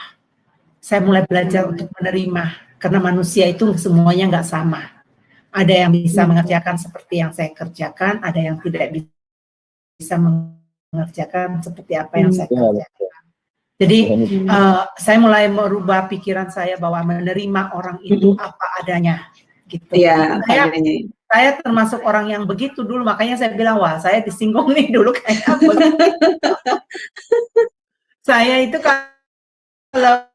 Saya mulai belajar untuk menerima. Karena manusia itu semuanya nggak sama. Ada yang bisa mengerjakan seperti yang saya kerjakan, ada yang tidak bisa mengerjakan seperti apa yang saya kerjakan. Jadi saya mulai merubah pikiran saya bahwa menerima orang itu apa adanya, gitu. Ya, saya termasuk orang yang begitu dulu, makanya saya bilang, wah saya disinggung nih dulu kayak apa. Saya itu kalau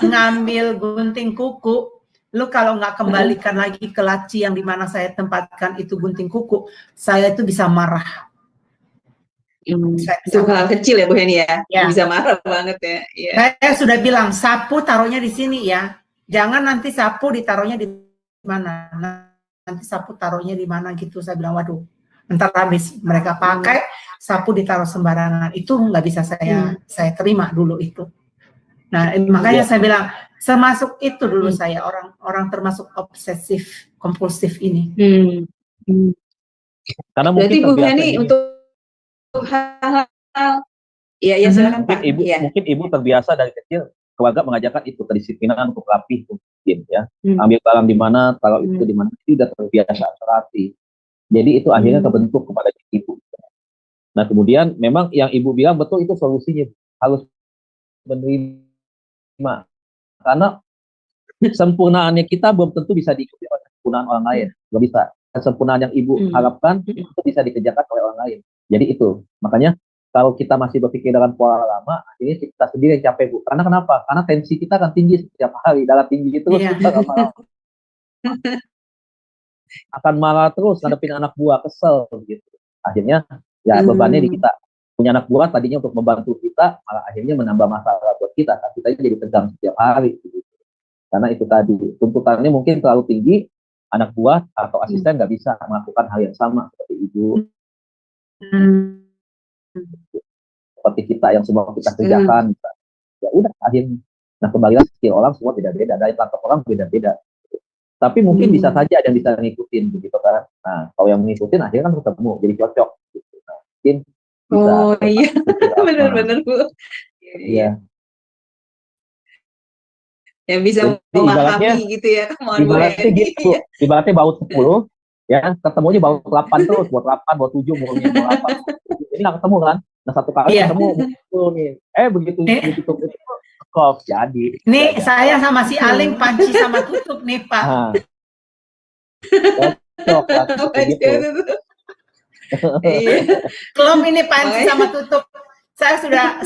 ngambil gunting kuku, lu kalau nggak kembalikan lagi ke laci yang dimana saya tempatkan itu gunting kuku, saya itu bisa marah. Itu hal kecil ya, Bu Heni ya? Bisa marah banget ya. Saya sudah bilang, sapu taruhnya di sini ya. Jangan nanti sapu ditaruhnya di mana. Nanti sapu taruhnya di mana gitu. Saya bilang, waduh, ntar habis mereka pakai, sapu ditaruh sembarangan. Itu nggak bisa saya terima dulu itu. Nah, makanya saya bilang, termasuk itu dulu saya, orang termasuk obsesif, kompulsif ini. Karena berarti mungkin Bu Heni untuk hal-hal, ya silakan Pak. Mungkin ibu terbiasa dari kecil keluarga mengajarkan itu kedisiplinan untuk rapih mungkin ya. Ambil barang di mana, taruh itu di mana, itu sudah terbiasa rapi. Jadi itu akhirnya terbentuk kepada ibu. Nah kemudian memang yang ibu bilang betul, itu solusinya harus menerima. Karena sempurnaannya kita belum tentu bisa diikuti oleh kesempurnaan orang lain, nggak bisa. Kesempurnaan yang ibu harapkan itu bisa dikerjakan oleh orang lain. Jadi itu makanya kalau kita masih berpikir dengan pola lama, akhirnya kita sendiri yang capek, Bu. Karena kenapa? Karena tensi kita akan tinggi setiap hari, darah tinggi itu kita akan marah terus ngadepin anak buah, kesel gitu. Akhirnya ya bebannya di kita. Punya anak buah tadinya untuk membantu kita, malah akhirnya menambah masalah buat kita. Tapi kita jadi tegang setiap hari. Gitu. Karena itu tadi, tuntutannya mungkin terlalu tinggi, anak buah atau asisten nggak bisa melakukan hal yang sama seperti ibu. Seperti kita yang semua kita kerjakan. Ya udah, akhirnya. Nah kembali lagi, skill orang semua beda-beda, dari tangkap orang beda-beda. Tapi mungkin bisa saja ada yang bisa ngikutin begitu kan. Nah kalau yang ngikutin akhirnya kan ketemu, jadi cocok. Gitu. Nah, mungkin iya, benar-benar Bu. Iya. Yang bisa memahami gitu ya, ibaratnya gitu. Ibaratnya baut 10, ya ketemunya baut 8 terus, baut 8, baut 7, maunya baut 8. Ini nggak ketemu kan? Nah satu kali ketemu 10 nih. Begitu kok jadi. Nih saya sama si Aling panci sama tutup nih Pak. Coklat kayak Panci gitu. sama tutup. Iya. Klop ini Panci Makanya- sama Tutup. Saya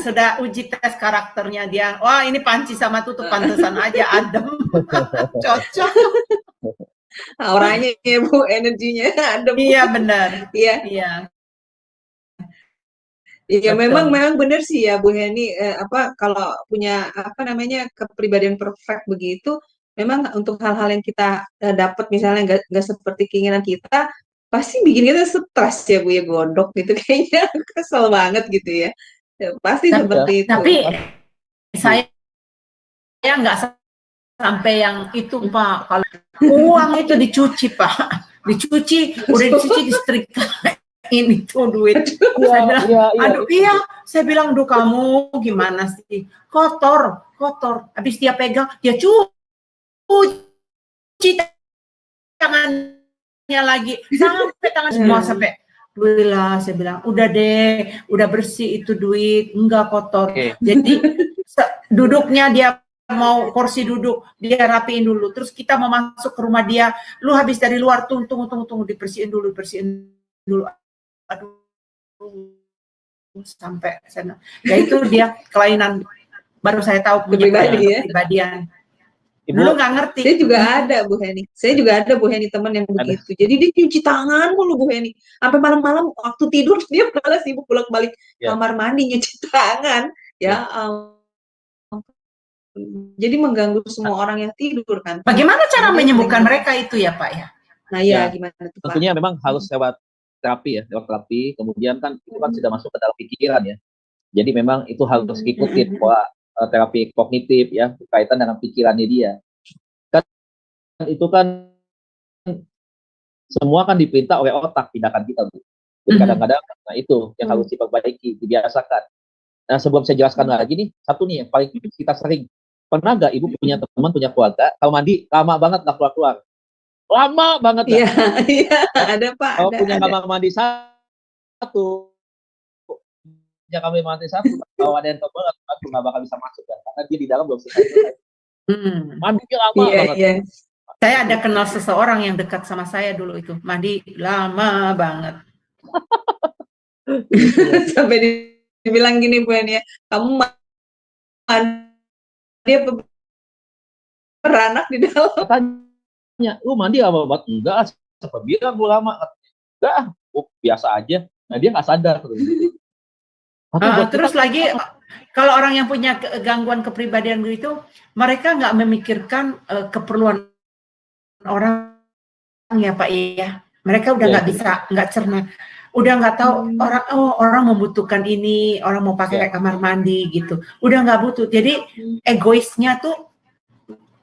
sudah uji tes karakternya dia. Wah, ini Panci sama Tutup pantesan aja adem. Cocok. Auranya ya Bu, energinya adem. Iya benar. Iya. Iya. Iya, Betul. memang benar sih ya Bu Heni, kalau punya apa namanya kepribadian perfect begitu, memang untuk hal-hal yang kita dapat misalnya nggak seperti keinginan kita, pasti bikin kita stres ya Bu ya, godok gitu kayaknya kesel banget gitu ya. Ya, pasti Tapi- seperti itu. Tapi saya nggak sampai yang itu Pak. Kalau uang itu dicuci Pak, dicuci, udah dicuci disetrika. Ini tuh duit. Saya bilang, aduh iya, saya bilang, duh kamu gimana sih? Kotor. Habis dia pegang, dia cuci tangannya lagi, sampai tangan semua sampai. Alhamdulillah, saya bilang, udah deh, udah bersih itu duit, enggak kotor. Oke. Jadi duduknya dia mau kursi duduk, dia rapiin dulu. Terus kita mau masuk ke rumah dia, lu habis dari luar, tunggu, dibersihin dulu. Aduh, sampai sana. Ya itu dia kelainan, baru saya tahu punya kepribadian. Dulu nggak ngerti. Saya juga ada Bu Heni, teman yang begitu. Jadi dia cuci tangan mulu Bu Heni. Sampai malam-malam waktu tidur dia malah sibuk bolak-balik kamar mandi nyuci tangan. Ya, jadi mengganggu semua orang yang tidur kan. Bagaimana cara menyembuhkan mereka itu ya Pak ya? Nah ya, gimana tuh Pak? Tentunya memang harus lewat terapi ya, kemudian kan itu kan sudah masuk ke dalam pikiran ya. Jadi memang itu harus ikutin terapi kognitif ya, berkaitan dengan pikirannya dia. Kan itu kan semua kan diperintah oleh otak tindakan kita, Bu. Jadi kadang-kadang nah itu yang harus diperbaiki, dibiasakan. Nah, sebelum saya jelaskan lagi nih, satu nih yang paling kita sering. Pernah nggak Ibu punya teman, punya keluarga, kalau mandi lama banget nggak keluar-keluar? Lama banget ya. Iya, ada Pak. Kalau punya kamar mandi satu, punya kamar mandi satu, kalau ada yang tebal, aku nggak bakal bisa masuk ya, karena dia di dalam belum selesai. Mandinya lama banget. Iya. Saya ada kenal seseorang yang dekat sama saya dulu itu, mandi lama banget. Sampai dibilang gini Bu Heni ya, kamu mandi beranak di dalam. Tanya, lu mandi lama banget? Enggak, siapa bilang gue lama? Enggak, biasa aja. Nah dia nggak sadar. Terus lagi, kalau orang yang punya gangguan kepribadian begitu, mereka nggak memikirkan keperluan orang ya Pak ya. Mereka udah nggak bisa, nggak cerna. Udah nggak tahu orang membutuhkan ini, orang mau pakai kamar mandi gitu. Udah nggak butuh. Jadi egoisnya tuh,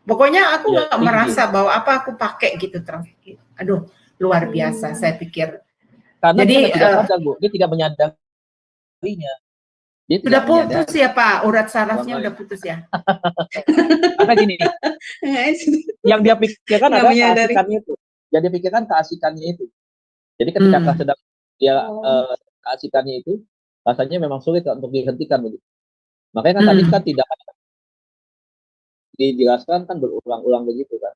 pokoknya aku nggak merasa bahwa apa aku pakai gitu terus. Aduh, luar biasa saya pikir. Karena jadi dia tidak sadar, Bu. Dia tidak menyadarinya. Dia udah putus ya Pak, urat sarafnya udah putus ya. Karena gini, yang dia pikirkan adalah keasikannya itu. Yang dia pikirkan keasikannya itu. Jadi ketika sedang dia keasikannya itu, rasanya memang sulit untuk dihentikan begitu. Makanya kan tadi kan tidak dijelaskan kan berulang-ulang begitu kan.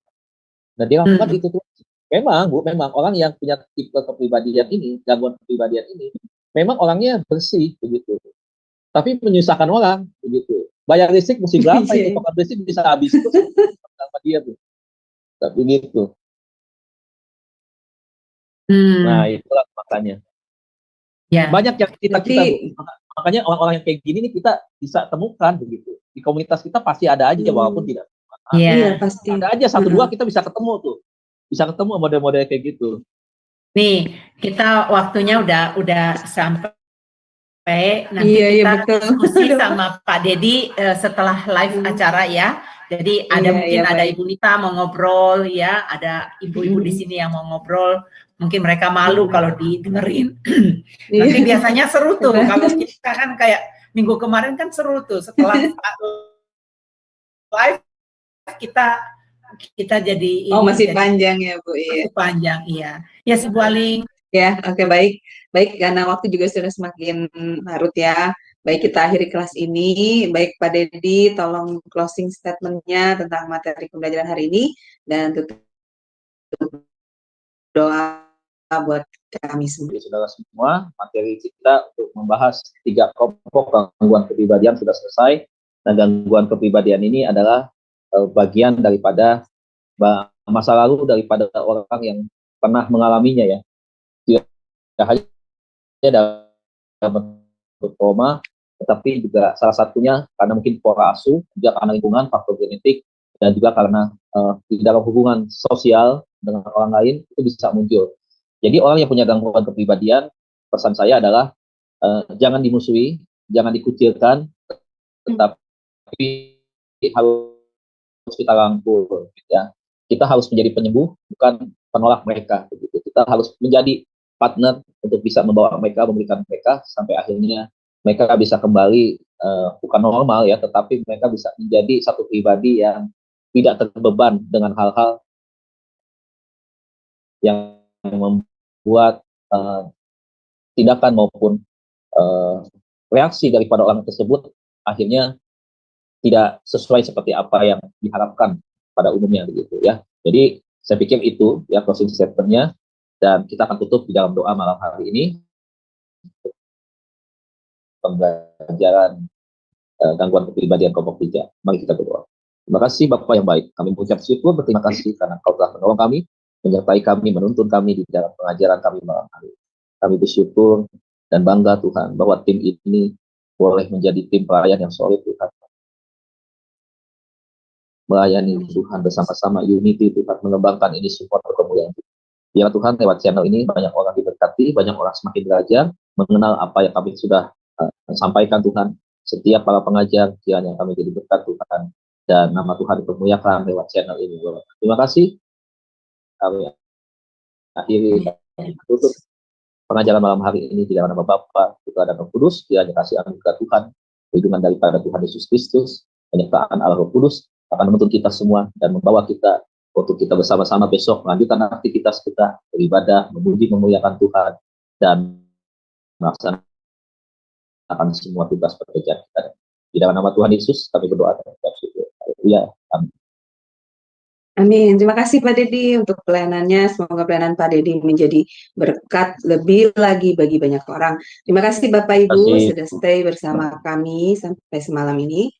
Dan dia lakukan itu tuh. Memang Bu, memang orang yang punya tipe kepribadian ini, gangguan kepribadian ini, memang orangnya bersih begitu. Tapi menyusahkan orang begitu. Bayar listrik mesti berapa itu, token listrik bisa habis itu sama dia tuh. Tapi gitu. Nah, itulah makanya. Ya. Banyak yang kita makanya orang-orang yang kayak gini nih kita bisa temukan begitu. Di komunitas kita pasti ada aja walaupun tidak. Iya, pasti. Ada aja 1-2 kita bisa ketemu tuh. Bisa ketemu model-model kayak gitu. Nih, kita waktunya udah sampai. Nanti kita diskusi sama Pak Dedi setelah live acara ya. Jadi ada mungkin ada Ibu Nita mau ngobrol ya, ada ibu-ibu di sini yang mau ngobrol. Mungkin mereka malu kalau didengerin. Nanti biasanya seru tuh. Kalau kita kan kayak minggu kemarin kan seru tuh. Setelah live kita jadi masih panjang ya Bu. Masih panjang, iya. Ya sebuah link. Ya, oke, baik karena waktu juga sudah semakin larut ya. Baik, kita akhiri kelas ini. Baik Pak Dedi, tolong closing statement-nya tentang materi pembelajaran hari ini dan tutup berdoa buat kami semua. Jadi saudara semua, materi kita untuk membahas 3 kelompok gangguan kepribadian sudah selesai. Dan gangguan kepribadian ini adalah bagian daripada masa lalu daripada orang yang pernah mengalaminya ya. Tidak hanya dalam bentuk trauma, tetapi juga salah satunya karena mungkin pola asuh, juga karena lingkungan, faktor genetik, dan juga karena di dalam hubungan sosial dengan orang lain itu bisa muncul. Jadi orang yang punya gangguan kepribadian, pesan saya adalah jangan dimusuhi, jangan dikucilkan, tetapi harus kita rangkul. Ya. Kita harus menjadi penyembuh, bukan penolak mereka. Begitu. Kita harus menjadi partner untuk bisa membawa mereka, memberikan mereka sampai akhirnya mereka bisa kembali bukan normal ya, tetapi mereka bisa menjadi satu pribadi yang tidak terbeban dengan hal-hal yang membuat tindakan maupun reaksi daripada orang tersebut akhirnya tidak sesuai seperti apa yang diharapkan pada umumnya begitu ya. Jadi saya pikir itu ya closing statement-nya, dan kita akan tutup di dalam doa malam hari ini pembelajaran gangguan kepribadian kelompok 3. Mari kita berdoa. Terima kasih Bapak yang baik, kami mengucap syukur, berterima kasih karena Kau telah menolong kami, menyertai kami, menuntun kami di dalam pengajaran kami malam hari. Kami bersyukur dan bangga Tuhan bahwa tim ini boleh menjadi tim pelayan yang solid Tuhan. Melayani Tuhan bersama-sama, unity Tuhan, mengembangkan ini semua kemuliaan. Biar Tuhan lewat channel ini banyak orang diberkati, banyak orang semakin belajar, mengenal apa yang kami sudah sampaikan Tuhan. Setiap para pengajar, kiranya kami jadi berkat Tuhan, dan nama Tuhan dipermuliakan lewat channel ini. Terima kasih. Kami akhiri tutup pengajaran malam hari ini di dalam nama Bapa, Putra dan Roh Kudus. Kiranya kasih anugerah Tuhan, perlindungan daripada Tuhan Yesus Kristus, penyertaan Allah Roh Kudus akan menuntun kita semua dan membawa kita untuk kita bersama-sama besok melanjutkan aktivitas kita beribadah, memuji, memuliakan Tuhan, dan melaksanakan semua tugas pekerjaan kita. Di dalam nama Tuhan Yesus kami berdoa dan mengucap syukur. Haleluya. Amin. Amin. Terima kasih Pak Dedi untuk pelayanannya. Semoga pelayanan Pak Dedi menjadi berkat lebih lagi bagi banyak orang. Terima kasih Bapak Ibu sudah stay bersama kami sampai semalam ini.